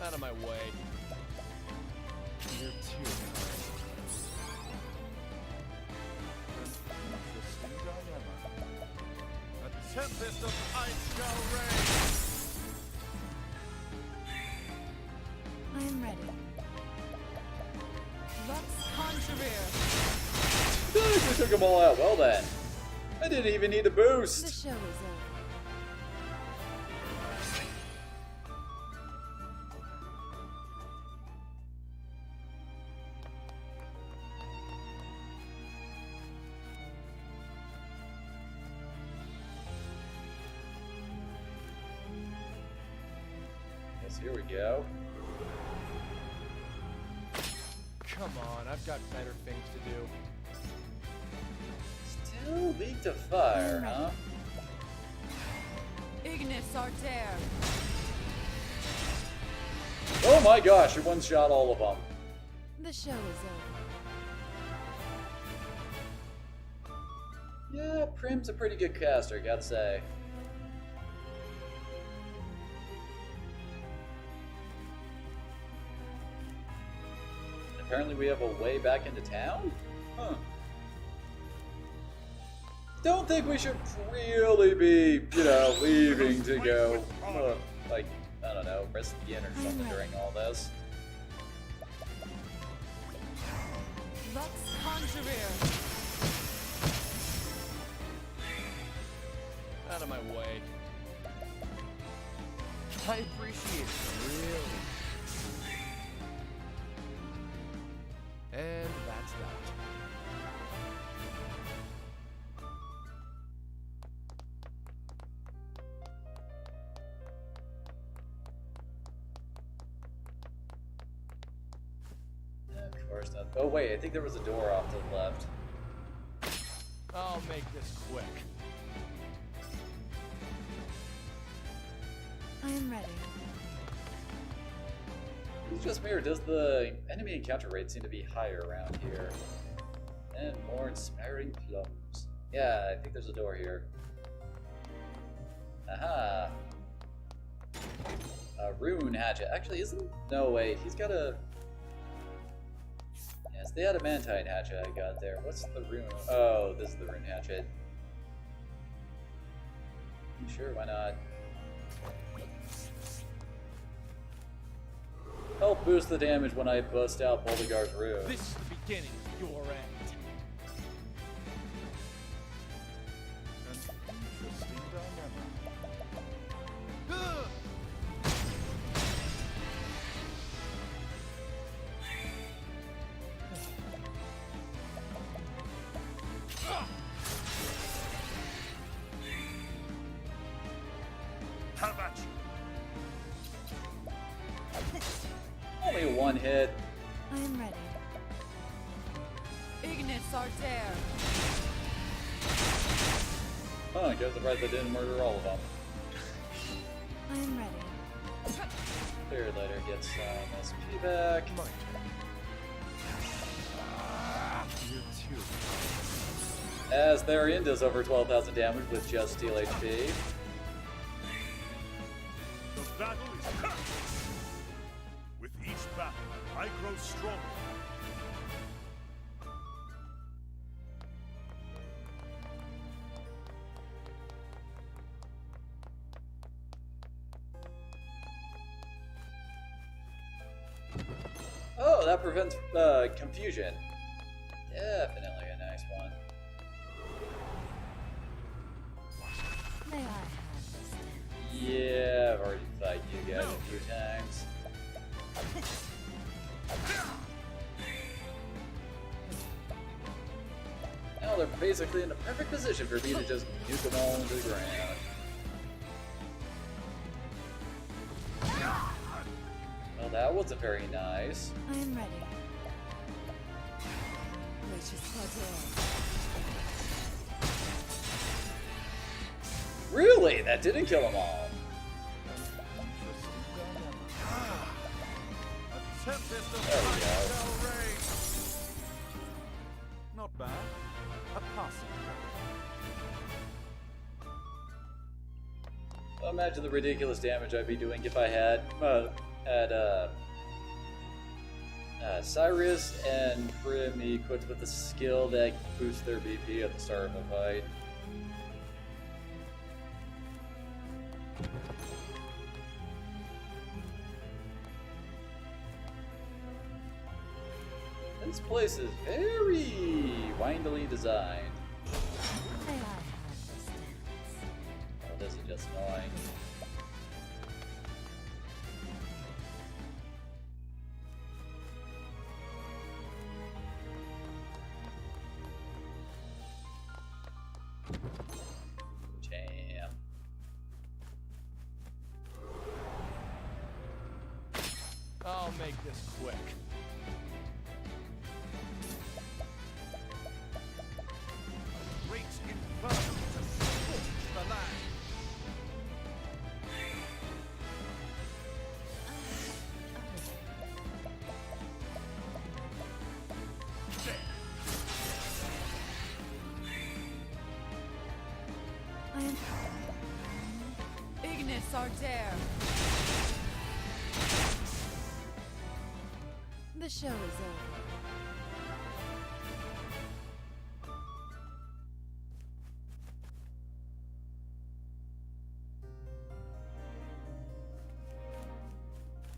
Out of my way. You're too kind. Interesting dilemma. A tempest of ice shall rage. I am ready. Lux Conjurer! Nice, we took them all out. Well then. I didn't even need a The boost. show is over. Yes, here we go. Come on, I've got better things to do. Still weak to fire, huh? Ignis Arter! Oh my gosh, you one-shot all of them. The show is over. Yeah, Prim's a pretty good caster, gotta say. Apparently we have a way back into town? Huh. Don't think we should really be, leaving to go, like, I don't know, rest the inn or something during all this. Lux Conjurer! Out of my way. I appreciate it, really. And that's that. Of course not. Oh wait, I think there was a door off to the left. I'll make this quick. I am ready. It's just me, or does the enemy encounter rate seem to be higher around here? And more inspiring plums. Yeah, I think there's a door here. Aha! A rune hatchet. Actually, isn't... No, wait, he's got a... Yeah, it's the adamantine hatchet I got there. What's the rune? Oh, this is the rune hatchet. Sure, why not? Help boost the damage when I bust out Boldigar's rune. This is the beginning of your end. An interesting dilemma. only one hit. I am ready. Ignis Arter. Oh, I guess surprised I didn't murder all of them. I am ready. Therion later gets some SP back. As Therion does over 12,000 damage with just steal HP. The battle is cut. With each battle, I grow stronger. Oh, that prevents confusion. Definitely a nice one. May I have this? Yeah, I've already fought you guys a few times. Now they're basically in a perfect position for me to just nuke them all into the ground. Well, that wasn't very nice. I am ready. Really? That didn't kill them all. There we go. Not bad. A passing. Imagine the ridiculous damage I'd be doing if I had Cyrus and Prim equipped with a skill that boosts their BP at the start of a fight. This place is very windily designed. May I have this dance? Oh, this is just annoying. Jam. I'll make this quick. Great inferno to scorch the land. I am. Ignis Arter. The show is over.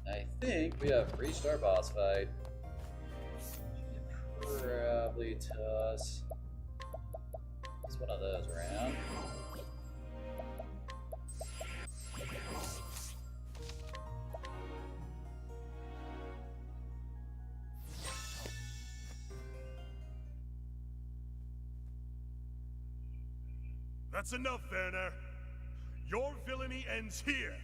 I think we have reached our boss fight. Should probably toss one of those around. That's enough, Werner. Your villainy ends here.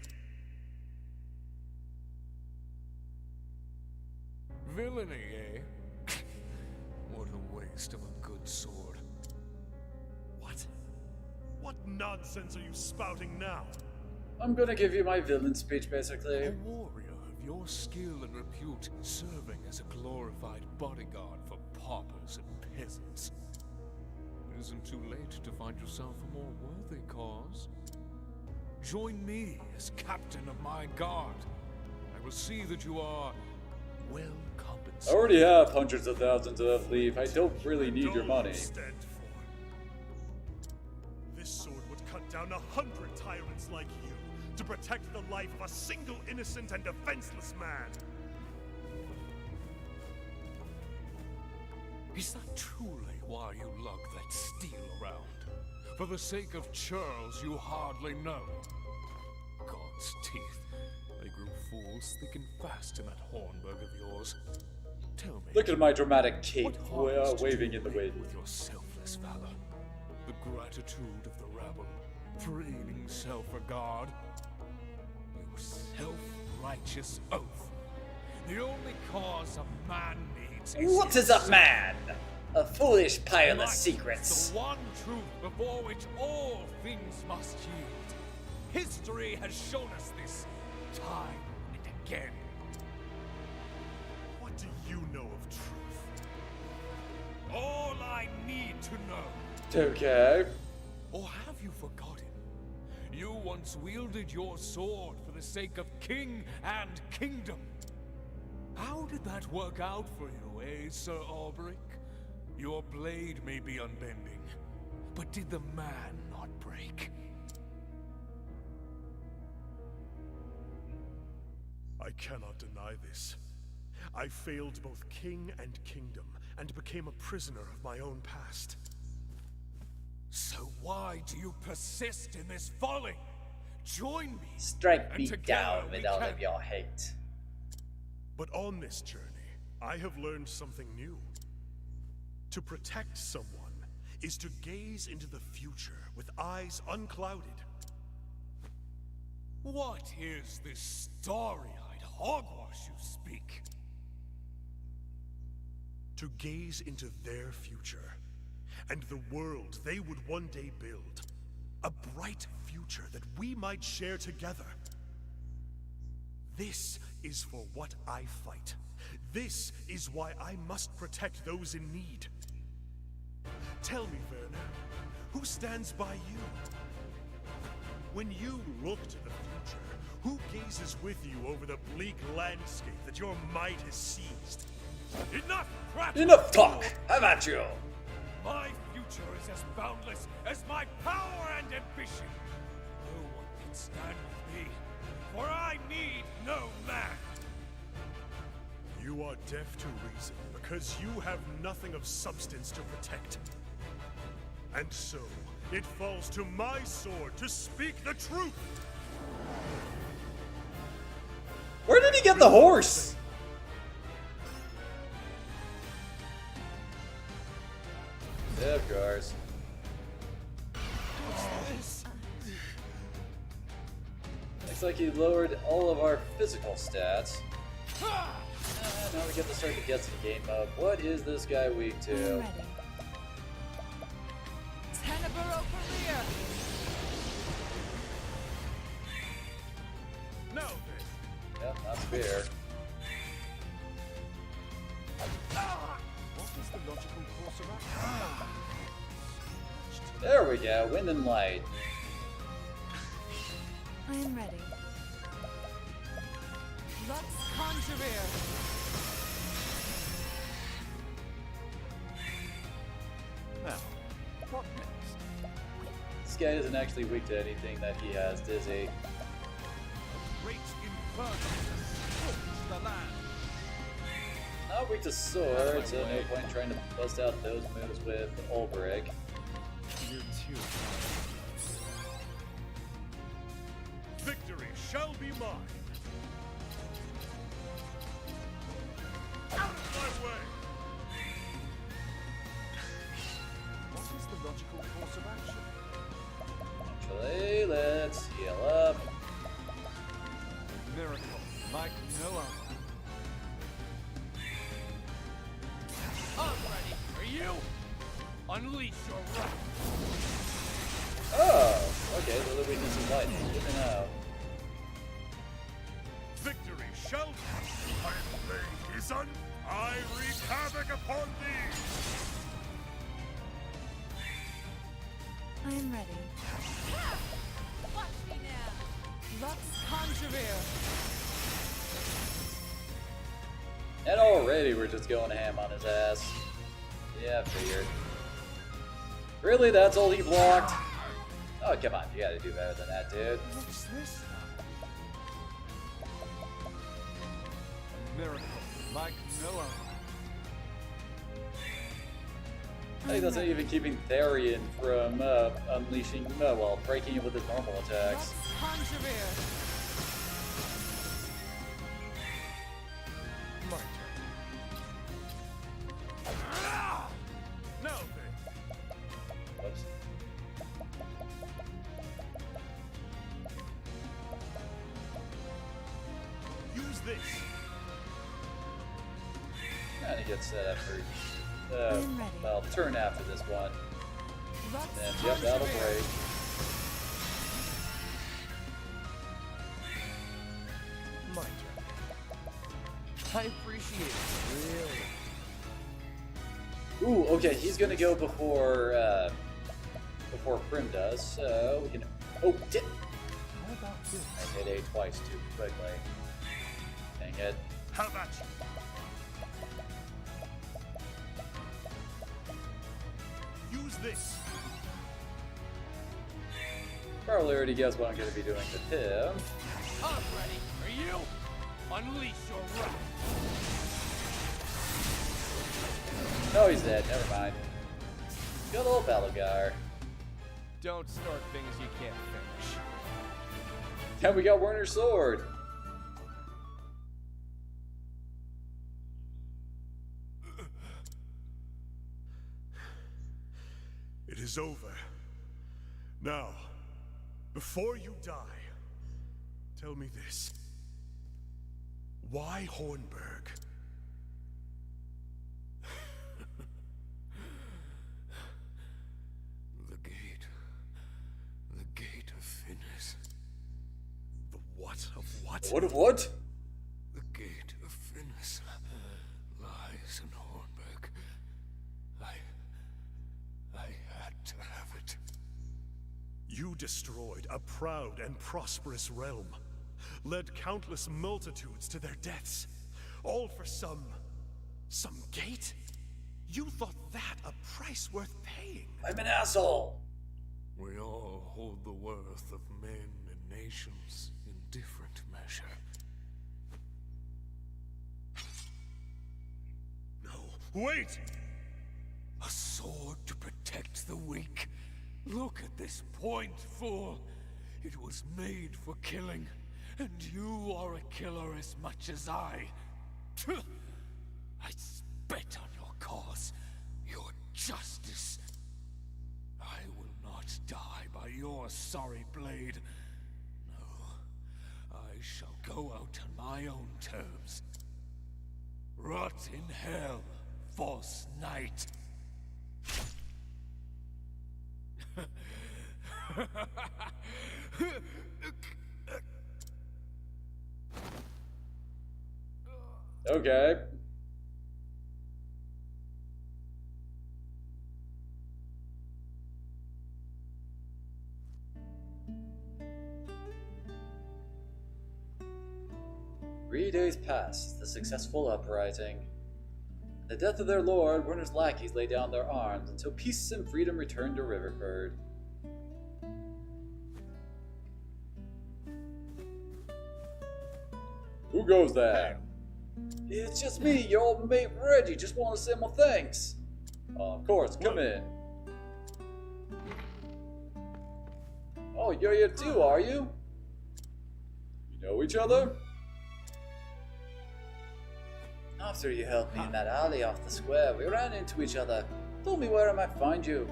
Villainy, eh? What a waste of a good sword. What? What nonsense are you spouting now? I'm gonna give you my villain speech, A basically. warrior of your skill and repute, serving as a glorified bodyguard for paupers and peasants. It isn't too late to find yourself a more worthy cause. Join me as captain of my guard. I will see that you are well I compensated. already have hundreds of thousands of leave. I don't really need your money. Stand for. This sword would cut down 100 tyrants like you to protect the life of a single innocent and defenseless man. Is that truly why you lug that steel around? For the sake of churls you hardly know. God's teeth. They grew fools thick and fast in that Hornburg of yours. Tell me. Look at my dramatic cape what harvest waving did in the you wind. reap with your selfless valor? The gratitude of the rabble, preening self-regard. Your self-righteous oath The only cause a man needs is What is a man? A foolish pile of light, secrets. the one truth before which all things must yield. History has shown us this time and again. What do you know of truth? All I need to know. Okay. Or have you forgotten? You once wielded your sword for the sake of king and kingdom. How did that work out for you, Sir Alberic? Your blade may be unbending, but did the man not break? I cannot deny this. I failed both king and kingdom, and became a prisoner of my own past. So why do you persist in this folly? Join me. Strike and me together down we with all can- of your hate. But on this journey, I have learned something new. To protect someone is to gaze into the future with eyes unclouded. What is this starry-eyed hogwash you speak? To gaze into their future, and the world they would one day build. A bright future that we might share together. This is for what I fight. This is why I must protect those in need. Tell me, Werner, who stands by you? When you look to the future, who gazes with you over the bleak landscape that your might has seized? Enough prattle! Enough talk! How about you? My future is as boundless as my power and ambition. No one can stand with me, for I need no man. You are deaf to reason because you have nothing of substance to protect. And so, it falls to my sword to speak the truth! Where did he get the horse? Yeah, of course. What's this? Looks like he lowered all of our physical stats. Now we get to start the guessing game mode. What is this guy weak to? I'm ready. Teneburo career! No! Yep, not spear. What is the logical course of action? There we go, wind and light. I am ready. Lux Conjurer! Now, what next? This guy isn't actually weak to anything that he has, is he? Great inferno scorch the land. Not weak to sword, so no point trying to bust out those moves with Ulbrich. You too. Victory shall be mine! Out of my way! What is the logical course of action? Actually, let's heal up. Miracle, like no other. I'm ready for you. Unleash your wrath. Oh, okay, so the weakness is light. Good to know. Victory shall be! My blade is I wreak havoc upon thee! I am ready. Watch me now. Lux Conjurer! And already we're just going ham on his ass. Yeah, figured. Really, that's all he blocked? Oh, come on, you gotta do better than that, dude. What's this now? Miracle, like no other. I think that's not even keeping Therion from unleashing, well, breaking it with his normal attacks. Lux Conjurer! My turn. Now then, Whoops. use this. Trying to get set up for, well, turn after this one. And yep, that'll break. My turn. I appreciate it, really. Ooh, okay, he's gonna go before Prim does, so we can. Oh, did. How about this? I hit A twice too quickly. Dang it. How about you? Use this. Probably already guess what I'm gonna be doing with him. I'm ready. Are you? Unleash your wrath. Oh, he's dead. Never mind. Good old Ballogar. Don't start things you can't finish. And we got Werner's sword. It is over. Now, before you die, tell me this. Why Hornburg? The gate of Finis. The what of what? What of what? The gate of Finis lies in Hornburg. I had to have it. You destroyed a proud and prosperous realm, led countless multitudes to their deaths, all for some gate? You thought that a price worth paying? I'm an asshole! We all hold the worth of men and nations in different measure. No, wait! A sword to protect the weak. Look at this point, fool. It was made for killing, and you are a killer as much as I. I spit on your cause, your justice. I will not die by your sorry blade. No, I shall go out on my own terms. Rot in hell, false knight. Okay. Three days passed, the successful uprising. The death of their lord, Werner's lackeys laid down their arms until peace and freedom returned to Riverford. Who goes there? It's just me, your old mate Reggie. Just want to say my thanks. Of course, come in. Oh, you're here too, are you? You know each other? After you helped me in that alley off the square, we ran into each other. Told me where I might find you.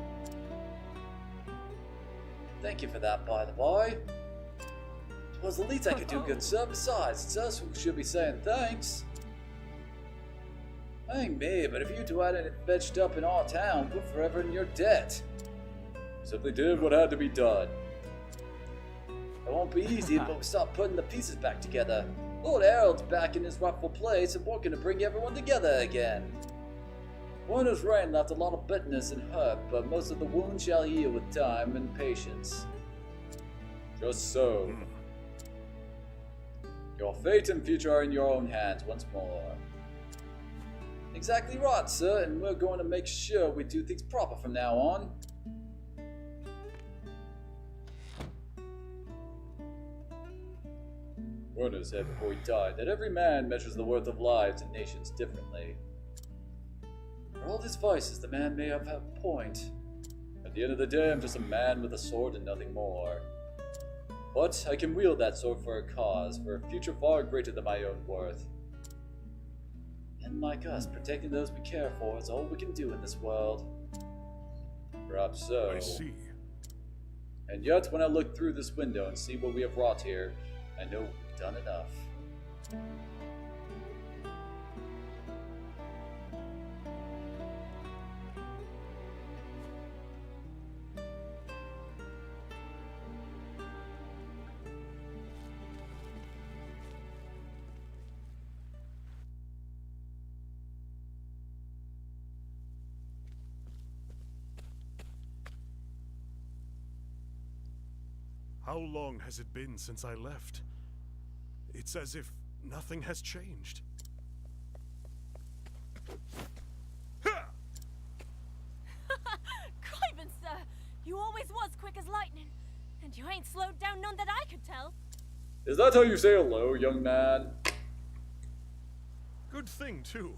Thank you for that, by the by. It was the least I could do, good sir. Besides, it's us who should be saying thanks. Hang me, but if you two hadn't fetched up in our town, we're forever in your debt. Simply did what had to be done. It won't be easy, but we start putting the pieces back together. Lord Harold's back in his rightful place, and we're gonna bring everyone together again. Werner's reign left a lot of bitterness and hurt, but most of the wounds shall heal with time and patience. Just so. Your fate and future are in your own hands once more. Exactly right, sir, and we're going to make sure we do things proper from now on. Werner said before he died that every man measures the worth of lives and nations differently. For all his vices, the man may have a point. At the end of the day, I'm just a man with a sword and nothing more. But I can wield that sword for a cause, for a future far greater than my own worth. And like us, protecting those we care for is all we can do in this world. Perhaps so. I see. And yet, when I look through this window and see what we have wrought here, I know we've done enough. How long has it been since I left? It's as if nothing has changed. Criven, sir! You always was quick as lightning, and you ain't slowed down none that I could tell. Is that how you say hello, young man? Good thing, too.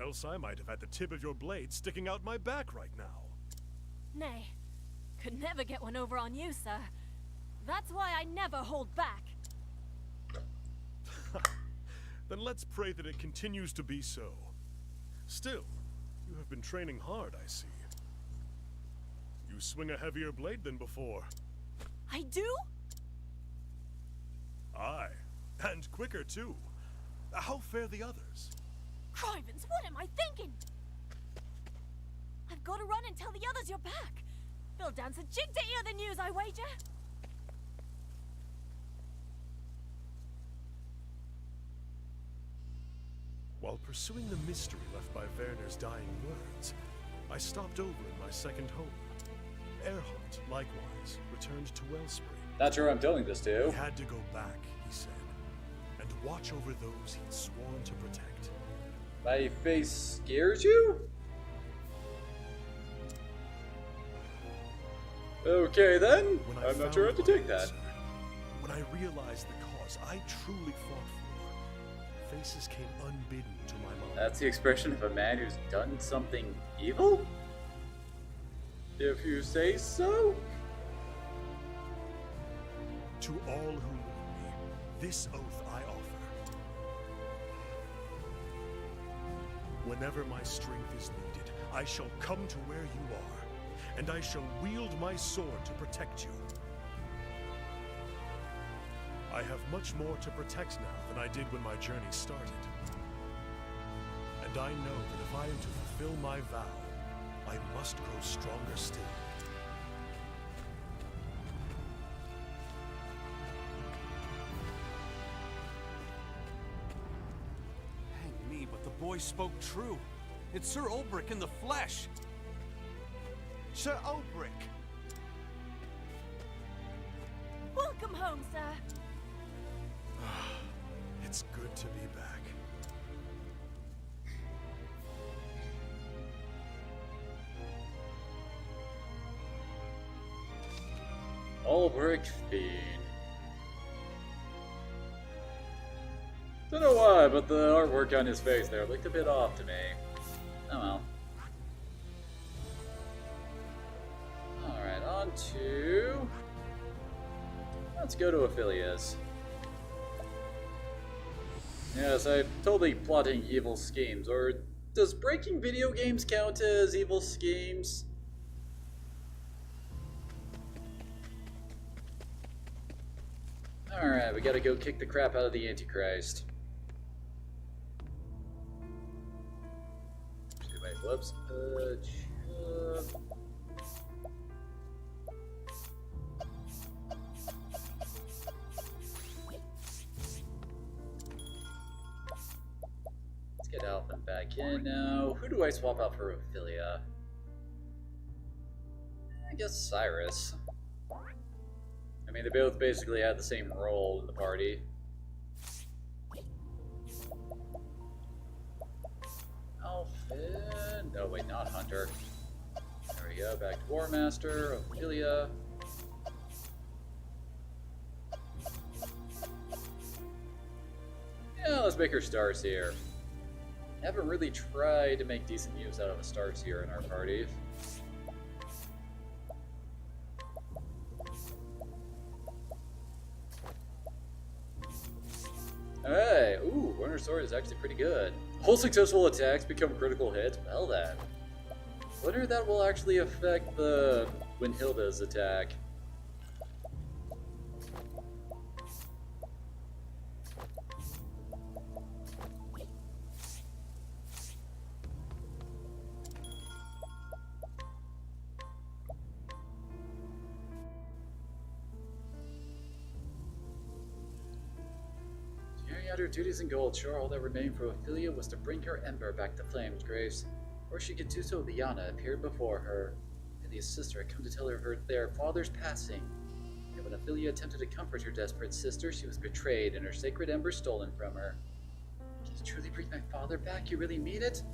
Else I might have had the tip of your blade sticking out my back right now. Nay, could never get one over on you, sir. That's why I never hold back. Then let's pray that it continues to be so. Still, you have been training hard, I see. You swing a heavier blade than before. I do? Aye, and quicker too. How fare the others? Crivens, what am I thinking? I've got to run and tell the others you're back. They'll dance a jig to hear the news, I wager. While pursuing the mystery left by Werner's dying words, I stopped over in my second home. Erhardt, likewise, returned to Wellspring. Not sure I'm telling this to. He had to go back, he said, and watch over those he'd sworn to protect. My face scares you? Okay then, I'm not sure how to take that. When I realized the cause I truly fought for, faces came unbidden to my mind. That's the expression of a man who's done something evil? If you say so? To all who know me, this oath I offer. Whenever my strength is needed, I shall come to where you are, and I shall wield my sword to protect you. I have much more to protect now than I did when my journey started. And I know that if I am to fulfill my vow, I must grow stronger still. Hang me, but the boy spoke true. It's Sir Ulbric in the flesh. Sir Ulbric! Welcome home, sir. It's good to be back. Ulbric Fiend. Don't know why, but the artwork on his face there looked a bit off to me. Oh well. Alright, on to... Let's go to Aphelios. Yes, I'm totally plotting evil schemes. Or does breaking video games count as evil schemes? Alright, we gotta go kick the crap out of the Antichrist. Wait, whoops. Let's get Alphen back in now. Who do I swap out for Ophelia? I guess Cyrus. I mean, they both basically had the same role in the party. Alphen... Oh wait, not Hunter. There we go, back to War Master, Ophelia. Yeah, let's make her Starseer. Haven't really tried to make decent use out of a Starseer in our party. Hey, ooh, Runner's Sword is actually pretty good. All successful attacks become critical hits. Well then. Wonder if that will actually affect the Winhilda's attack. Her duties in gold, sure all that remained for Ophelia was to bring her Ember back to Flamesgraves, or she could do so. Liana appeared before her. Ophelia's sister had come to tell her their father's passing, Yet when Ophelia attempted to comfort her desperate sister, she was betrayed and her sacred ember stolen from her. Can you truly bring my father back? You really mean it?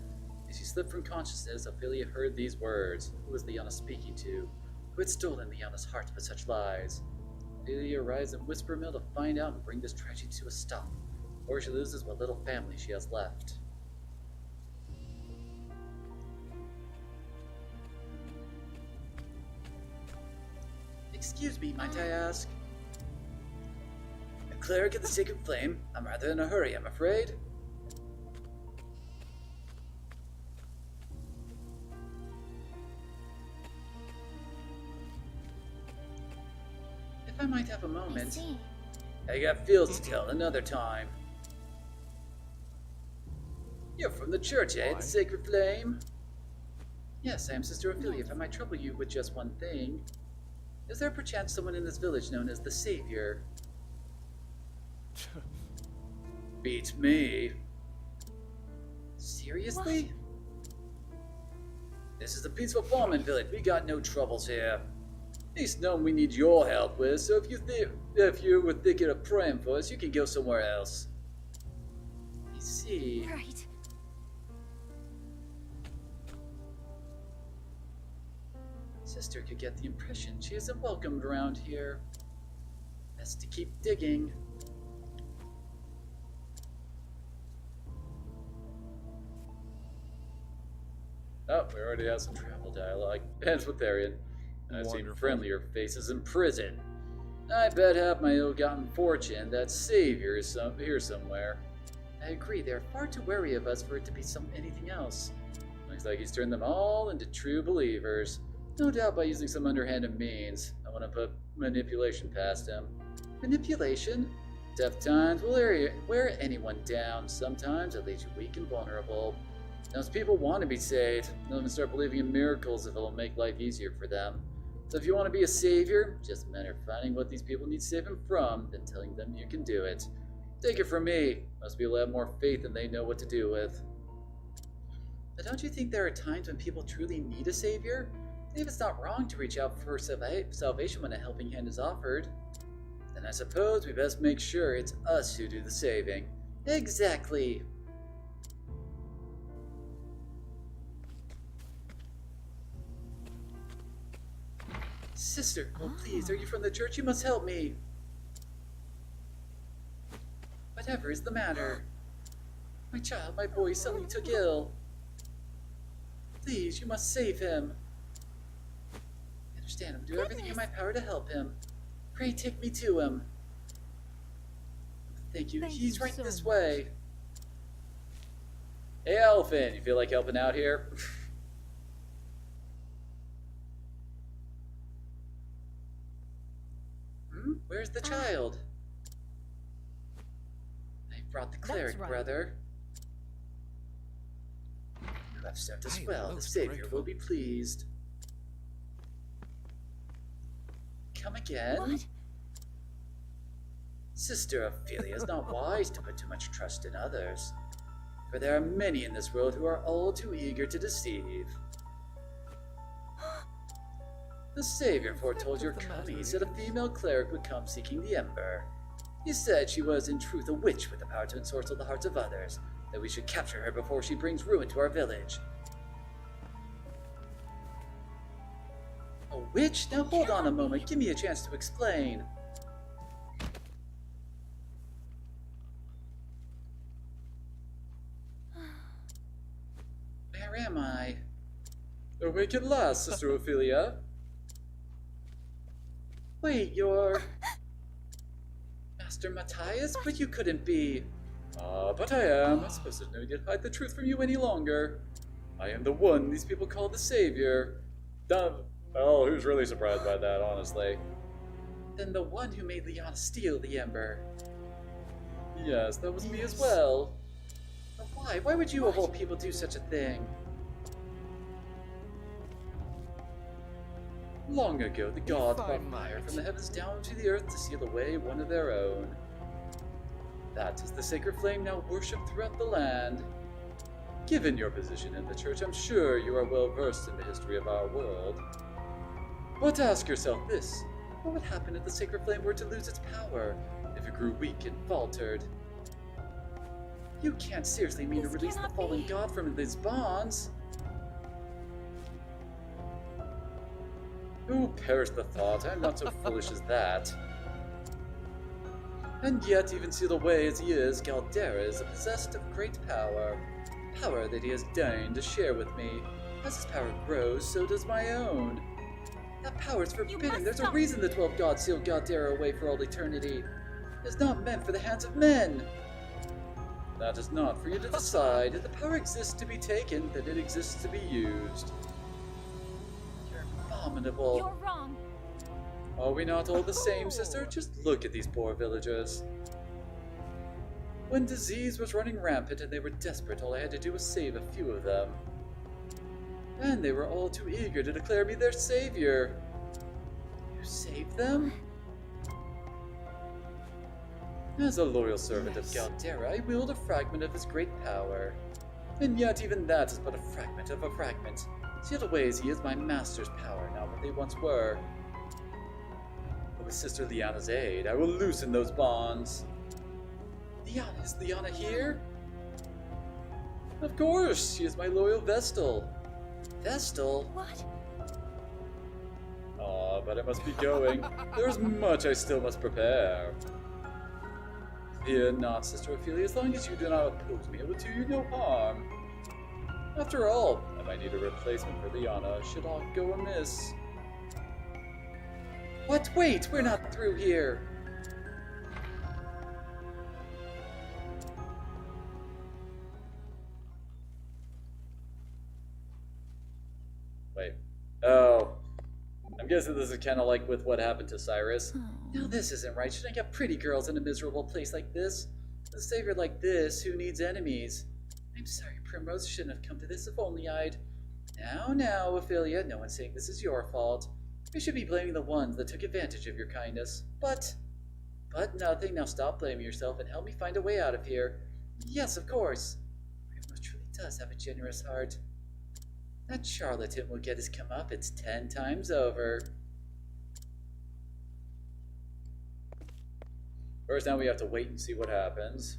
As she slipped from consciousness, Ophelia heard these words. Who was Liana speaking to? Who had stolen Liana's heart with such lies? Ophelia arrives in Whispermill to find out and bring this tragedy to a stop, or she loses what little family she has left. Excuse me, might I ask? A cleric of the Sacred Flame? I'm rather in a hurry, I'm afraid. If I might have a moment. I got feels to tell another time. You're from the church, eh? The Sacred Flame? Yes, I am Sister Ophelia. If I might trouble you with just one thing. Is there perchance someone in this village known as the Savior? Beats me. Seriously? What? This is a peaceful farming village. We got no troubles here. At least none we need your help with, so if you were thinking of praying for us, you can go somewhere else. I see. Right. Sister could get the impression she isn't welcomed around here. Best to keep digging. Oh, we already have some travel dialogue. Ends with Therion. I've seen friendlier faces in prison. I bet half my ill-gotten fortune that Savior is here somewhere. I agree, they're far too wary of us for it to be anything else. Looks like he's turned them all into true believers. No doubt by using some underhanded means. I want to put manipulation past him. Manipulation? Tough times will wear anyone down. Sometimes it leaves you weak and vulnerable. Those people want to be saved. They'll even start believing in miracles if it'll make life easier for them. So if you want to be a savior, just a matter of finding what these people need saving from, then telling them you can do it. Take it from me. Most people have more faith than they know what to do with. But don't you think there are times when people truly need a savior? I believe it's not wrong to reach out for salvation when a helping hand is offered. Then I suppose we best make sure it's us who do the saving. Exactly. Sister, oh please, are you from the church? You must help me. Whatever is the matter? My child, my boy, suddenly took ill. Please, you must save him. I understand. I'll do everything in my power to help him. Pray take me to him. Thank you. He's right this way. Hey, Elephant, you feel like helping out here? Where's the child? I brought the cleric, brother. You have served us well. The Savior will be pleased. Come again? What? Sister Ophelia is not wise to put too much trust in others, for there are many in this world who are all too eager to deceive. The Savior foretold your coming. He said a female cleric would come seeking the Ember. He said she was in truth a witch with the power to ensorcel the hearts of others, that we should capture her before she brings ruin to our village. A witch? Now hold on a moment, give me a chance to explain. Where am I? Awake at last, Sister Ophelia. Wait, you're... Master Matthias? But you couldn't be... But I am. I suppose there's no need to hide the truth from you any longer. I am the one these people call the Savior. Oh, who's really surprised by that, honestly? Then the one who made Liana steal the Ember. Yes, that was me as well. But why? Why would you of all people do such a thing? Long ago, the gods brought fire from the heavens down to the earth to seal away one of their own. That is the sacred flame now worshipped throughout the land. Given your position in the church, I'm sure you are well versed in the history of our world. But ask yourself this, What would happen if the sacred flame were to lose its power? If it grew weak and faltered? You can't seriously mean to release the fallen god from these bonds. Oh, perish the thought. I'm not so foolish as that. And yet, even sealed away as he is, Galdera is possessed of great power. Power that he has deigned to share with me. As his power grows, so does my own. That power is forbidden. There's a reason the 12 gods sealed Galdera away for all eternity. It is not meant for the hands of men. That is not for you to decide. If the power exists to be taken, then it exists to be used. You're abominable. You're wrong. Are we not all the same, sister? Just look at these poor villagers. When disease was running rampant and they were desperate, all I had to do was save a few of them. And they were all too eager to declare me their savior. You saved them? As a loyal servant of Galdera, I wield a fragment of his great power. And yet even that is but a fragment of a fragment. Sealed away as he is, my master's power, not what they once were. But with Sister Liana's aid, I will loosen those bonds. Liana, is Liana here? Of course, she is my loyal Vestal. Vestal? What? Aw, but I must be going. There is much I still must prepare. Fear not, Sister Ophelia, as long as you do not oppose me, it will do you no harm. After all, I might need a replacement for Liana, should all go amiss. What? Wait, we're not through here. Wait. Oh. I'm guessing this is kind of like with what happened to Cyrus. Now this isn't right. Shouldn't I get pretty girls in a miserable place like this? A savior like this, who needs enemies? I'm sorry, Primrose, shouldn't have come to this if only I'd... Now, Ophelia, no one's saying this is your fault. You should be blaming the ones that took advantage of your kindness. But nothing. Now stop blaming yourself and help me find a way out of here. Yes, of course. Primrose truly does have a generous heart. That charlatan will get his comeuppance 10 times over. First, now we have to wait and see what happens.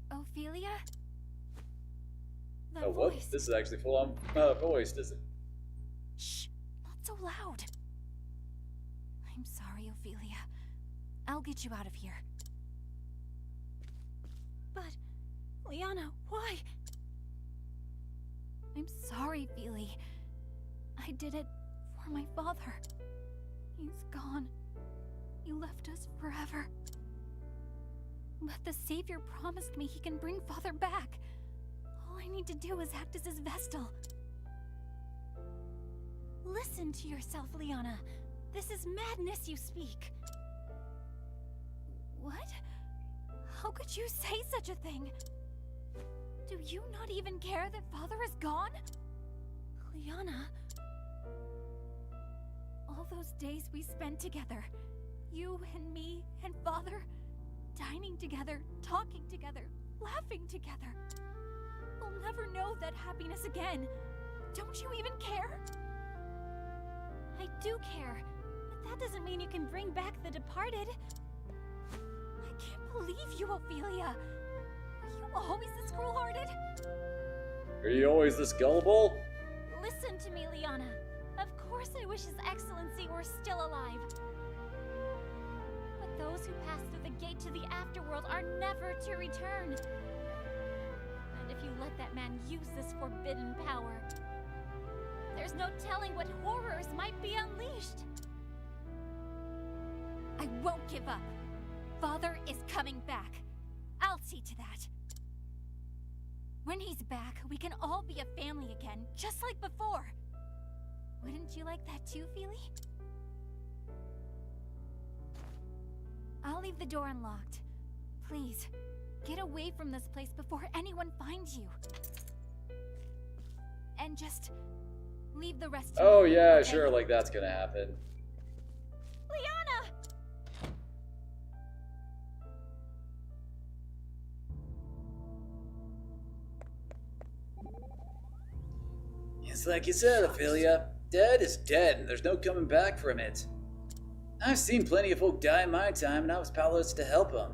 Ophelia? That Oh, what? voice. This is actually full-on voiced, is it? Shh, not so loud. I'm sorry, Ophelia. I'll get you out of here. But, Liana, why? I'm sorry, Feely. I did it for my father. He's gone. He left us forever. But the Savior promised me he can bring Father back. All I need to do is act as his Vestal. Listen to yourself, Liana. This is madness you speak. What? How could you say such a thing? Do you not even care that Father is gone? Liana... All those days we spent together, you and me and Father, dining together, talking together, laughing together. We'll never know that happiness again. Don't you even care? I do care, but that doesn't mean you can bring back the departed. I can't believe you, Ophelia. Were you always this cruel-hearted? Are you always this gullible? Listen to me, Liana. Of course I wish His Excellency were still alive. But those who pass through the gate to the afterworld are never to return. And if you let that man use this forbidden power, there's no telling what horrors might be unleashed. I won't give up. Father is coming back. I'll see to that. When he's back, we can all be a family again, just like before. Wouldn't you like that too, Feely? I'll leave the door unlocked. Please, get away from this place before anyone finds you. And just leave the rest to me, Oh yeah, okay? sure, like that's gonna happen. Liana! It's like you said, Ophelia. Dead is dead, and there's no coming back from it. I've seen plenty of folk die in my time, and I was powerless to help them.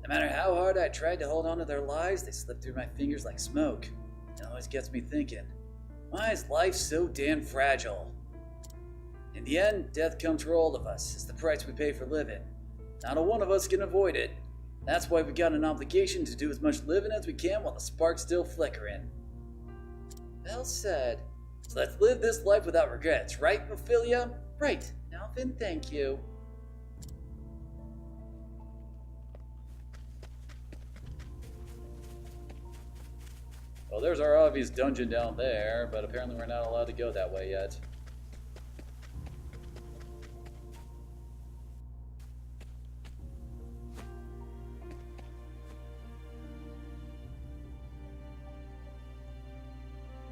No matter how hard I tried to hold on to their lives, they slipped through my fingers like smoke. It always gets me thinking, why is life so damn fragile? In the end, death comes for all of us. It's the price we pay for living. Not a one of us can avoid it. That's why we got an obligation to do as much living as we can while the spark's still flickering. Well said. So let's live this life without regrets, right, Ophelia? Right. Alvin, thank you. Well, there's our obvious dungeon down there, but apparently we're not allowed to go that way yet.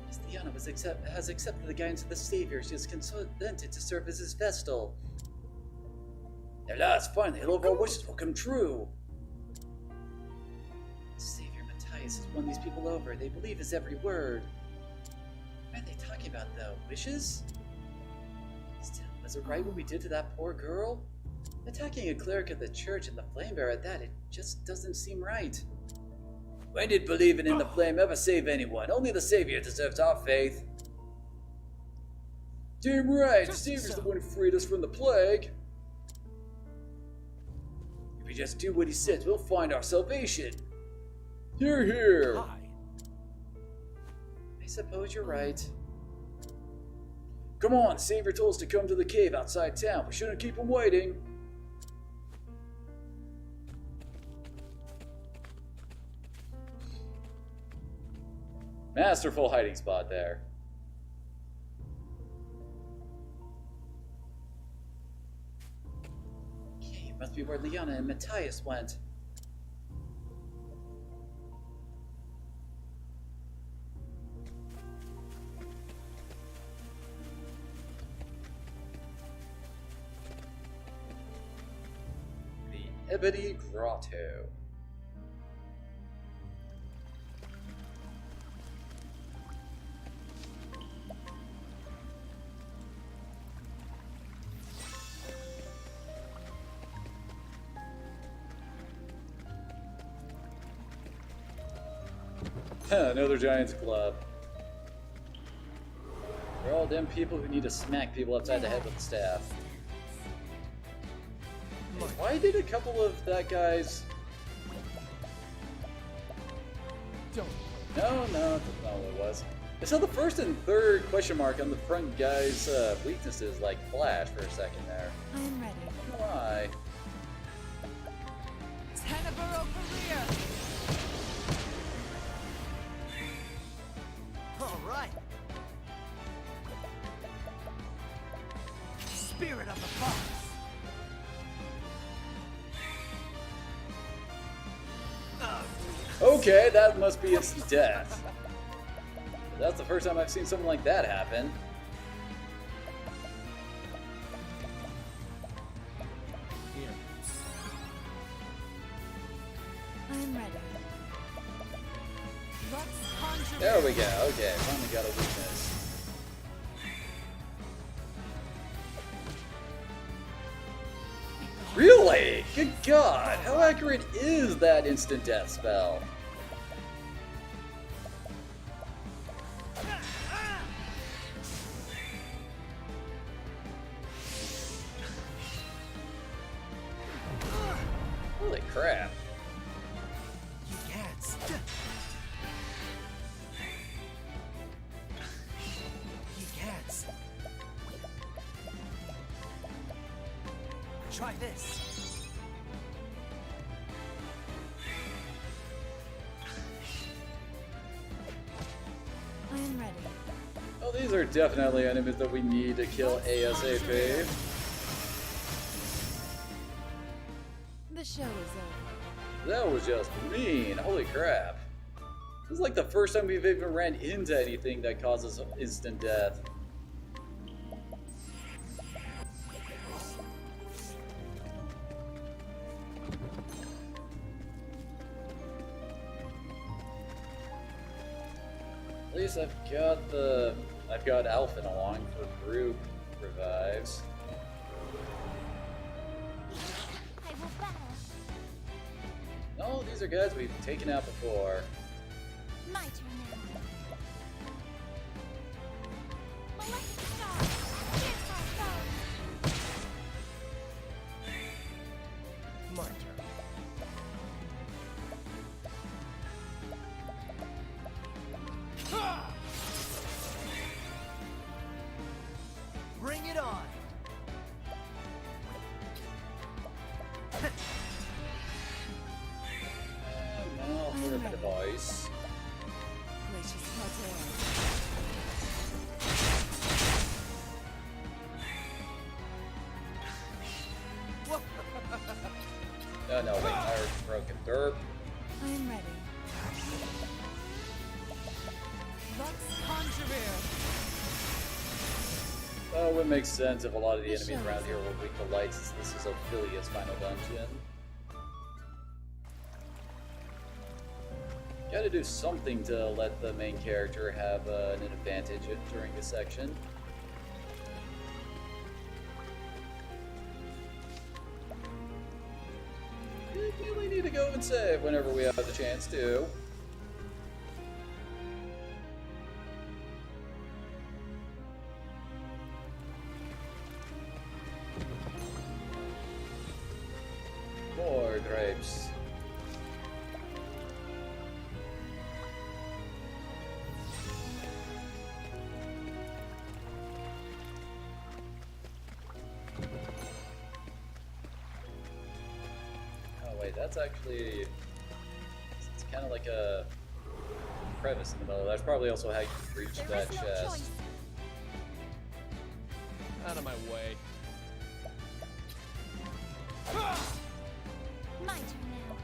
Miss Liana has accepted the guidance of the Savior. She has consented to serve as his vestal. At last, finally, all of our wishes will come true. Savior Matthias has won these people over. They believe his every word. What are they talking about, though? Wishes? Still, was it right what we did to that poor girl? Attacking a cleric of the church and the flame bearer at that, it just doesn't seem right. When did believing in the flame ever save anyone? Only the Savior deserves our faith. Damn right, the Savior's the one who freed us from the plague. If we just do what he says, we'll find our salvation. Hear, hear. I suppose you're right. Come on, Savior told us to come to the cave outside town. We shouldn't keep him waiting. Masterful hiding spot there. Okay, must be where Liana and Matthias went. The Ebony Grotto. Another Giant's Club. They're all them people who need to smack people upside the head with a staff. Why did a couple of that guy's... No, that's not what it was. I saw the first and third question mark on the front guy's weaknesses like flash for a second there. I am ready. Why? Teneburo career! Alright! Spirit of the fox! Okay, that must be its death. That's the first time I've seen something like that happen. Here. I am ready. There we go. Okay, finally got a weakness. Really? Good God! How accurate is that instant death spell? Holy crap. You can't. You can't. Try this. I am ready. Well, these are definitely enemies that we need to kill ASAP. The show is over. That was just mean. Holy crap. This is like the first time we've even ran into anything that causes instant death. At least I've got the I've got Alphen along for group revives. I will battle. No, these are guys we've taken out before. My turn now. Malefic Star! Here's our foe! My turn. Bring it on! Now for the device. Gracious Therion. No, wait, tired, broken derp. I am ready. Lux Conjurer! Oh, it makes sense if a lot of the enemies around here were weak to light, since this is Ophilia's final dungeon. Gotta do something to let the main character have an advantage during this section. We really need to go and save whenever we have the chance to. More grapes. Oh wait, that's actually... It's kind of like a crevice in the middle. That's probably also how you reach that chest. Out of my way. My turn now.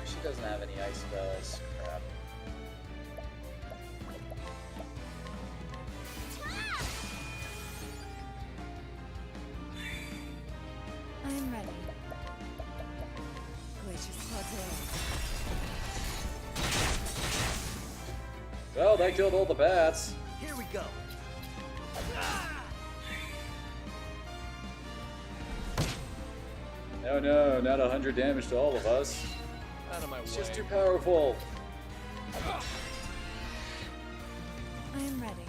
She doesn't have any ice spells. Crap. I am ready. Gracious Therion. Well, that killed all the bats. Here we go. No, no, not 100 damage to all of us. Out of my It's way. just too powerful. I am ready.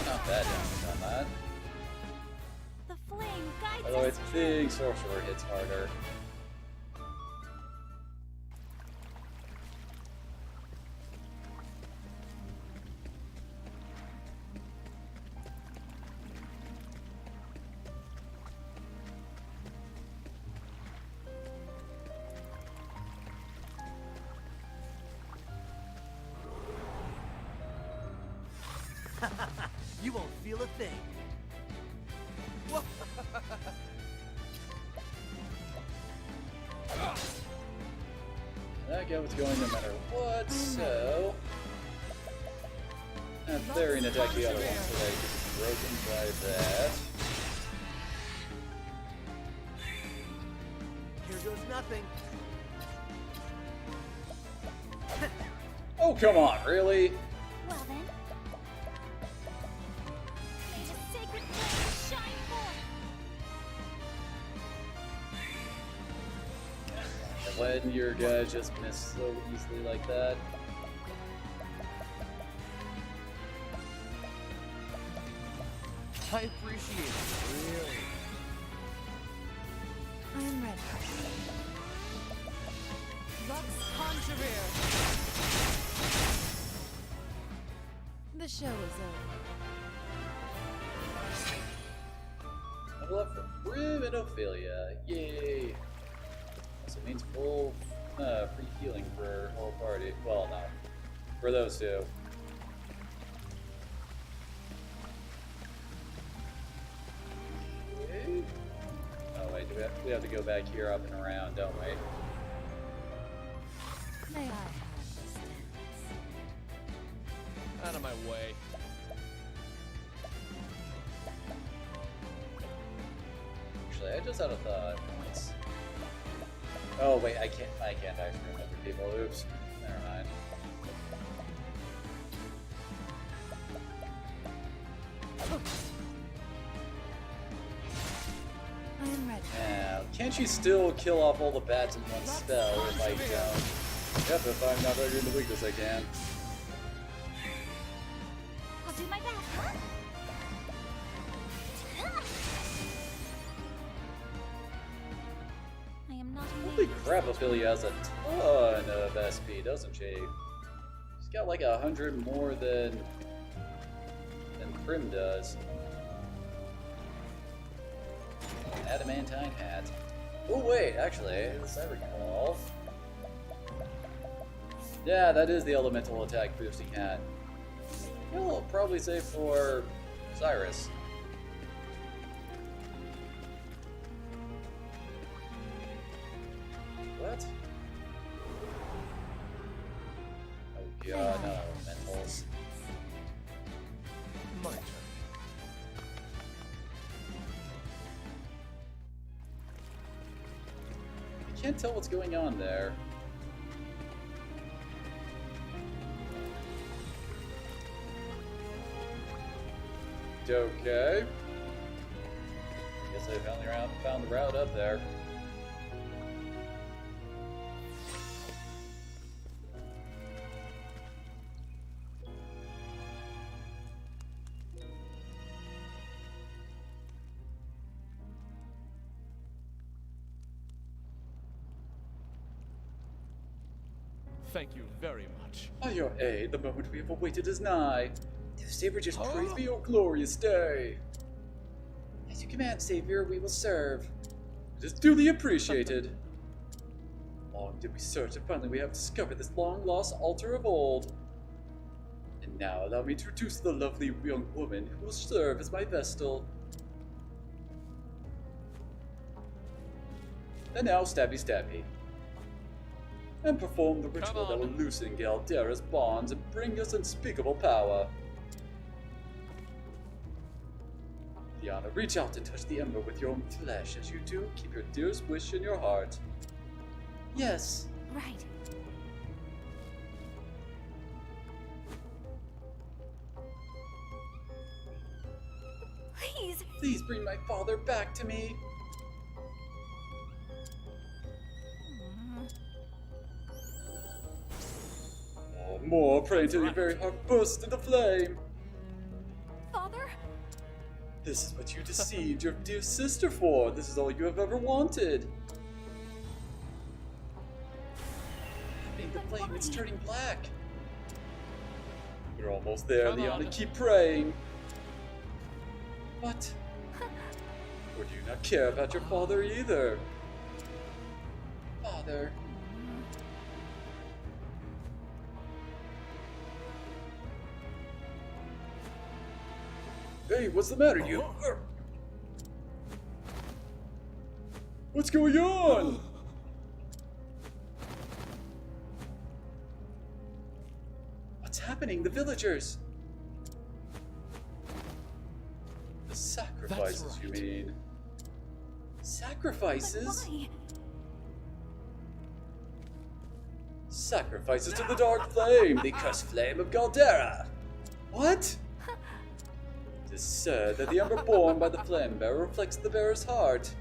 Not bad damage on that. The flame guides Although I us true. think Sorcerer hits harder. You won't feel a thing. That guy was going no matter what, so... And Therion attack the other one, so they get broken by that. Here goes nothing. Oh, come on, really? Well then. May the sacred flame shine forth. When your guys just miss so easily like that. I appreciate it. Really. I am ready. Lux Conjurer. The show is over. Level up for Brim and Ophelia. Yay! Also means full free healing for our whole party. Well, no. For those two. Okay. Oh wait, we have to go back here up and around, don't we? May I have this dance? Out of my way. Actually, I just had a thought once. Oh wait, I can't actually remember people. Oops. Never mind. I am ready. Now, can't you still kill off all the bats in one spell if I don't? Yep, if I'm not ready in the weakness, I can. I'll do my best. Huh? I am not Holy crap, Ophelia has a ton of SP, doesn't she? She's got like 100 more than Prim does. Adamantine hat. Oh wait, actually, as I recall. Yeah, that is the elemental attack boosting hat. You'll probably say for Cyrus. What? Oh god, no, mentals. My turn. I can't tell what's going on there. Okay. Guess I found the route up there. Thank you very much. By your aid, the moment we have awaited is nigh. The Savior just praise for your glorious day. As you command, Savior, we will serve. It is duly appreciated. Long did we search, and finally we have discovered this long-lost altar of old. And now allow me to introduce the lovely young woman who will serve as my vestal. And now, stabby stabby. And perform the ritual that will loosen Galdera's bonds and bring us unspeakable power. Diana, reach out and touch the ember with your own flesh. As you do, keep your dearest wish in your heart. Yes. Right. Please. Please bring my father back to me. More, pray until your very heart bursts into flame. Father? This is what you deceived your dear sister for. This is all you have ever wanted. The flame, it's turning black. You're almost there, Liana. Keep praying. What? Or do you not care about your father either? Father. Hey, what's the matter, you? What's going on? What's happening? The villagers. The sacrifices, you mean? Sacrifices? But why? Sacrifices to the dark flame, the cursed flame of Galdera. What? It is said that the ember born by the flame bearer reflects the bearer's heart.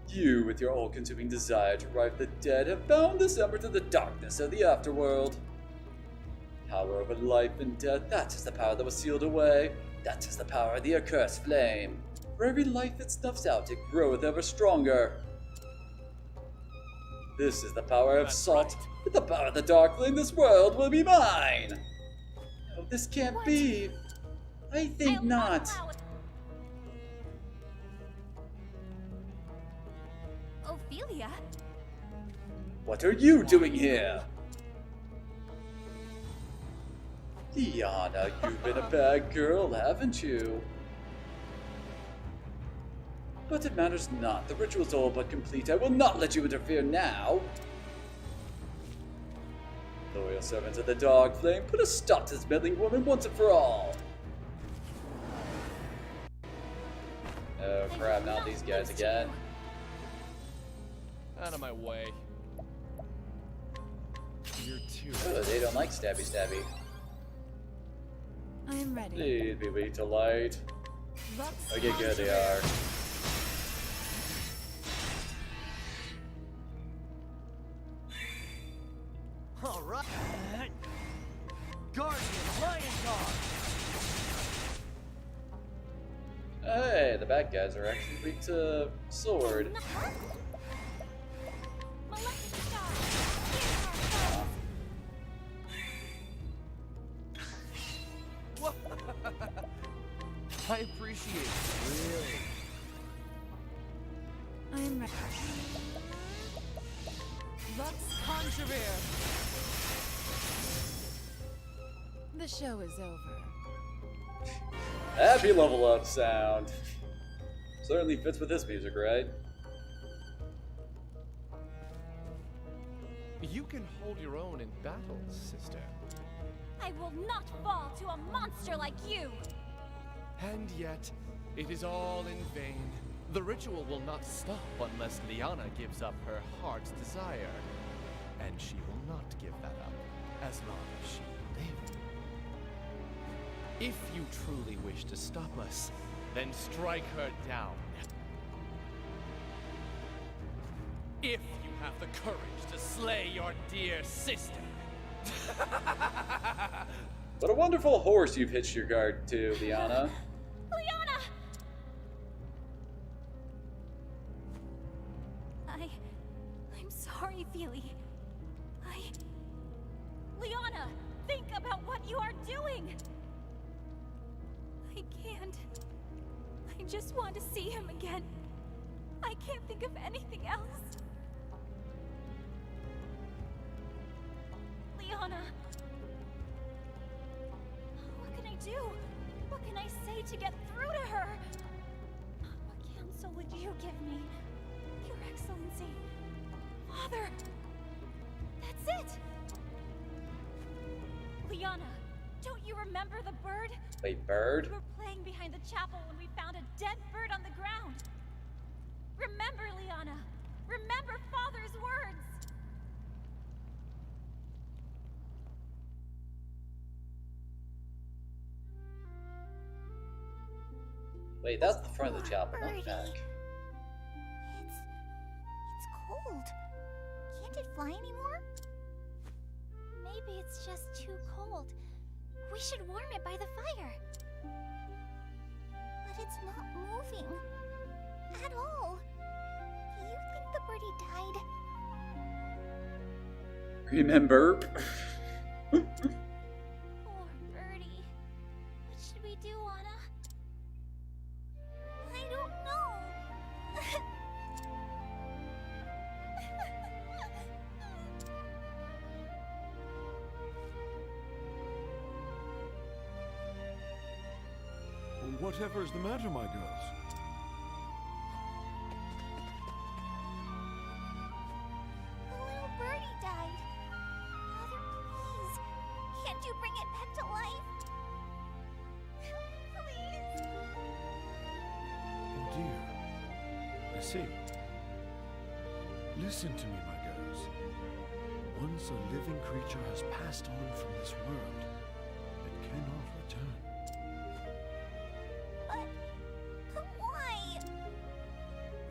You, with your all-consuming desire to revive the dead, have bound this ember to the darkness of the afterworld. Power over life and death, that is the power that was sealed away. That is the power of the accursed flame. For every life it snuffs out, it groweth ever stronger. This is the power I've sought. With the power of the dark flame, this world will be mine. No, this can't be. I think not. Ophelia? What are you doing here? Diana, you've been a bad girl, haven't you? But it matters not. The ritual's all but complete. I will not let you interfere now. Loyal servants of the Dark Flame, put a stop to this meddling woman once and for all. Oh crap, not these guys again. Out of my way. You're too. Oh, they don't like stabby stabby. I am ready. They'd be weak to light. Lux Okay, good, they are. All right. Guardian Lion Guard. Hey, the bad guys are actually weak to sword. I appreciate it. Really. I am ready. Lux Conjurer. The show is over. Happy level up sound. Certainly fits with this music, right? You can hold your own in battle, sister. I will not fall to a monster like you! And yet, it is all in vain. The ritual will not stop unless Liana gives up her heart's desire. And she will not give that up as long as she lives. If you truly wish to stop us, then strike her down. If you have the courage to slay your dear sister. What a wonderful horse you've hitched your guard to, Liana. Liana! I'm sorry, Feely. Liana, think about what you are doing! I can't. I just want to see him again. I can't think of anything else. Liana. What can I do? What can I say to get through to her? What counsel would you give me? Your Excellency. Father. That's it! Liana, don't you remember the bird? Wait, bird? We were playing behind the chapel when we found a dead bird on the ground. Remember, Liana. Remember Father's words. Wait, that's the front of the chapel, not the back. It's cold. Can't it fly anymore? Maybe it's just too cold. We should warm it by the fire. But it's not moving. At all. Do you think the birdie died? Remember? Poor birdie. What should we do, Anna? I don't know. Whatever is the matter, my girls? The little birdie died. Father, please. Can't you bring it back to life? Please. Oh dear. I see. Listen to me, my girls. Once a living creature has passed on from this world, it cannot return. But why?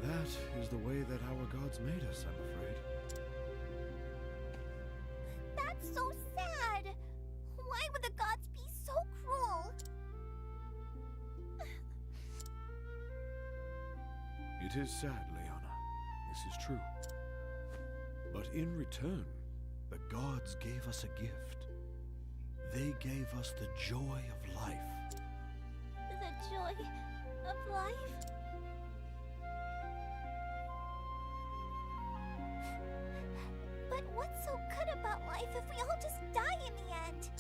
That is the way that our gods made us, I'm afraid. That's so sad. Why would the gods be so cruel? It is sad, Liana. This is true. But in return, the gods gave us a gift. They gave us the joy of life. The joy of life? But what's so good about life if we all just die in the end?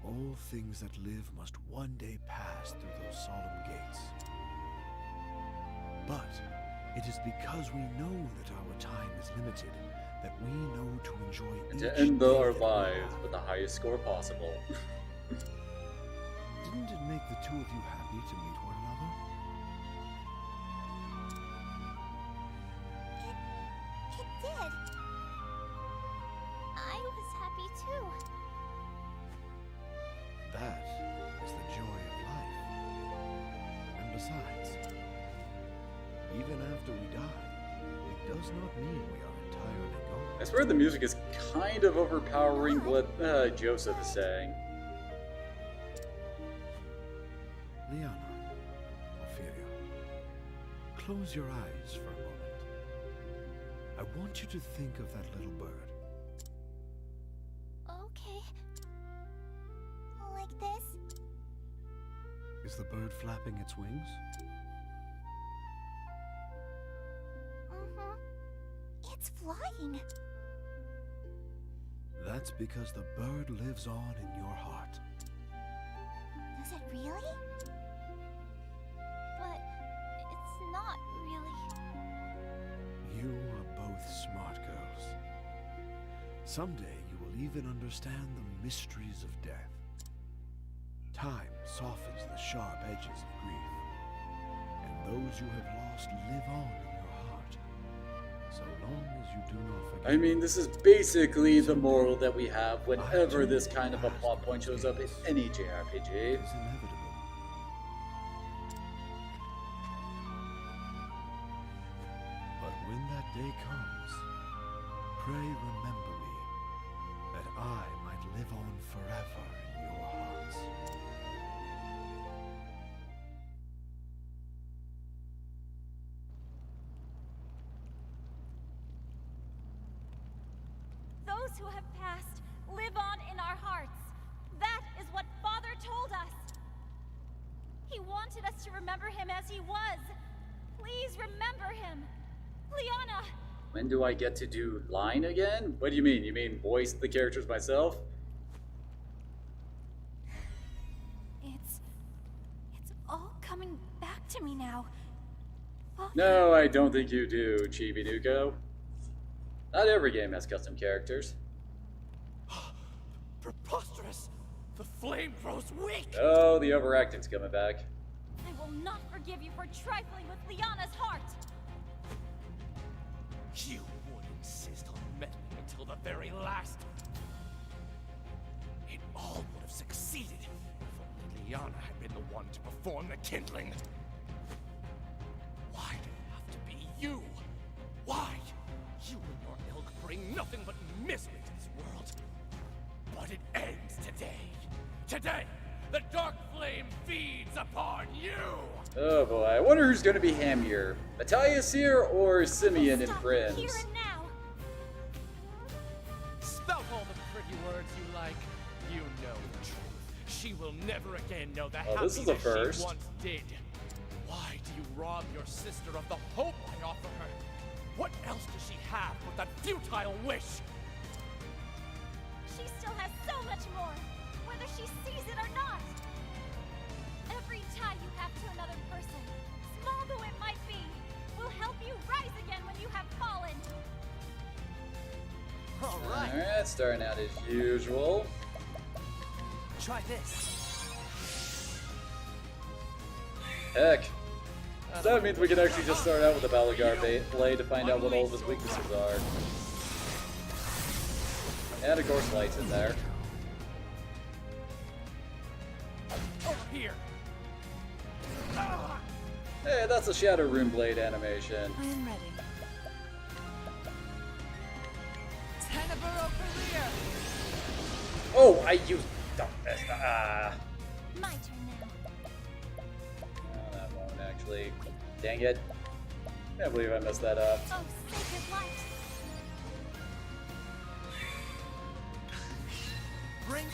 All things that live must one day pass through those solemn gates. But it is because we know that our time is limited that we know to enjoy And each to end day our that we lives have. with the highest score possible. Didn't it make the two of you happy to meet one another? did. I was happy too. That is the joy of life. And besides, even after we die, it does not mean we are entirely gone. I swear the music is kind of overpowering what Joseph is saying. Liana, Ophelia, close your eyes for a moment. I want you to think of that little bird. Okay. Like this? Is the bird flapping its wings? Mm-hmm. It's flying. That's because the bird lives on in your heart. Does it really? But it's not really. You are both smart girls. Someday you will even understand the mysteries of death. Time softens the sharp edges of grief, and those you have lost live on in your heart, so long as you do not forget. I mean, this is basically the moral that we have whenever this kind of a plot point shows up in any JRPG. It is inevitable. But when that day comes, pray remember me, that I might live on forever in your hearts. Those who have passed live on in our hearts. That is what Father told us. He wanted us to remember him as he was. Please remember him. Liana! When do I get to do line again? What do you mean? You mean voice the characters myself? It's all coming back to me now. Father. No, I don't think you do, Chibi Nuko. Not every game has custom characters. Preposterous! The flame grows weak! Oh, the overacting's coming back. I will not forgive you for trifling with Liana's heart. You would insist on meddling until the very last. It all would have succeeded if only Liana had been the one to perform the kindling. Why did it have to be you? Why? You and your ilk bring nothing but misery to this world. But it ends today. Today, the dark flame feeds upon you! Oh boy, I wonder who's gonna be hammier. Matthias here or Simeon in Friends? Here and now. Spout all the pretty words you like. You know the truth. She will never again know the this is a happiness first. she once did. Why do you rob your sister of the hope I offer her? What else does she have but that futile wish? She still has so much more, whether she sees it or not. Every tie you have to another person, small though it might be, will help you rise again when you have fallen. Alright, starting out as usual. Try this. Heck. So that means we can actually just start out with the Balagar Blade to find out what all of his weaknesses are. And of course, Light's in there. Over here. Hey, that's a Shadow Rune Blade animation. I am ready. Tenebro career. Oh, I used. My turn now. No, that won't actually. Dang it. Can't believe I messed that up. Oh, sacred light.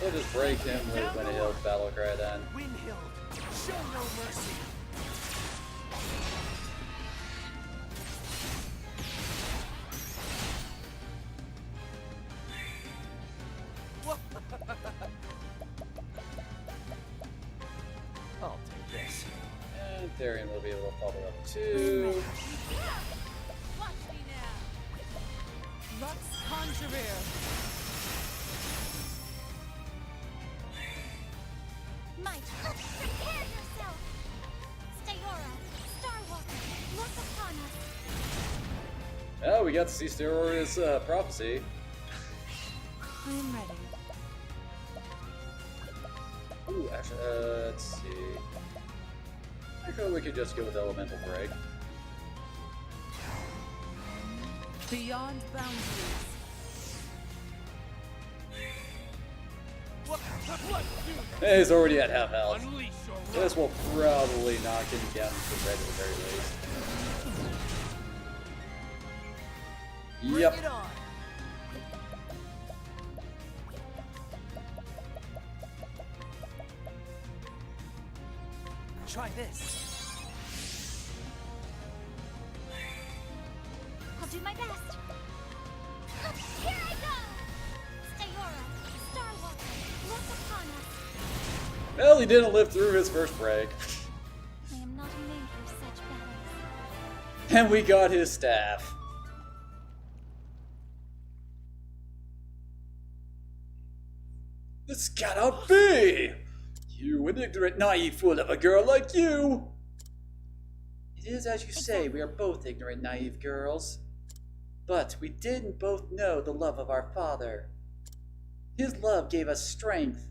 We'll just break him when he heals Battle Cry then. Windhild, show no mercy. I'll take this. And Therion will be able to follow level 2. Watch me now. Lux Conjurer. My turn. Prepare yourself. Stayora, Starwalker, look upon us. Oh, we got to see Steroria's prophecy. I am ready. Ooh, actually, let's see. I feel we could just go with Elemental Break. Beyond boundaries. Hey, he's already at half health. This will probably knock him down to the red at the very least. Yep. Bring it on. Try this. I'll do my best. Here I go! Stayora, Starwalker, look upon us. Well, he didn't live through his first break. I am not made for such battles. And we got his staff. This cannot be! You, an ignorant, naive fool of a girl like you! It is as you say, we are both ignorant, naive girls. But we didn't both know the love of our father. His love gave us strength.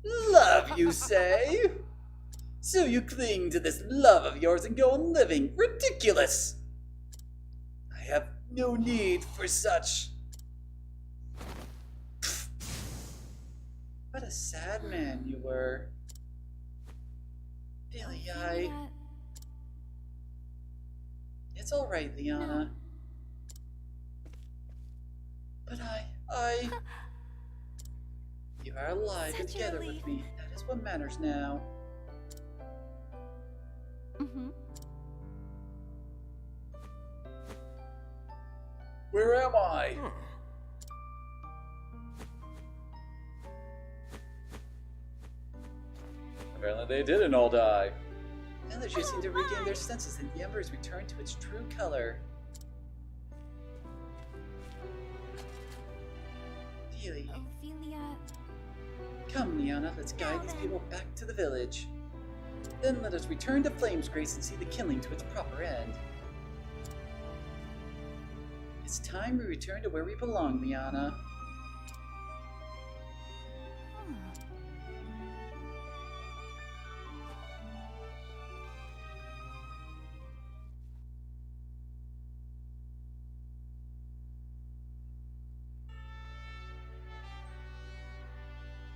Love, you say? So you cling to this love of yours and go on living. Ridiculous! I have no need for such. What a sad man you were. Billy, It's alright, Liana. No. But You are alive and Such a together relief. with me. That is what matters now. Mm-hmm. Where am I? Apparently they didn't all die. Villagers seem to regain their senses and the embers return to its true color. Really? Ophelia. Come, Liana, let's guide these people back to the village. Then let us return to Flame's Grace and see the killing to its proper end. It's time we return to where we belong, Liana.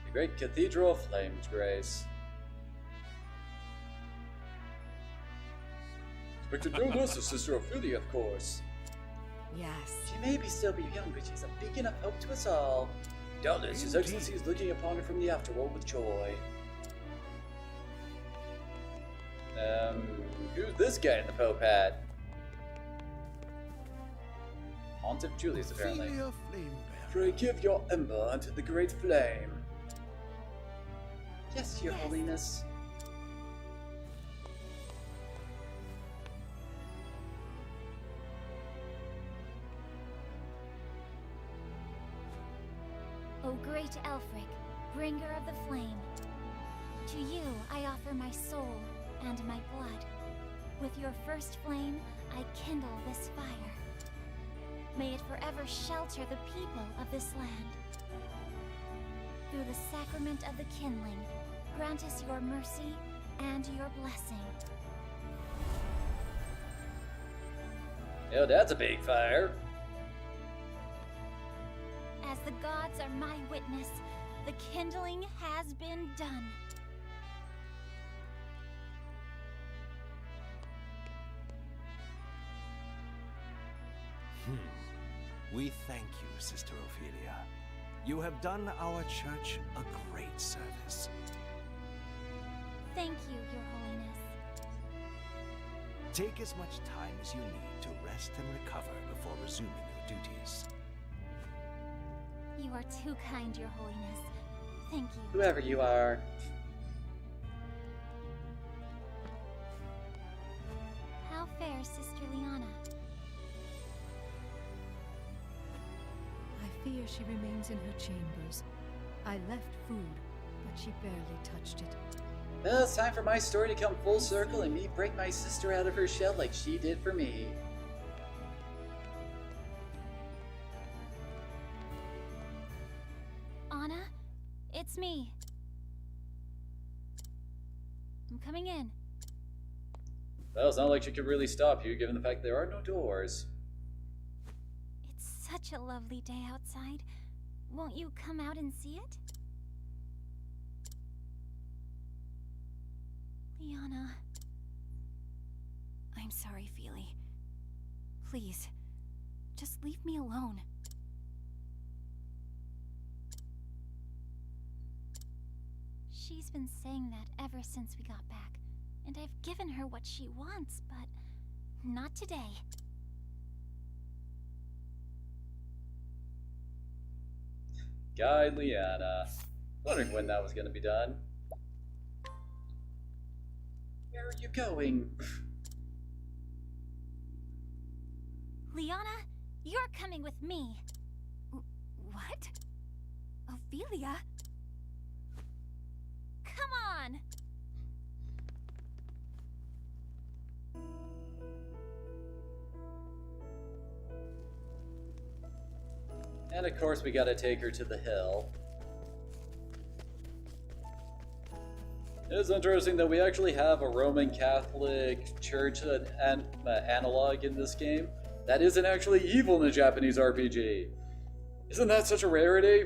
The great Cathedral of Flame's Grace. Expected no less of Sister Ophelia, of course. Yes. She may still be young, but she's a big enough hope to us all. Doubtless, His Excellency is looking upon her from the afterworld with joy. Who's this guy in the Pope hat? Aunt of Julius, apparently. Ophelia Flamebearer. Pray give your ember unto the great flame. Yes, Your Holiness. O great Elfric, bringer of the flame, to you I offer my soul and my blood. With your first flame, I kindle this fire. May it forever shelter the people of this land. Through the sacrament of the kindling, grant us your mercy and your blessing. Oh, that's a big fire. As the gods are my witness, the kindling has been done. We thank you, Sister Ophelia. You have done our church a great service. Thank you, Your Holiness. Take as much time as you need to rest and recover before resuming your duties. You are too kind, Your Holiness. Thank you. Whoever you are. How fares Sister Liana? I fear she remains in her chambers. I left food, but she barely touched it. Well, it's time for my story to come full circle and me break my sister out of her shell like she did for me. Anna, it's me. I'm coming in. Well, it's not like she could really stop you, given the fact there are no doors. It's such a lovely day outside. Won't you come out and see it? Liana. I'm sorry, Feely. Please, just leave me alone. She's been saying that ever since we got back, and I've given her what she wants, but not today. Guy Liana. Wondering when that was gonna be done. Where are you going? Liana, you're coming with me. What? Ophelia? Come on! And of course we gotta take her to the hill. It is interesting that we actually have a Roman Catholic Church analog in this game that isn't actually evil in a Japanese RPG. Isn't that such a rarity?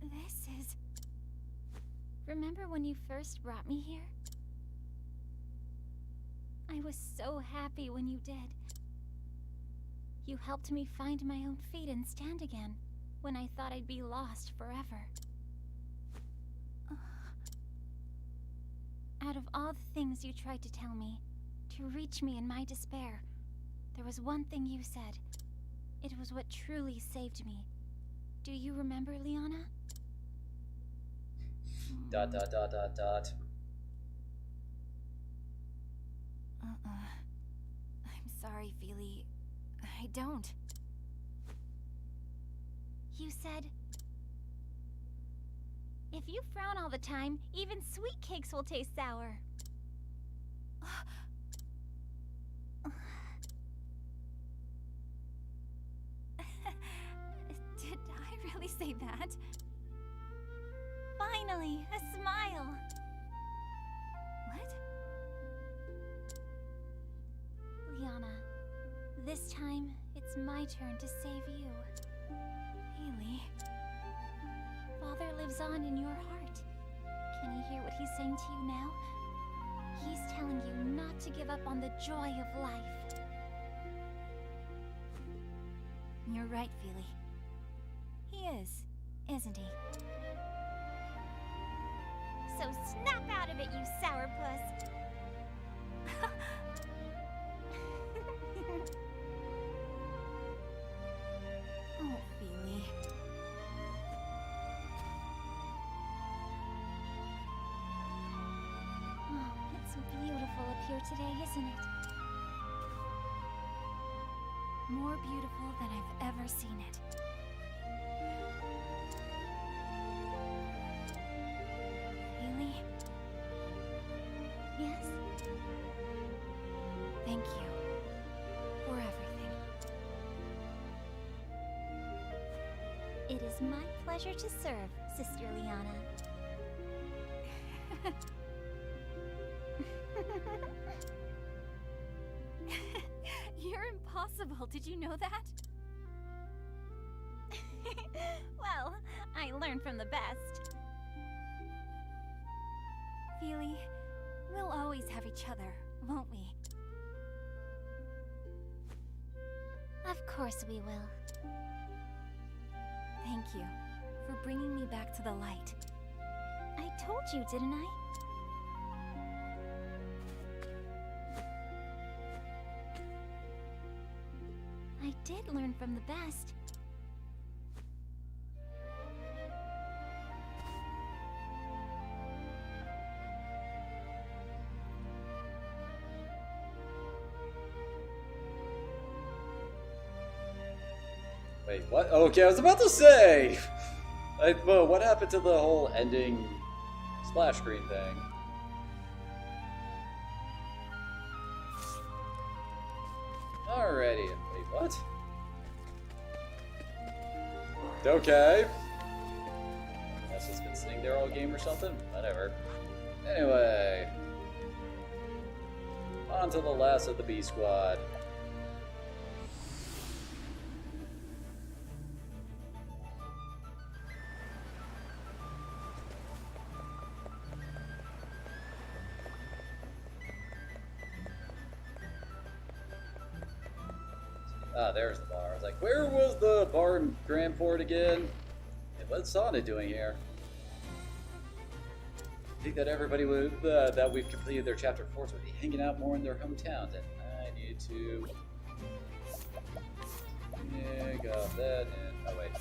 This is... Remember when you first brought me here? I was so happy when you did. You helped me find my own feet and stand again when I thought I'd be lost forever. Out of all the things you tried to tell me, to reach me in my despair, there was one thing you said. It was what truly saved me. Do you remember, Liana? ... I'm sorry, Feely. I don't. You said... If you frown all the time, even sweet cakes will taste sour. Did I really say that? Finally, a smile! What? Liana, this time, it's my turn to save you. Haley. Father lives on in your heart. Can you hear what he's saying to you now? He's telling you not to give up on the joy of life. You're right, Feely. He is, isn't he? So snap out of it, you sourpuss! Oh, Feely. Oh, it's beautiful up here today, isn't it? More beautiful than I've ever seen it. Haley? Yes? Thank you for everything. It is my pleasure to serve, Sister Liana. You're impossible, did you know that? Well, I learned from the best. Feely, we'll always have each other, won't we? Of course we will. Thank you for bringing me back to the light. I told you, didn't I? I did learn from the best. Wait, what? Okay, I was about to say! Well, what happened to the whole ending splash screen thing. Alrighty. Wait, what? Okay. That's just been sitting there all game or something? Whatever. Anyway. On to the last of the B Squad. Ah, there's the bar. I was like, where was the bar in Grand Port again? And what's Sana doing here? I think that everybody would, that we've completed their chapter 4s would be hanging out more in their hometowns, and I need to... Yeah, got that, and... oh wait.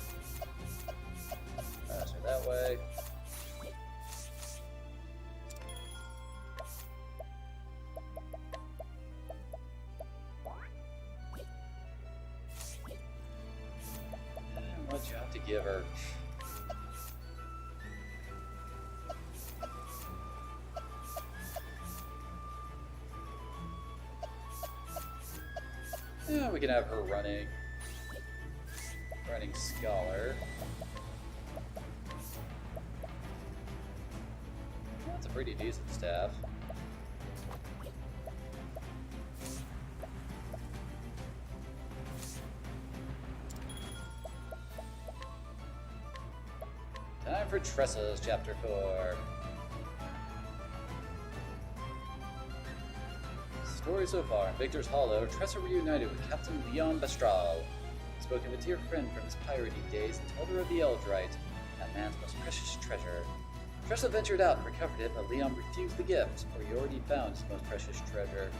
Faster that way. What you have to give her? Yeah, we can have her running scholar. That's a pretty decent staff. Time for Tressa's chapter 4. Story so far. In Victor's Hollow, Tressa reunited with Captain Leon Bestral. Spoke of a dear friend from his pirating days and told her of the Eldrite, that man's most precious treasure. Tressa ventured out and recovered it, but Leon refused the gift, for he already found his most precious treasure.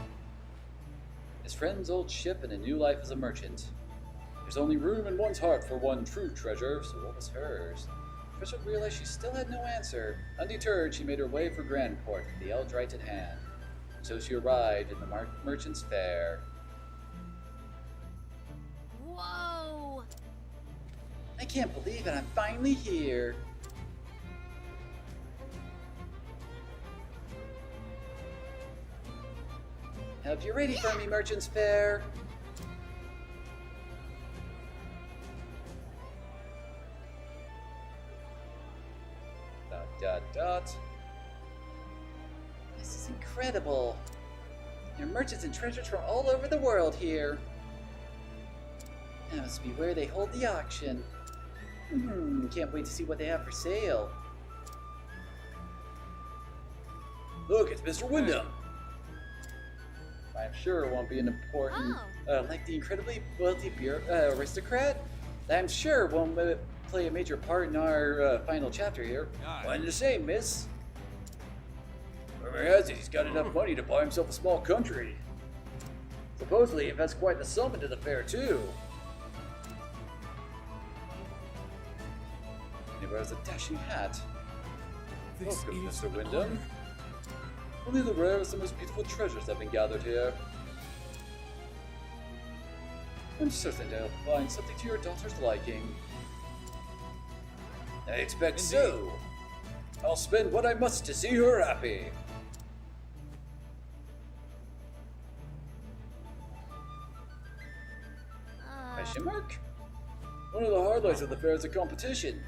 His friend's old ship and a new life as a merchant. There's only room in one's heart for one true treasure, so what was hers? Tressa realized she still had no answer. Undeterred, she made her way for Grandport, with the Eldrite at hand. So she arrived in the Merchant's Fair. Whoa! I can't believe it, I'm finally here. Hope you're ready for me, Merchant's Fair. Dot dot dot. This is incredible. There are merchants and treasures from all over the world here. That must be where they hold the auction. Can't wait to see what they have for sale. Look, it's Mr. Wyndham. I'm sure it won't be an important, like the incredibly wealthy aristocrat. I'm sure won't play a major part in our final chapter here. One the same, miss. Whoever has it, he's got enough money to buy himself a small country. Supposedly, he invests quite the sum into the fair, too. And he wears a dashing hat. Welcome, Mr. Wyndham. Only the rarest and most beautiful treasures have been gathered here. I'm certain they'll find something to your daughter's liking. I expect so. I'll spend what I must to see her happy. Question mark? One of the highlights of the fair is a competition.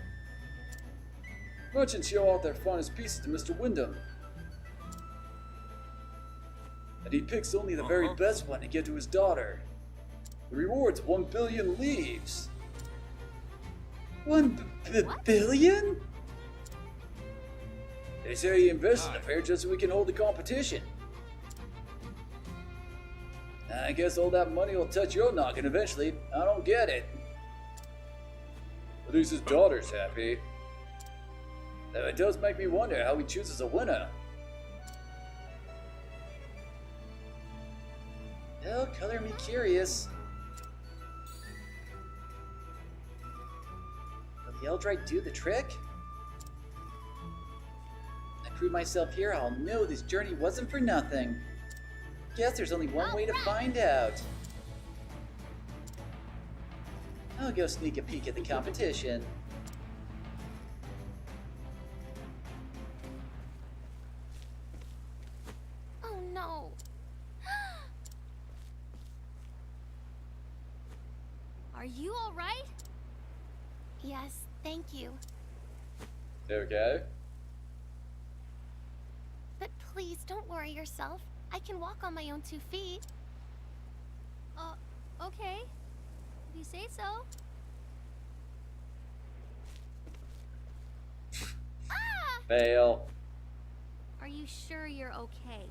Merchants show out their finest pieces to Mr. Wyndham. And he picks only the very best one to give to his daughter. The reward's 1 billion leaves. 1 billion? They say he invests in the fair just so we can hold the competition. I guess all that money will touch your noggin eventually. I don't get it. At least his daughter's happy. Though it does make me wonder how he chooses a winner. Well, color me curious. Will the Eldrite do the trick? When I prove myself here, I'll know this journey wasn't for nothing. Guess there's only one way to find out. I'll go sneak a peek at the competition. Are you alright? Yes, thank you. Okay. But please don't worry yourself. I can walk on my own 2 feet. Okay. If you say so. Ah! Fail. Are you sure you're okay?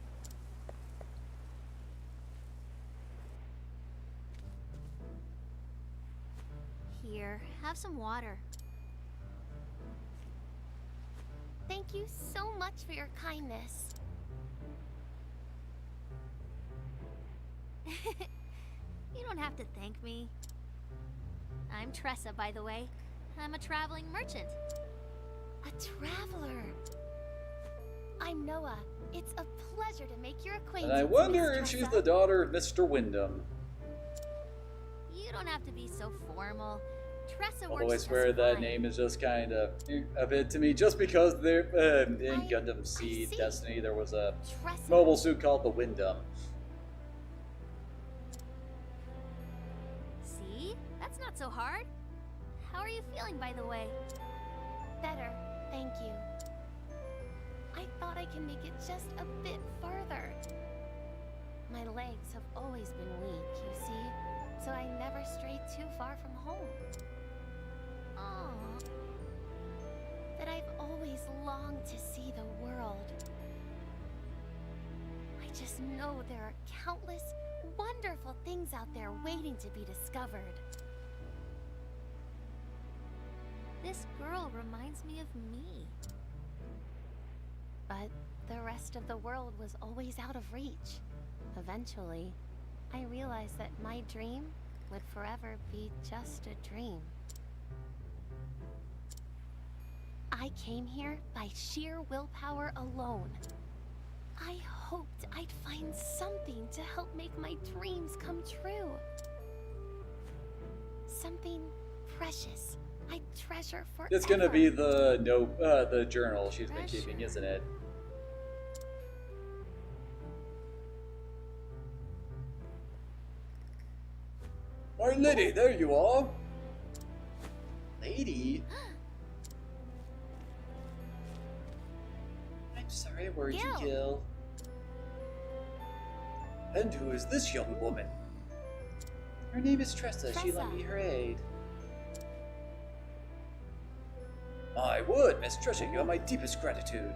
Here, have some water. Thank you so much for your kindness. You don't have to thank me. I'm Tressa, by the way. I'm a traveling merchant. A traveler. I'm Noah. It's a pleasure to make your acquaintance. And I wonder Miss if she's Tressa. the daughter of Mr. Wyndham. You don't have to be so formal. Tressa Although I works swear just that fine. name is just kind of a bit to me, just because there in Gundam Seed see. Destiny there was a Tressa. mobile suit called the Wyndham. See? That's not so hard. How are you feeling, by the way? Better, thank you. I thought I can make it just a bit farther. My legs have always been weak, you see, so I never strayed too far from home. Aww. But I've always longed to see the world. I just know there are countless, wonderful things out there waiting to be discovered. This girl reminds me of me. But the rest of the world was always out of reach. Eventually, I realized that my dream would forever be just a dream. I came here by sheer willpower alone. I hoped I'd find something to help make my dreams come true. Something precious I'd treasure forever. It's gonna be the the journal she's been keeping, isn't it? My lady, there you are. Lady? I'm sorry I worried you, Gil. And who is this young woman? Her name is Tressa. She lent me her aid. My word, Miss Tressa, you have my deepest gratitude.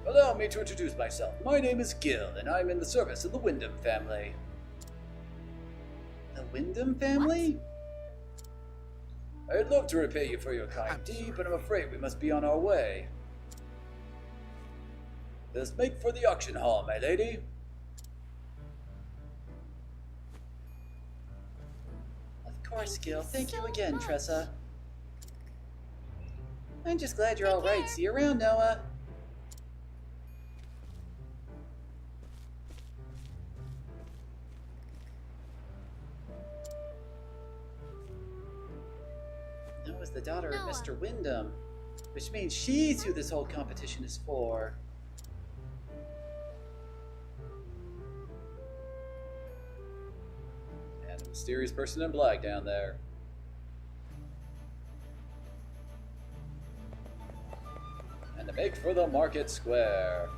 Allow me to introduce myself. My name is Gil, and I'm in the service of the Wyndham family. The Wyndham family? I'd love to repay you for your kind deed, but I'm afraid we must be on our way. Let's make for the auction hall, my lady. Of course, Gil. Thank you again, Tressa. I'm just glad you're all right. See you around, Noah. Noah's the daughter of Mr. Wyndham, which means she's who this whole competition is for. And a mysterious person in black down there. And to make for the market square.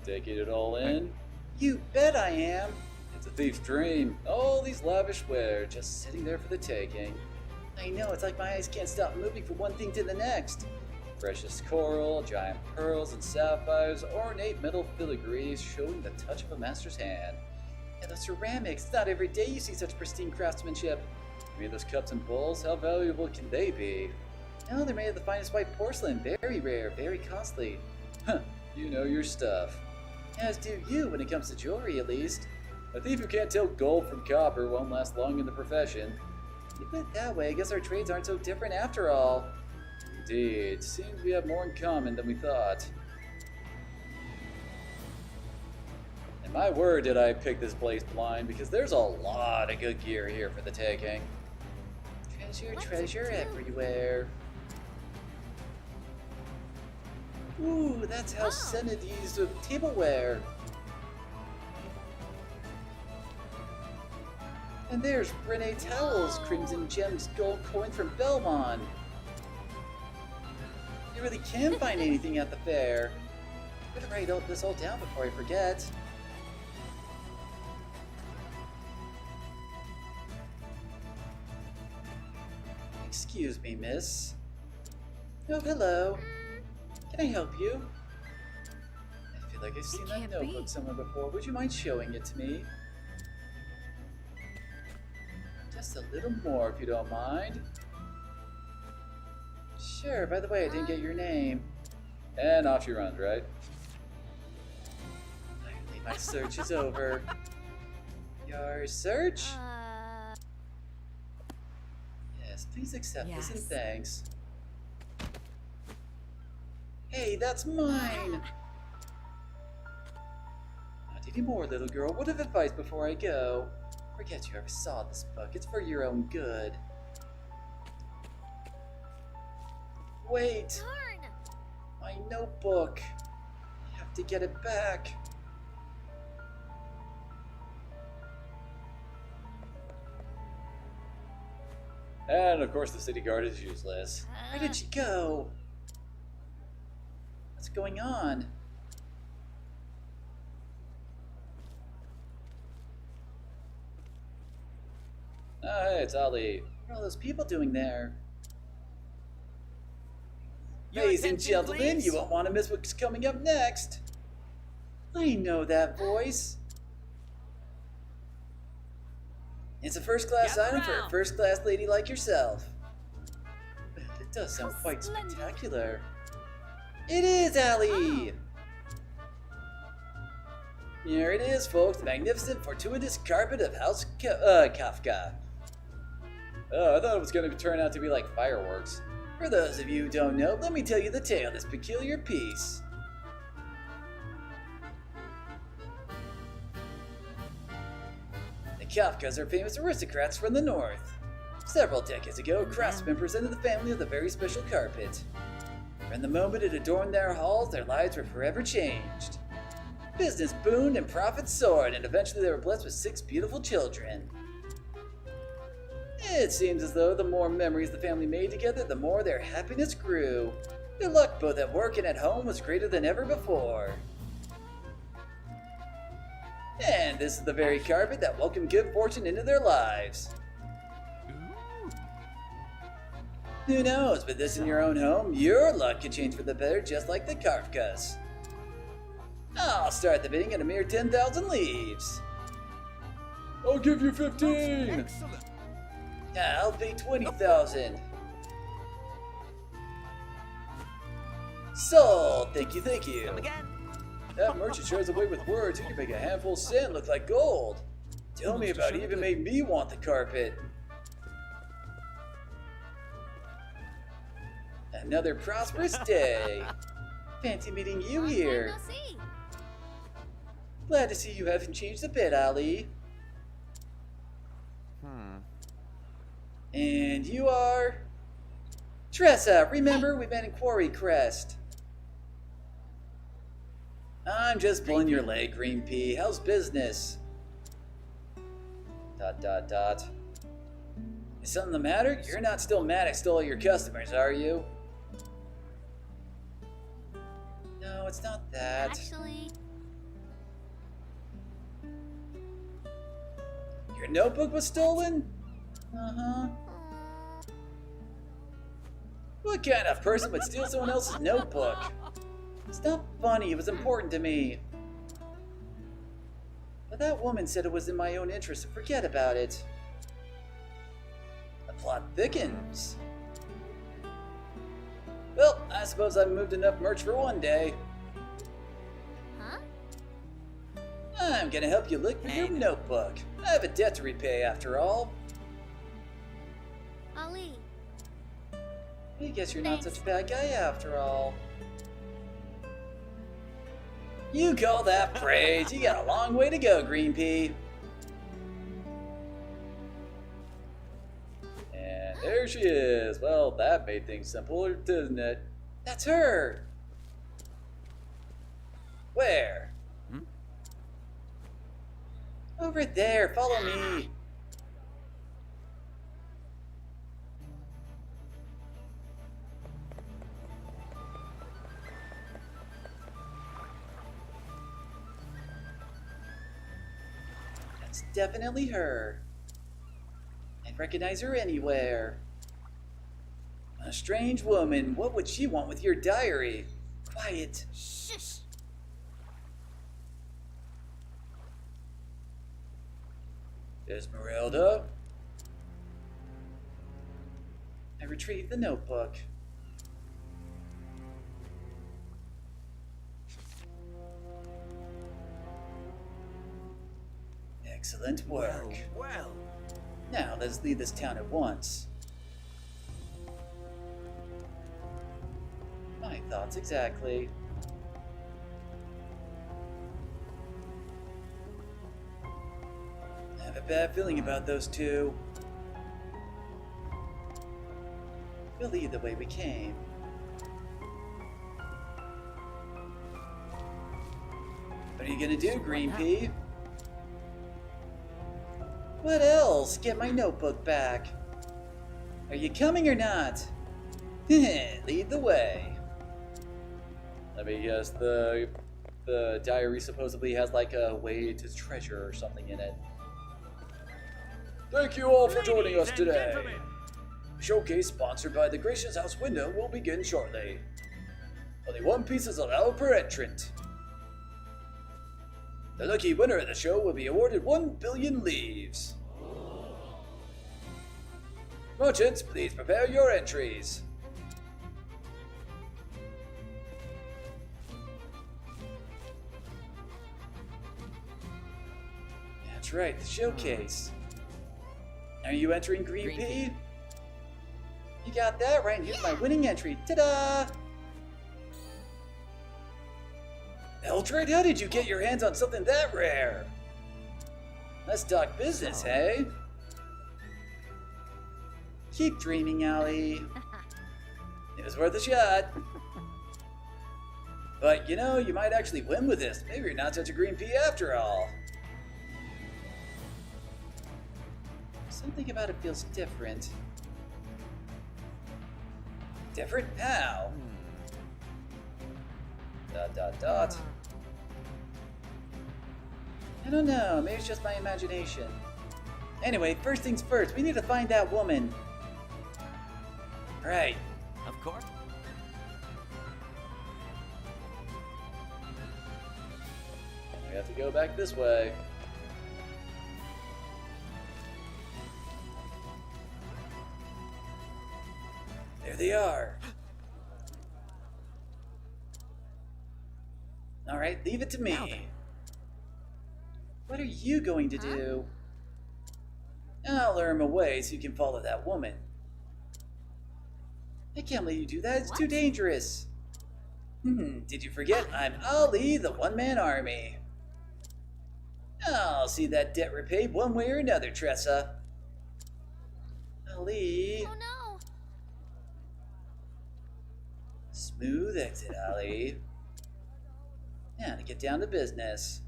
Taking it all in? You bet I am! It's a thief's dream. All these lavish wares just sitting there for the taking. I know, it's like my eyes can't stop moving from one thing to the next. Precious coral, giant pearls and sapphires, ornate metal filigrees showing the touch of a master's hand. And those ceramics, it's not every day you see such pristine craftsmanship. I mean, those cups and bowls, how valuable can they be? No, they're made of the finest white porcelain, very rare, very costly. Huh, you know your stuff. As do you when it comes to jewelry, at least. A thief who can't tell gold from copper won't last long in the profession. You put it that way, I guess our trades aren't so different after all. Indeed, seems we have more in common than we thought. And my word did I pick this place blind, because there's a lot of good gear here for the taking. treasure everywhere. Ooh, that's how Senate used tableware. And there's Renee Towels, Crimson Gems gold coin from Belmont. You really can find anything at the fair. Better write this all down before I forget. Excuse me, miss. Oh, hello. Can I help you? I feel like I've seen that notebook somewhere before. Would you mind showing it to me? Just a little more, if you don't mind. Sure, by the way, I didn't get your name. And off she runs, right? Finally, my search is over. Your search? Yes, please accept this and thanks. Hey, that's mine! Not anymore, little girl. Word of advice before I go. Forget you ever saw this book. It's for your own good. Wait! My notebook! I have to get it back. And of course the city guard is useless. Where did she go? What's going on? Oh, hey, it's Ali. What are all those people doing there? Ladies and gentlemen, you won't want to miss what's coming up next. I know that voice. It's a first-class item for a first-class lady like yourself. It does sound quite spectacular. It is, Ali! Here it is, folks, the magnificent, fortuitous carpet of House Kafka. Oh, I thought it was going to turn out to be like fireworks. For those of you who don't know, let me tell you the tale of this peculiar piece. The Kafkas are famous aristocrats from the north. Several decades ago, craftsmen presented the family with a very special carpet. From the moment it adorned their halls, their lives were forever changed. Business boomed and profits soared, and eventually they were blessed with 6 beautiful children. It seems as though the more memories the family made together, the more their happiness grew. Their luck both at work and at home was greater than ever before. And this is the very carpet that welcomed good fortune into their lives. Who knows, with this in your own home, your luck could change for the better just like the Kafkas. I'll start the bidding at a mere 10,000 leaves. I'll give you 15! Excellent. I'll pay 20,000. Sold! Thank you, thank you. Come again. That merchant shows away with words. He can make a handful of sand look like gold. Tell me about it even made me want the carpet. Another prosperous day. Fancy meeting you here. Glad to see you haven't changed a bit, Ali. And you are? Tressa, remember we met in Quarry Crest. I'm just pulling your leg, Green Pea. How's business? ... Is something the matter? You're not still mad I stole all your customers, are you? No, it's not that. Actually... Your notebook was stolen? Uh-huh. What kind of person would steal someone else's notebook? It's not funny, it was important to me. But that woman said it was in my own interest to forget about it. The plot thickens. Well, I suppose I've moved enough merch for one day. Huh? I'm gonna help you look for your notebook. I have a debt to repay after all. Ali. I guess you're not such a bad guy after all. You call that praise? You got a long way to go, Green Pea. And There she is. Well, that made things simpler, didn't it? That's her. Where? Over there. Follow me. That's definitely her. I'd recognize her anywhere. A strange woman. What would she want with your diary? Quiet. Shush! Esmeralda? I retrieved the notebook. Excellent work. Well. Now, let's leave this town at once. My thoughts exactly. I have a bad feeling about those two. We'll leave the way we came. What are you gonna do, Green Pea? What else? Get my notebook back. Are you coming or not? Lead the way. Let me guess, the diary supposedly has like a way to treasure or something in it. Thank you all for joining us today. Showcase sponsored by the Gracious House window will begin shortly. Only one piece is allowed per entrant. The lucky winner of the show will be awarded 1 billion leaves. Merchants, please prepare your entries. That's right, the showcase. Are you entering Green Pea? You got that right, and here's my winning entry. Ta-da! Eldred, how did you get your hands on something that rare? Let's talk business, hey? Keep dreaming, Allie. It was worth a shot. But, you know, you might actually win with this. Maybe you're not such a green pea after all. Something about it feels different. Different? How? Dot, dot, dot. I don't know, maybe it's just my imagination. Anyway, first things first, we need to find that woman. Right. Of course. We have to go back this way. There they are. Alright, leave it to me. What are you going to do? I'll lure him away so you can follow that woman. I can't let you do that, it's too dangerous. Did you forget I'm Ali, the one-man army? I'll see that debt repaid one way or another, Tressa. Ali. Oh no! Smooth exit, Ali. Now to get down to business.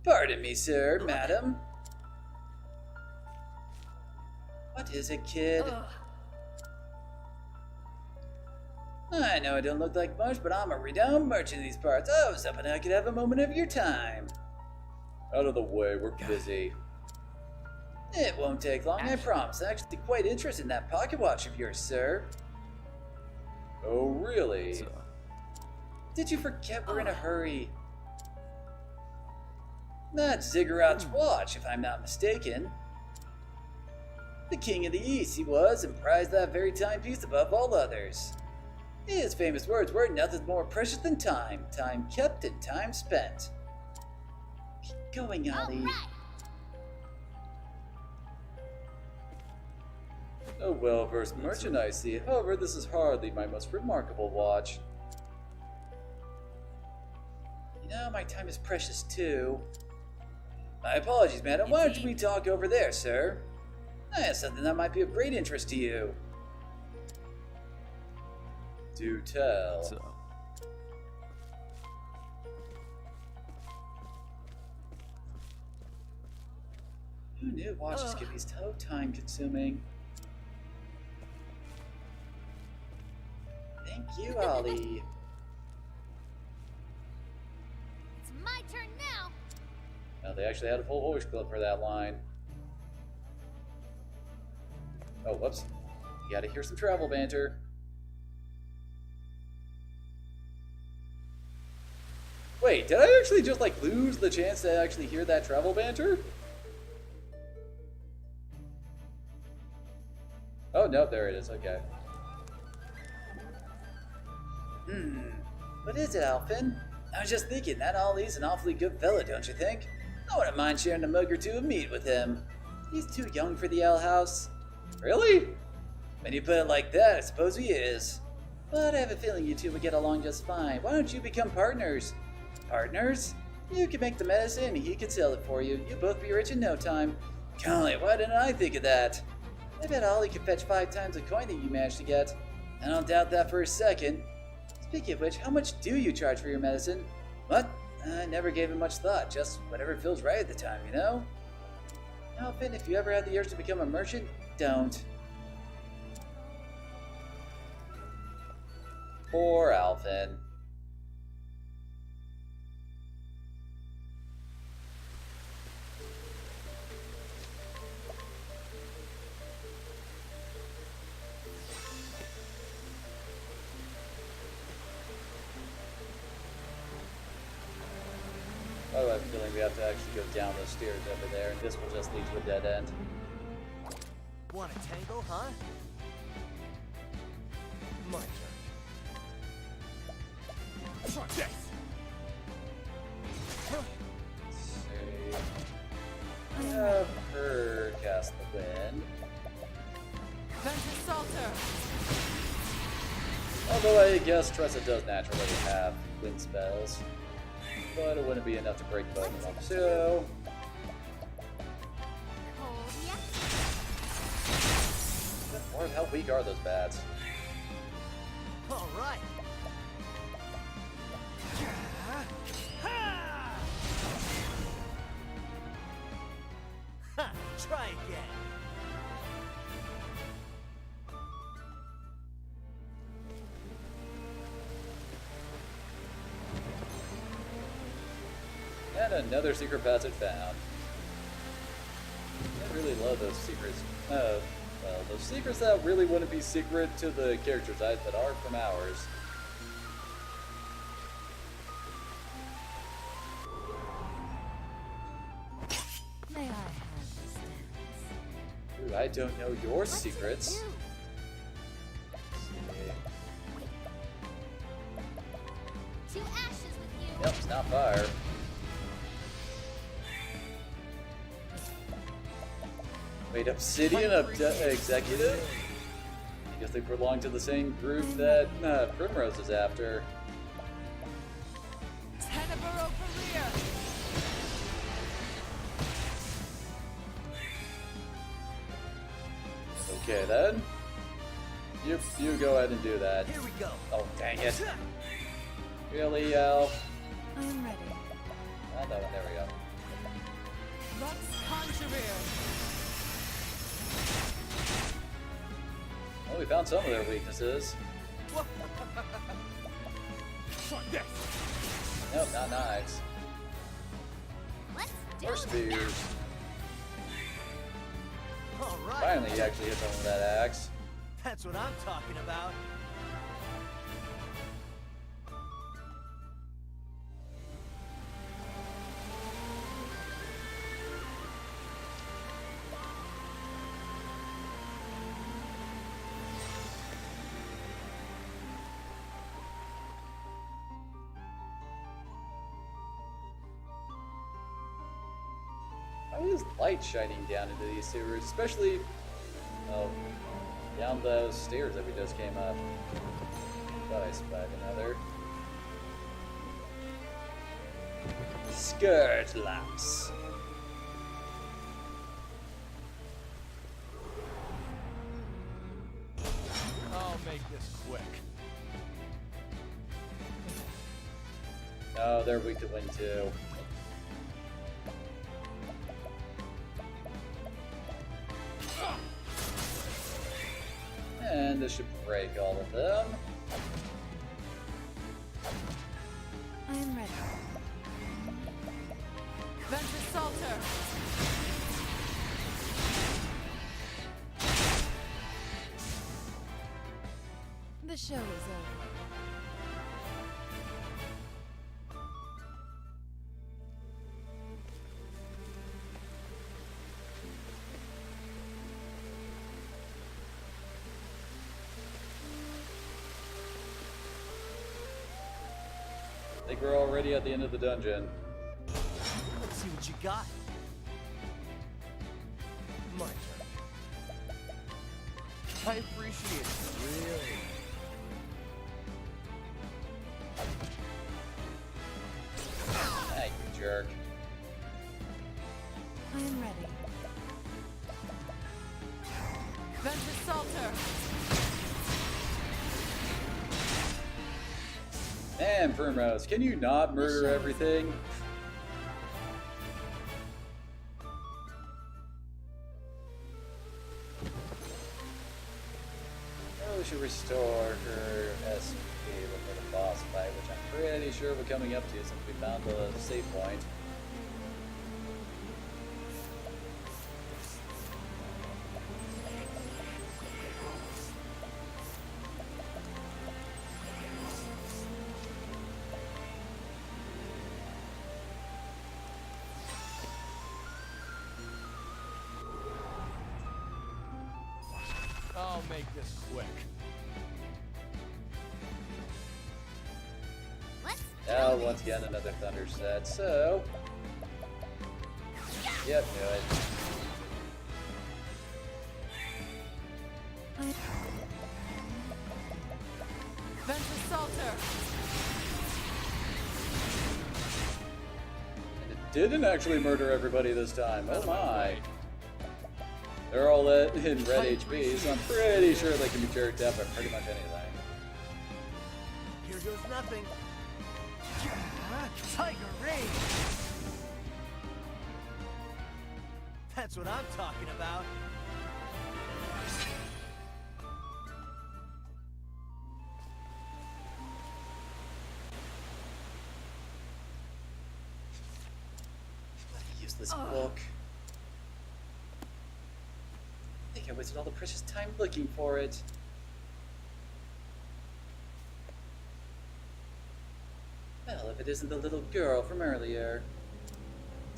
Pardon me, sir, madam. What is it, kid? I know I don't look like much, but I'm a renowned merchant in these parts. I was hoping I could have a moment of your time. Out of the way, we're busy. It won't take long, I promise. I'm actually quite interested in that pocket watch of yours, sir. Oh, really? Did you forget we're in a hurry? That's Ziggurat's watch, if I'm not mistaken. The King of the East he was, and prized that very timepiece above all others. His famous words were, "Nothing's more precious than time. Time kept and time spent." Keep going, Ali. A well-versed merchant, I see. However, this is hardly my most remarkable watch. You know, my time is precious too. My apologies, madam. Why don't we talk over there, sir? I have something that might be of great interest to you. Do tell. So, Who knew watches could be so time consuming? Thank you, Ollie. It's my turn now. Now they actually had a full voice clip for that line. Oh, whoops. You gotta hear some travel banter. Wait, did I actually just like lose the chance to actually hear that travel banter? Oh, no, there it is. Okay. What is it, Alphin? I was just thinking, that Ollie's an awfully good fella, don't you think? I wouldn't mind sharing a mug or two of meat with him. He's too young for the ale house. Really? When you put it like that, I suppose he is. But I have a feeling you two would get along just fine. Why don't you become partners? Partners? You can make the medicine, he can sell it for you. You'll both be rich in no time. Golly, why didn't I think of that? I bet Ollie could fetch 5 times the coin that you managed to get. I don't doubt that for a second. Speaking of which, how much do you charge for your medicine? What? I never gave it much thought, just whatever feels right at the time, you know? Alphin, if you ever have the urge to become a merchant, don't. Poor Alphin. Oh, I have a feeling we have to actually go down those stairs over there, and this will just lead to a dead end. Want a tango, huh? My turn. Yes. Have her cast the wind. Venture Salter. Although I guess Tressa does naturally have wind spells. But it wouldn't be enough to break both of them. So Lord, how weak are those bats? All right. Ha! Try again. And another secret passage found. I really love those secrets. Well, those secrets that really wouldn't be secret to the characters' eyes, but are from ours. May I have this dance? Ooh, I don't know your secrets. To ashes with you. Yep, it's not fire. Wait, Obsidian Executive? I guess they belong to the same group that Primrose is after. Tenebro career. Okay then. You go ahead and do that. Here we go. Oh, dang it. Really, Al? I'm ready. Oh, no, there we go. Lux Conjurer. Well, we found some of their weaknesses. Nope, not knives. Let's do Or spears. All right. Finally, you actually hit someone with that axe. That's what I'm talking about. How is light shining down into these sewers, especially down those stairs that we just came up? Thought I spied another. Scourge lamps. make this quick. Oh, they're weak to wind too. And this should break all of them. I am ready. Ventus Salter! The show is over. I think we're already at the end of the dungeon. Let's see what you got. My turn. I appreciate it. Really? Ah, you jerk. I am ready. Ventus Salter! Man, Primrose, can you not murder everything? Oh, we should restore her SP before the boss fight, which I'm pretty sure we're coming up to since we found the save point. I'll make this quick. Now, once again, another Thunder set, so... Yep, knew it. Ventus Salter! And it didn't actually murder everybody this time, oh my. They're all in red HP, so I'm pretty sure they can be jerked up by pretty much anything. Here goes nothing. Tiger Rage! That's what I'm talking about. Use this book. I think I wasted all the precious time looking for it. Well, if it isn't the little girl from earlier.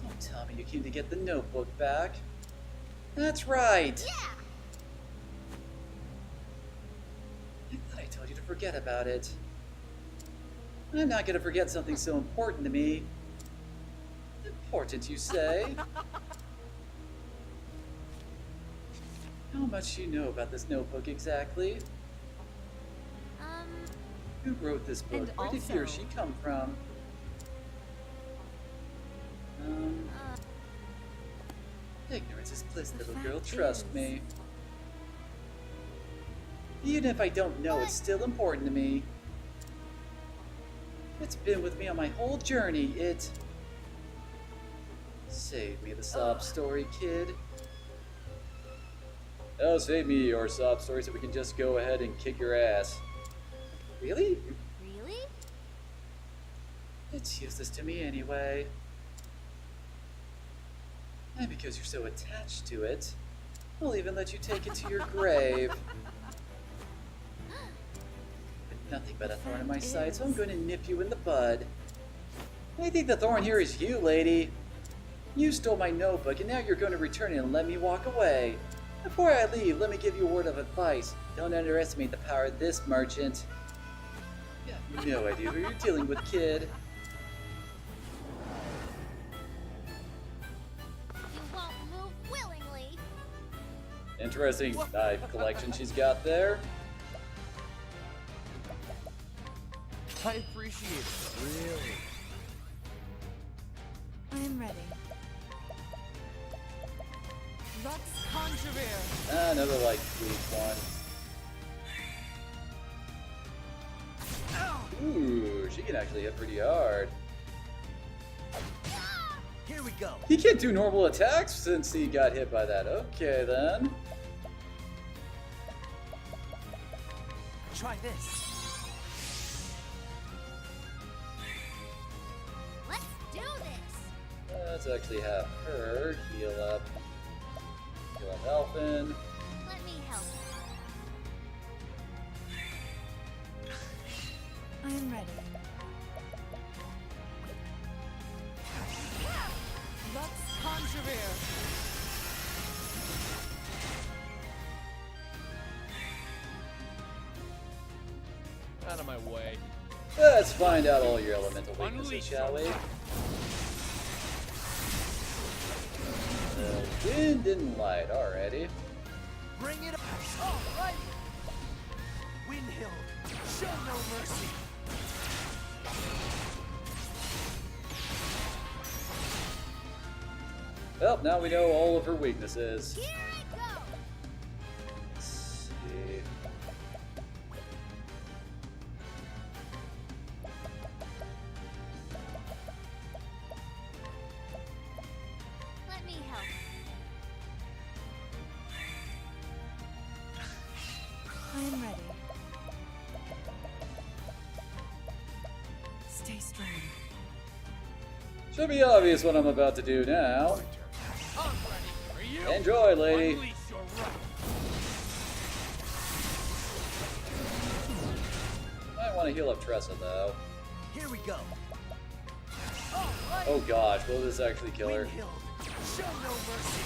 Don't tell me you came to get the notebook back. That's right! Yeah! I thought I told you to forget about it. I'm not gonna forget something so important to me. Important, you say? How much do you know about this notebook exactly? Who wrote this book? And Where did he or also- she come from? Ignorance is bliss, little girl. Trust me. Even if I don't know, it's still important to me. It's been with me on my whole journey. It... Save me the sob story, kid. Oh, save me your sob story so we can just go ahead and kick your ass. Really? Really? It's useless to me anyway. And because you're so attached to it, I'll even let you take it to your grave. With nothing but a thorn in my side, so I'm going to nip you in the bud. I think the thorn here is you, lady. You stole my notebook, and now you're going to return it and let me walk away. Before I leave, let me give you a word of advice. Don't underestimate the power of this merchant. You have no idea who you're dealing with, kid. You won't move willingly. Interesting knife collection she's got there. I appreciate it. Really? I am ready. Lux Conjurer! Another, like, weak one. she can actually hit pretty hard. Here we go. He can't do normal attacks since he got hit by that. Okay, then. Try this. Let's do this. Let's actually have her heal up Elfin. Let me help. I am ready. Lux Conjurer. Out of my way. Let's find out all your elemental weaknesses, shall we? Wind and light, alrighty. Bring it up. All right. Windhill, show no mercy. Well, now we know all of her weaknesses. Here I go. Let's see. Let me help. I am ready. Stay strong. Should be obvious what I'm about to do now. I'm ready for you. Enjoy, lady. Unleash your wrath. Might want to heal up Tressa, though. Here we go. All right. Oh gosh, will this actually kill her? Windhill, show no mercy.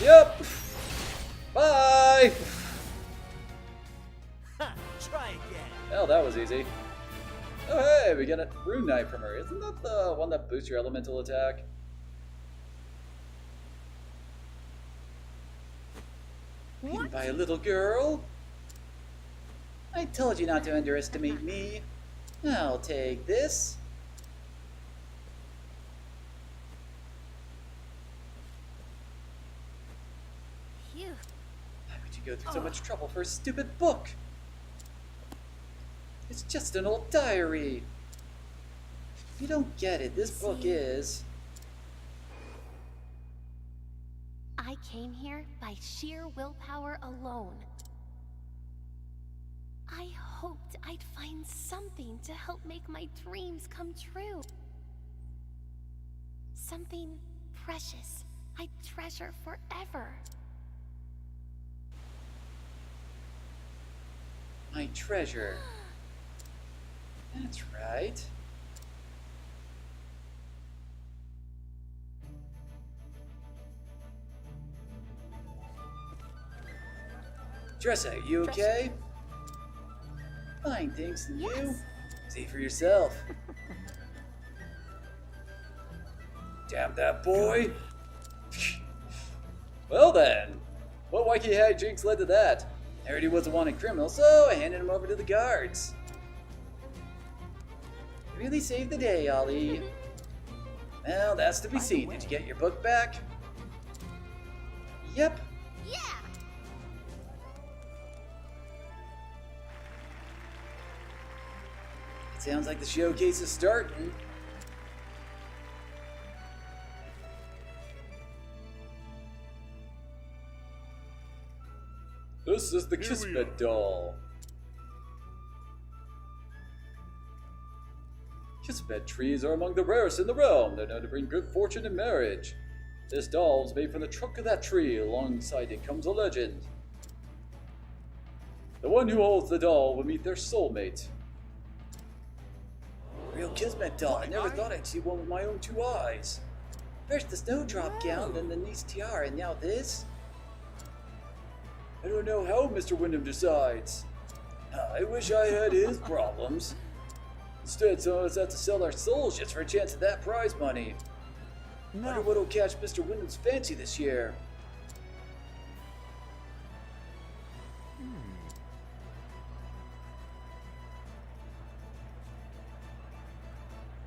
Yep! Bye! Ha! Try again. Well, that was easy. Oh hey, we get a Rune Knight from her. Isn't that the one that boosts your elemental attack? Beaten by a little girl? I told you not to underestimate me. I'll take this. Phew. Why would you go through so much trouble for a stupid book? It's just an old diary. You don't get it. This book is... I came here by sheer willpower alone. I hoped I'd find something to help make my dreams come true. Something precious I'd treasure forever. my treasure. That's right. Tressa, you okay? Fine, thanks, and you? See for yourself. Damn that boy! Well then, what wacky hijinks led to that? I heard he was a wanted criminal, so I handed him over to the guards. Really saved the day, Ollie. Well, that's to be seen. Did you get your book back? Yep. Yeah! It sounds like the showcase is starting. This is the Kismet doll. Kismet trees are among the rarest in the realm. They're known to bring good fortune in marriage. This doll is made from the trunk of that tree. Alongside it comes a legend. The one who holds the doll will meet their soulmate. Real Kismet doll. I never thought I'd see one with my own two eyes. First the snowdrop gown, then the niece tiara, and now this. I don't know how Mr. Wyndham decides. I wish I had his problems. Instead, some of us have to sell our souls just for a chance at that prize money. Wonder what'll catch Mr. Wyndham's fancy this year.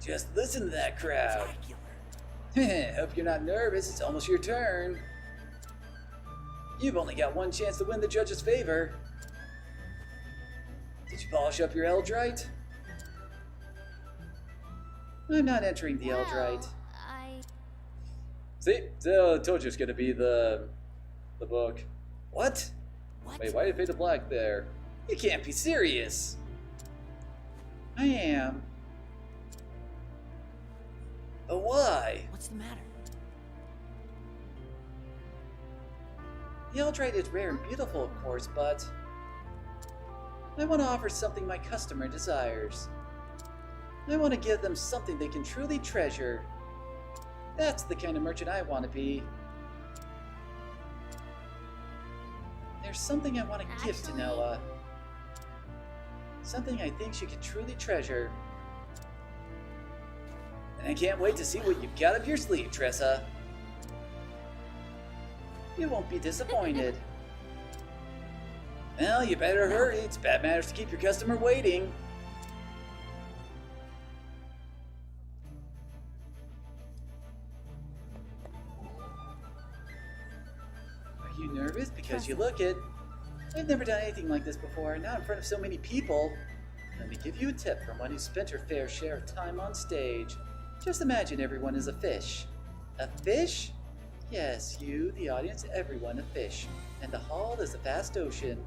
Just listen to that crowd. Hope you're not nervous, it's almost your turn. You've only got one chance to win the judge's favor. Did you polish up your Eldrite? I'm not entering the Eldrite. See? I told you it's gonna be the book. What? Wait, why did you pay the black there? You can't be serious! I am. But why? What's the matter? The Eldrite is rare and beautiful, of course, but I want to offer something my customer desires. I want to give them something they can truly treasure. That's the kind of merchant I want to be. There's something I want to give to Noah. Something I think she can truly treasure. And I can't wait to see what you've got up your sleeve, Tressa. You won't be disappointed. Well, you better hurry. It's bad manners to keep your customer waiting. Are you nervous? Because you look it. I've never done anything like this before, not in front of so many people. Let me give you a tip from one who spent her fair share of time on stage. Just imagine everyone is a fish. A fish? Yes, you, the audience, everyone a fish. And the hall is a vast ocean.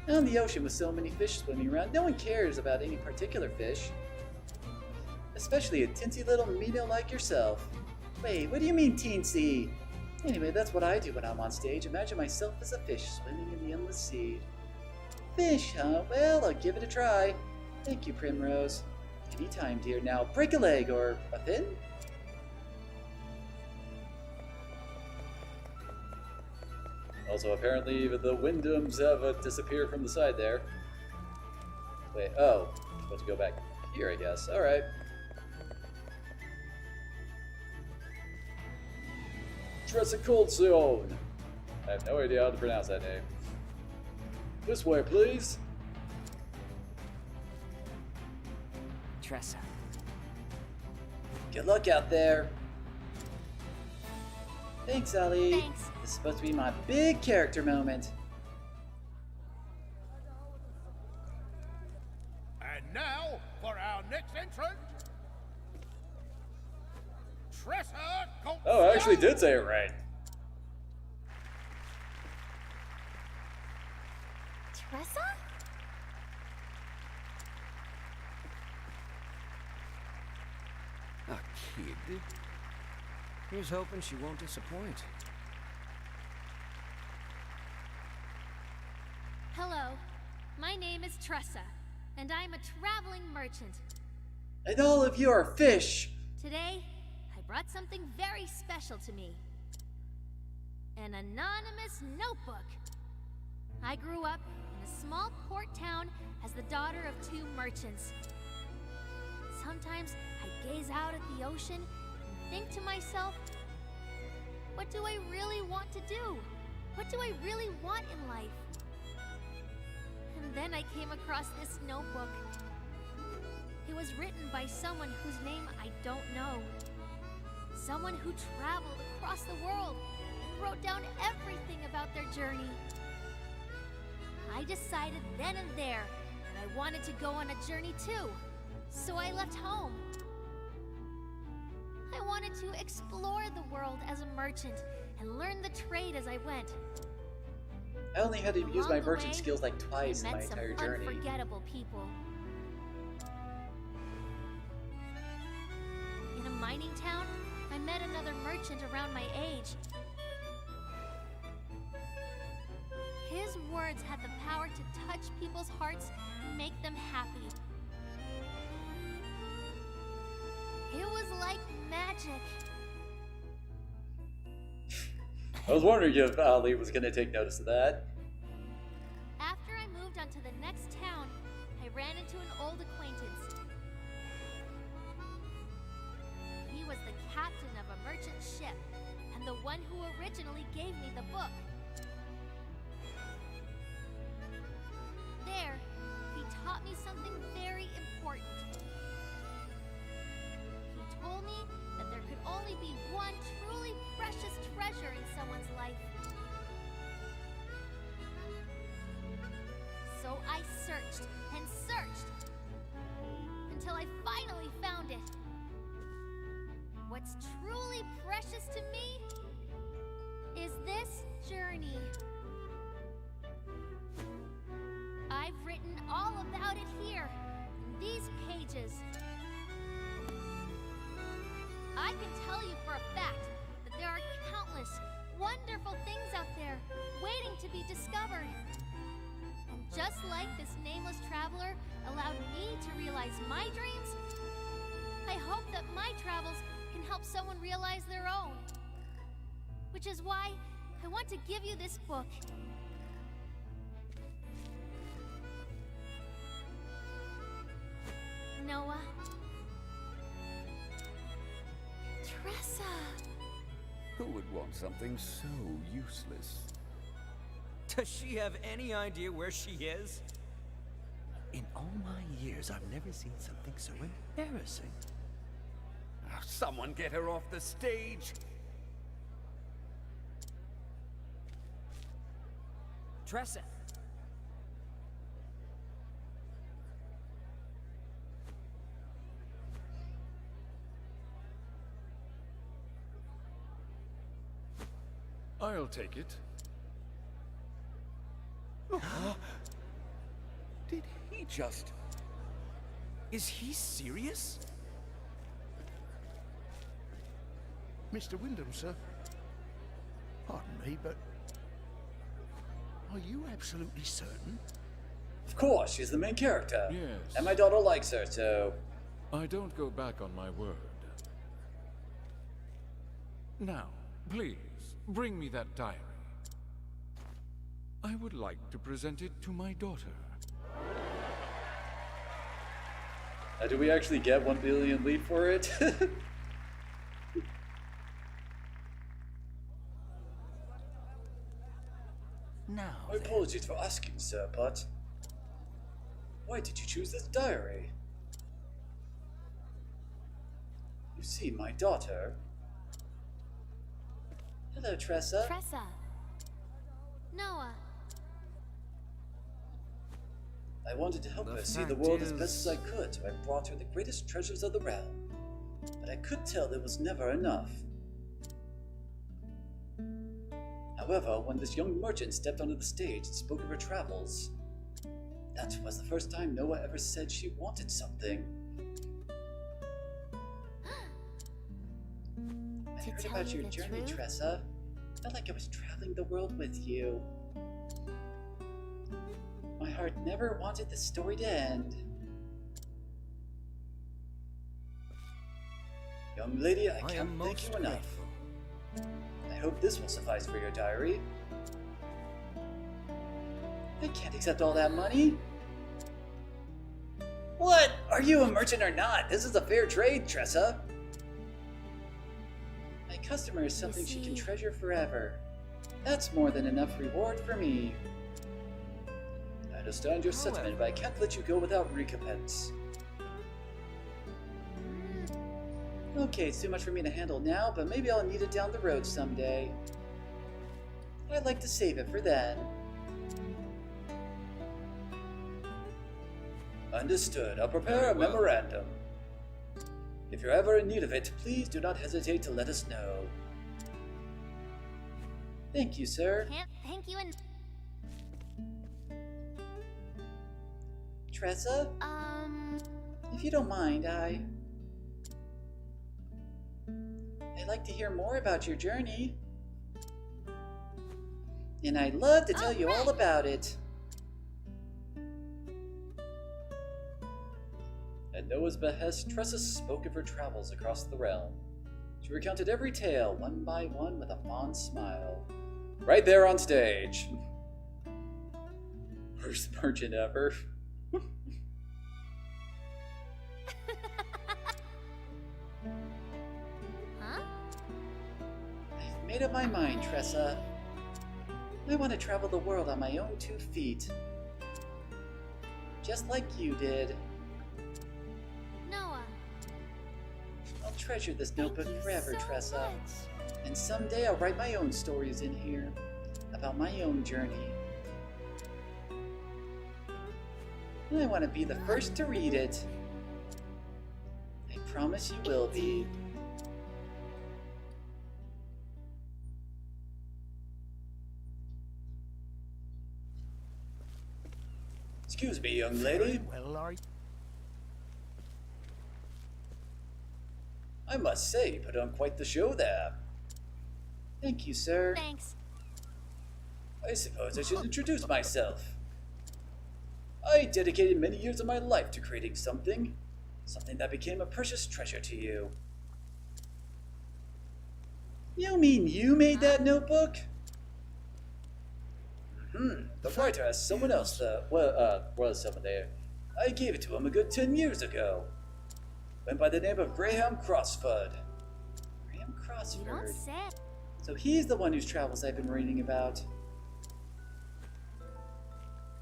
On the ocean with so many fish swimming around, no one cares about any particular fish. Especially a teensy little meadow like yourself. Wait, what do you mean teensy? Anyway, that's what I do when I'm on stage. Imagine myself as a fish swimming in the endless sea. Fish, huh? Well, I'll give it a try. Thank you, Primrose. Anytime, dear. Now, break a leg or a fin? Also, apparently, the Wyndhams have disappeared from the side there. Wait, oh. Supposed to go back here, I guess. Alright. Tressa Coldzone. I have no idea how to pronounce that name. This way, please. Tressa. Good luck out there. Thanks, Ellie. Thanks. This is supposed to be my big character moment. And now, for our next entrant, Tressa Coldzone. Oh, I actually did say it right. Tressa? A kid? Here's hoping she won't disappoint. Hello, my name is Tressa, and I'm a traveling merchant. And all of you are fish. Today, I brought something very special to me. An anonymous notebook. I grew up in a small port town as the daughter of 2 merchants. Sometimes I gaze out at the ocean and think to myself, what do I really want to do? What do I really want in life? And then I came across this notebook. It was written by someone whose name I don't know. Someone who traveled across the world and wrote down everything about their journey. I decided then and there that I wanted to go on a journey too. So I left home. I wanted to explore the world as a merchant and learn the trade as I went. I only had to use Along my the merchant way, skills like twice I in my met some entire journey. unforgettable people. In a mining town, I met another merchant around my age. His words had the power to touch people's hearts and make them happy. It was like magic. I was wondering if Ali was going to take notice of that. After I moved on to the next town, I ran into an old acquaintance. He was the captain of a merchant ship, and the one who originally gave me the book. There, he taught me something very important. He told me that there could only be one truly precious treasure in someone's life. So I searched and searched until I finally found it. What's truly precious to me is this journey. I've written all about it here, in these pages. I can tell you for a fact that there are countless wonderful things out there waiting to be discovered. And just like this nameless traveler allowed me to realize my dreams, I hope that my travels can help someone realize their own. Which is why I want to give you this book. Noah. Tressa. Who would want something so useless? Does she have any idea where she is? In all my years, I've never seen something so embarrassing. Oh, someone get her off the stage! Tressa. I'll take it. Did he just... Is he serious? Mr. Wyndham, sir. Pardon me, but... Are you absolutely certain? Of course, she's the main character. Yes. And my daughter likes her, so... I don't go back on my word. Now, please, bring me that diary. I would like to present it to my daughter. Do we actually get 1 billion lead for it? Now, My apologies for asking, sir, but... Why did you choose this diary? You see, my daughter... Hello, Tressa. Tressa. Noah. I wanted to help her see the world as best as I could, so I brought her the greatest treasures of the realm. But I could tell there was never enough. However, when this young merchant stepped onto the stage and spoke of her travels, that was the first time Noah ever said she wanted something. I heard about your journey, Tressa. Felt like I was traveling the world with you. My heart never wanted the story to end. Young lady, I can't thank you enough. I hope this will suffice for your diary. I can't accept all that money. What? Are you a merchant or not? This is a fair trade, Tressa. My customer is something she can treasure forever. That's more than enough reward for me. I understand your sentiment, but I can't let you go without recompense. Okay, it's too much for me to handle now, but maybe I'll need it down the road someday. I'd like to save it for then. Understood. I'll prepare a memorandum. If you're ever in need of it, please do not hesitate to let us know. Thank you, sir. Can't thank you enough. Tressa? If you don't mind, I'd like to hear more about your journey. And I'd love to tell you all about it. At Noah's behest, Tressa spoke of her travels across the realm. She recounted every tale, one by one, with a fond smile. Right there on stage. Worst merchant ever. Huh? I've made up my mind, Tressa. I want to travel the world on my own 2 feet. Just like you did. Noah. I'll treasure this notebook forever, Tressa. And someday I'll write my own stories in here. About my own journey. I want to be the first to read it. I promise you will be. Excuse me, young lady. Well, are you? I must say, you put on quite the show there. Thank you, sir. Thanks. I suppose I should introduce myself. I dedicated many years of my life to creating something that became a precious treasure to you. You mean you made that notebook? The writer has someone else that, was someone there. I gave it to him a good 10 years ago. Went by the name of Graham Crossford. Graham Crossford? You don't say. So he's the one whose travels I've been reading about.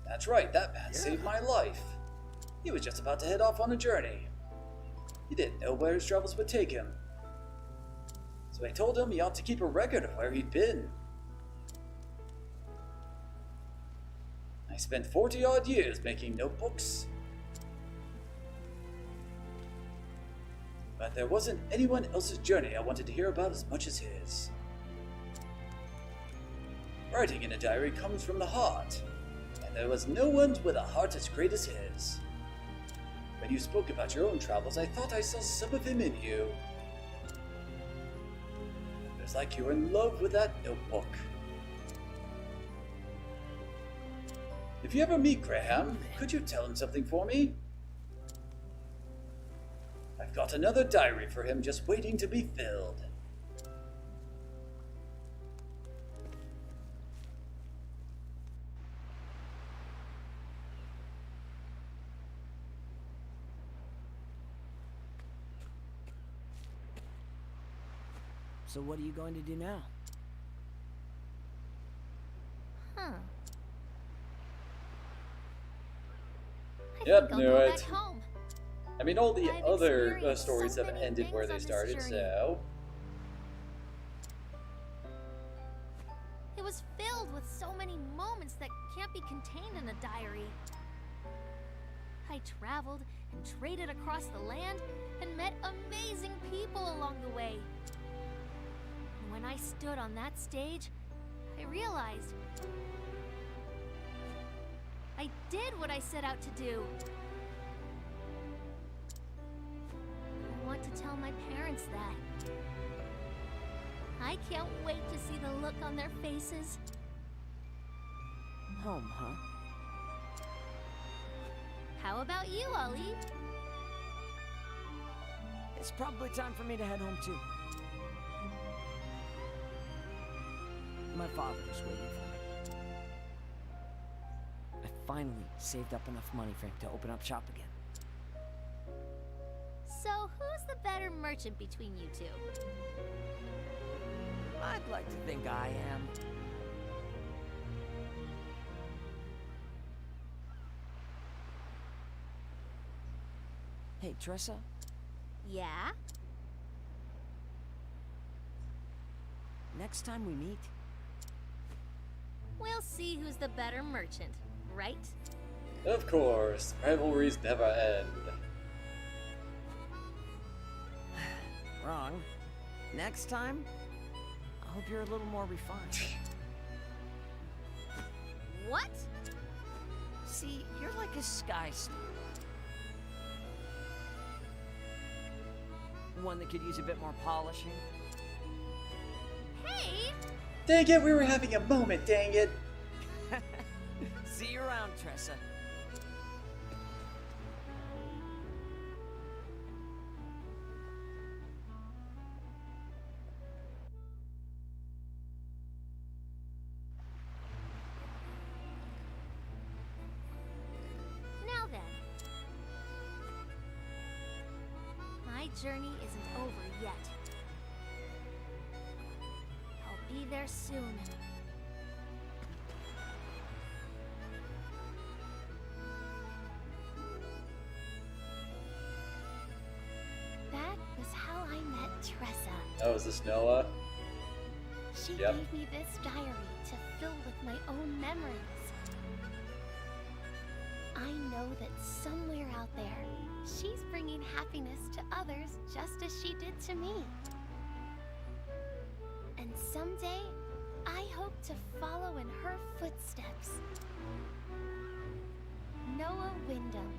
That's right, that man saved my life. He was just about to head off on a journey. He didn't know where his travels would take him. So I told him he ought to keep a record of where he'd been. I spent 40 odd years making notebooks. But there wasn't anyone else's journey I wanted to hear about as much as his. Writing in a diary comes from the heart, and there was no one with a heart as great as his. When you spoke about your own travels, I thought I saw some of him in you. It was like you were in love with that notebook. If you ever meet Graham, could you tell him something for me? I've got another diary for him just waiting to be filled. So what are you going to do now? Huh. Yep, I'll knew go it. back home. I mean, all the I've other experienced stories so have many ended where things they on this started, journey. so... It was filled with so many moments that can't be contained in a diary. I traveled and traded across the land and met amazing people along the way. And when I stood on that stage, I realized I did what I set out to do. I want to tell my parents that. I can't wait to see the look on their faces. Home, huh? How about you, Ollie? It's probably time for me to head home too. My father is waiting for me. I finally saved up enough money for him to open up shop again. So, who's the better merchant between you two? I'd like to think I am. Hey, Tressa? Yeah? Next time we meet, We'll see who's the better merchant, right? Of course, rivalries never end. wrong. Next time, I hope you're a little more refined. What? See, you're like a sky snake. One that could use a bit more polishing. Hey! Dang it, we were having a moment, dang it! See you around, Tressa. Now then. My journey isn't over yet. I'll be there soon. That was how I met Tressa. Oh, is this Noah? She Yep. gave me this diary to fill with my own memories. I know know that somewhere out there, she's bringing happiness to others just as she did to me. And someday, I hope to follow in her footsteps. Noah Wyndham.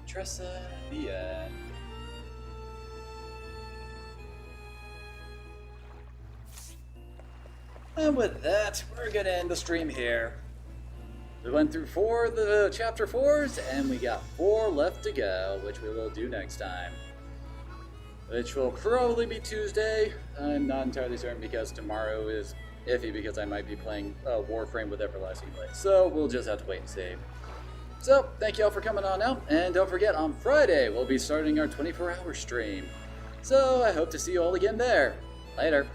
Tressa, the end. And with that, we're gonna end the stream here. We went through the chapter 4s, and we got 4 left to go, which we will do next time. Which will probably be Tuesday. I'm not entirely certain because tomorrow is iffy because I might be playing Warframe with Everlasting Blade. So we'll just have to wait and see. So, thank you all for coming on out, and don't forget, on Friday, we'll be starting our 24-hour stream. So, I hope to see you all again there. Later.